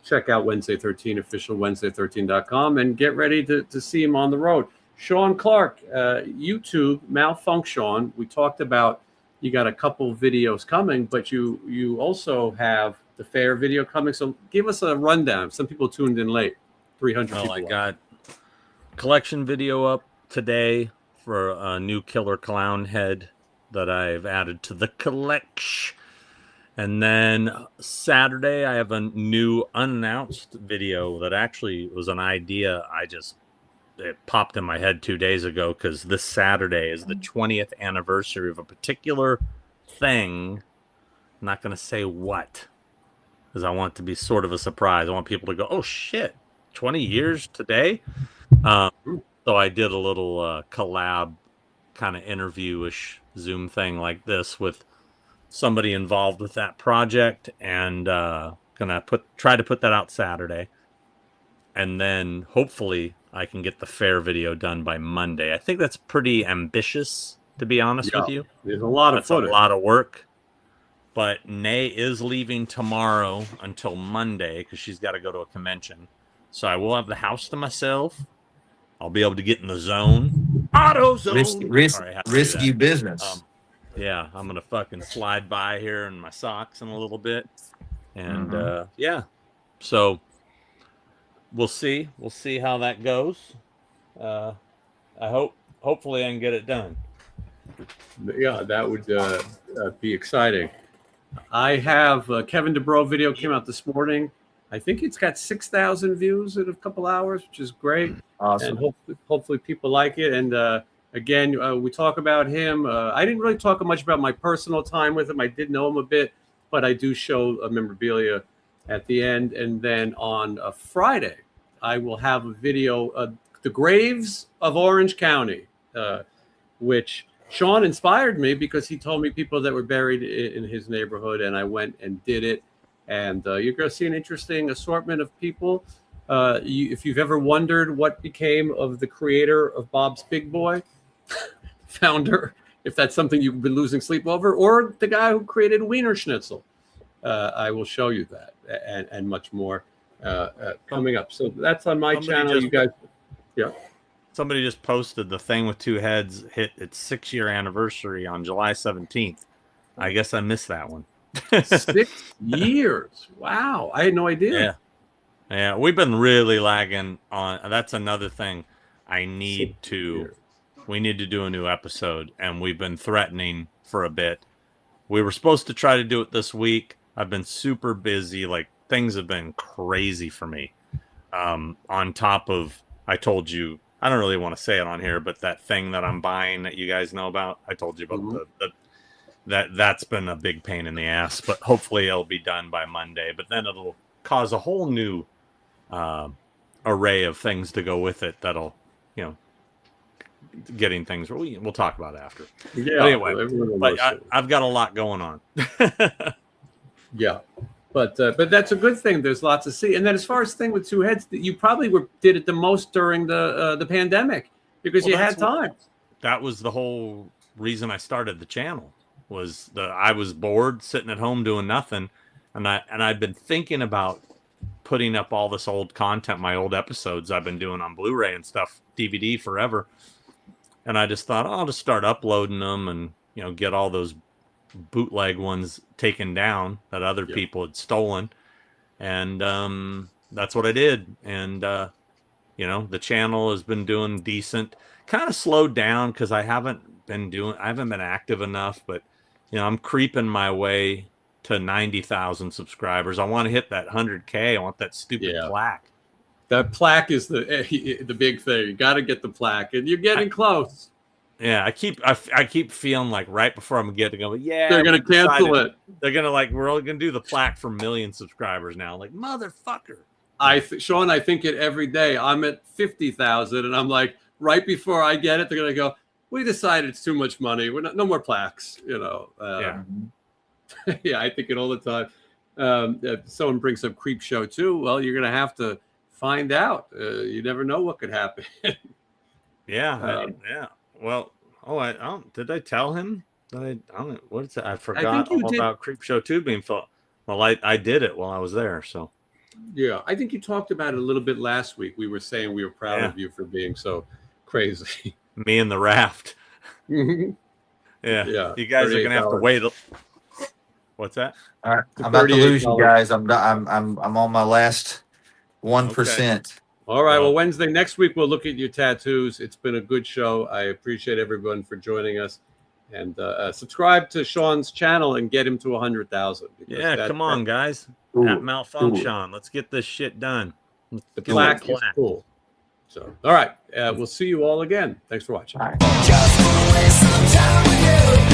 A: check out Wednesday 13, official Wednesday13.com, and get ready to see him on the road. Sean Clark, YouTube Malfunction. We talked about. You got a couple videos coming, but you also have the fair video coming. So give us a rundown. Some people tuned in late. 300 people.
C: I got collection video up today for a new killer clown head that I've added to the collection. And then Saturday, I have a new unannounced video that actually was an idea. It popped in my head 2 days ago because this Saturday is the 20th anniversary of a particular thing. I'm not going to say what, because I want it to be sort of a surprise. I want people to go, oh shit, 20 years today? So I did a little collab kind of interview-ish Zoom thing like this with somebody involved with that project, and gonna try to put that out Saturday. And then hopefully I can get the fair video done by Monday. I think that's pretty ambitious, to be honest with you.
A: There's a lot of footage.
C: A lot of work. But Nay is leaving tomorrow until Monday because she's got to go to a convention. So I will have the house to myself. I'll be able to get in the zone. Auto zone.
B: Risky business.
C: Yeah, I'm going to fucking slide by here in my socks in a little bit. And yeah, so we'll see. We'll see how that goes. Hopefully I can get it done.
A: Yeah, that would be exciting. I have Kevin DeBro video came out this morning. I think it's got 6,000 views in a couple hours, which is great.
B: Awesome.
A: And hopefully people like it. And again, we talk about him. I didn't really talk much about my personal time with him. I did know him a bit, but I do show a memorabilia at the end. And then on Friday, I will have a video, The Graves of Orange County, which Sean inspired me because he told me people that were buried in his neighborhood, and I went and did it. And you're going to see an interesting assortment of people. If you've ever wondered what became of the creator of Bob's Big Boy, founder, if that's something you've been losing sleep over, or the guy who created Wiener Schnitzel, I will show you that and much more coming up. So that's on my channel. You guys, yeah.
C: Somebody just posted The Thing with Two Heads hit its 6-year anniversary on July 17th. I guess I missed that one.
A: 6 years. Wow. I had no idea.
C: Yeah. We've been really lagging on. That's another thing we need to do a new episode, and we've been threatening for a bit. We were supposed to try to do it this week. I've been super busy. Like, things have been crazy for me. On top of, I told you, I don't really want to say it on here, but that thing that I'm buying that you guys know about, I told you about that's been a big pain in the ass, but hopefully it'll be done by Monday. But then it'll cause a whole new array of things to go with it that'll, getting things we'll talk about after.
A: Yeah.
C: But anyway, I've got a lot going on.
A: Yeah. But that's a good thing. There's lots to see. And then as far as Thing with Two Heads, you probably did it the most during the pandemic because you had time.
C: That was the whole reason I started the channel. I was bored sitting at home doing nothing, and I'd been thinking about putting up all this old content, my old episodes I've been doing on Blu-ray and stuff, DVD forever. And I just thought, I'll just start uploading them and get all those bootleg ones taken down that other people had stolen, and that's what I did. And the channel has been doing decent. Kind of slowed down because I haven't been active enough, but I'm creeping my way to 90,000 subscribers. I want to hit that 100K. I want that stupid plaque.
A: That plaque is the big thing. You got to get the plaque, and you're getting close.
C: Yeah, I keep feeling like right before I'm getting over. Yeah,
A: they're gonna cancel it.
C: They're gonna we're only gonna do the plaque for 1 million subscribers now. Like, motherfucker.
A: Sean, I think it every day. I'm at 50,000, and I'm like, right before I get it, they're gonna go, we decided it's too much money. We're no more plaques. Yeah, I think it all the time. If someone brings up Creep Show too, well, you're gonna have to find out. You never know what could happen.
C: Yeah. Well, did I tell him that what is it? I forgot about Creep Show 2 being filmed. Well, I did it while I was there, so.
A: Yeah, I think you talked about it a little bit last week. We were saying we were proud of you for being so crazy.
C: Me and the raft. Yeah. You guys are gonna have to wait. What's that?
B: All right, I'm about to lose you guys. I'm on my last 1%.
A: All right. Well, Wednesday next week we'll look at your tattoos. It's been a good show. I appreciate everyone for joining us, and subscribe to Sean's channel and get him to 100,000.
C: Yeah, come on, guys. At Malfunction, let's get this shit done.
A: The plaque is cool. So, all right. We'll see you all again. Thanks for watching.
H: Just wanna waste some time with you.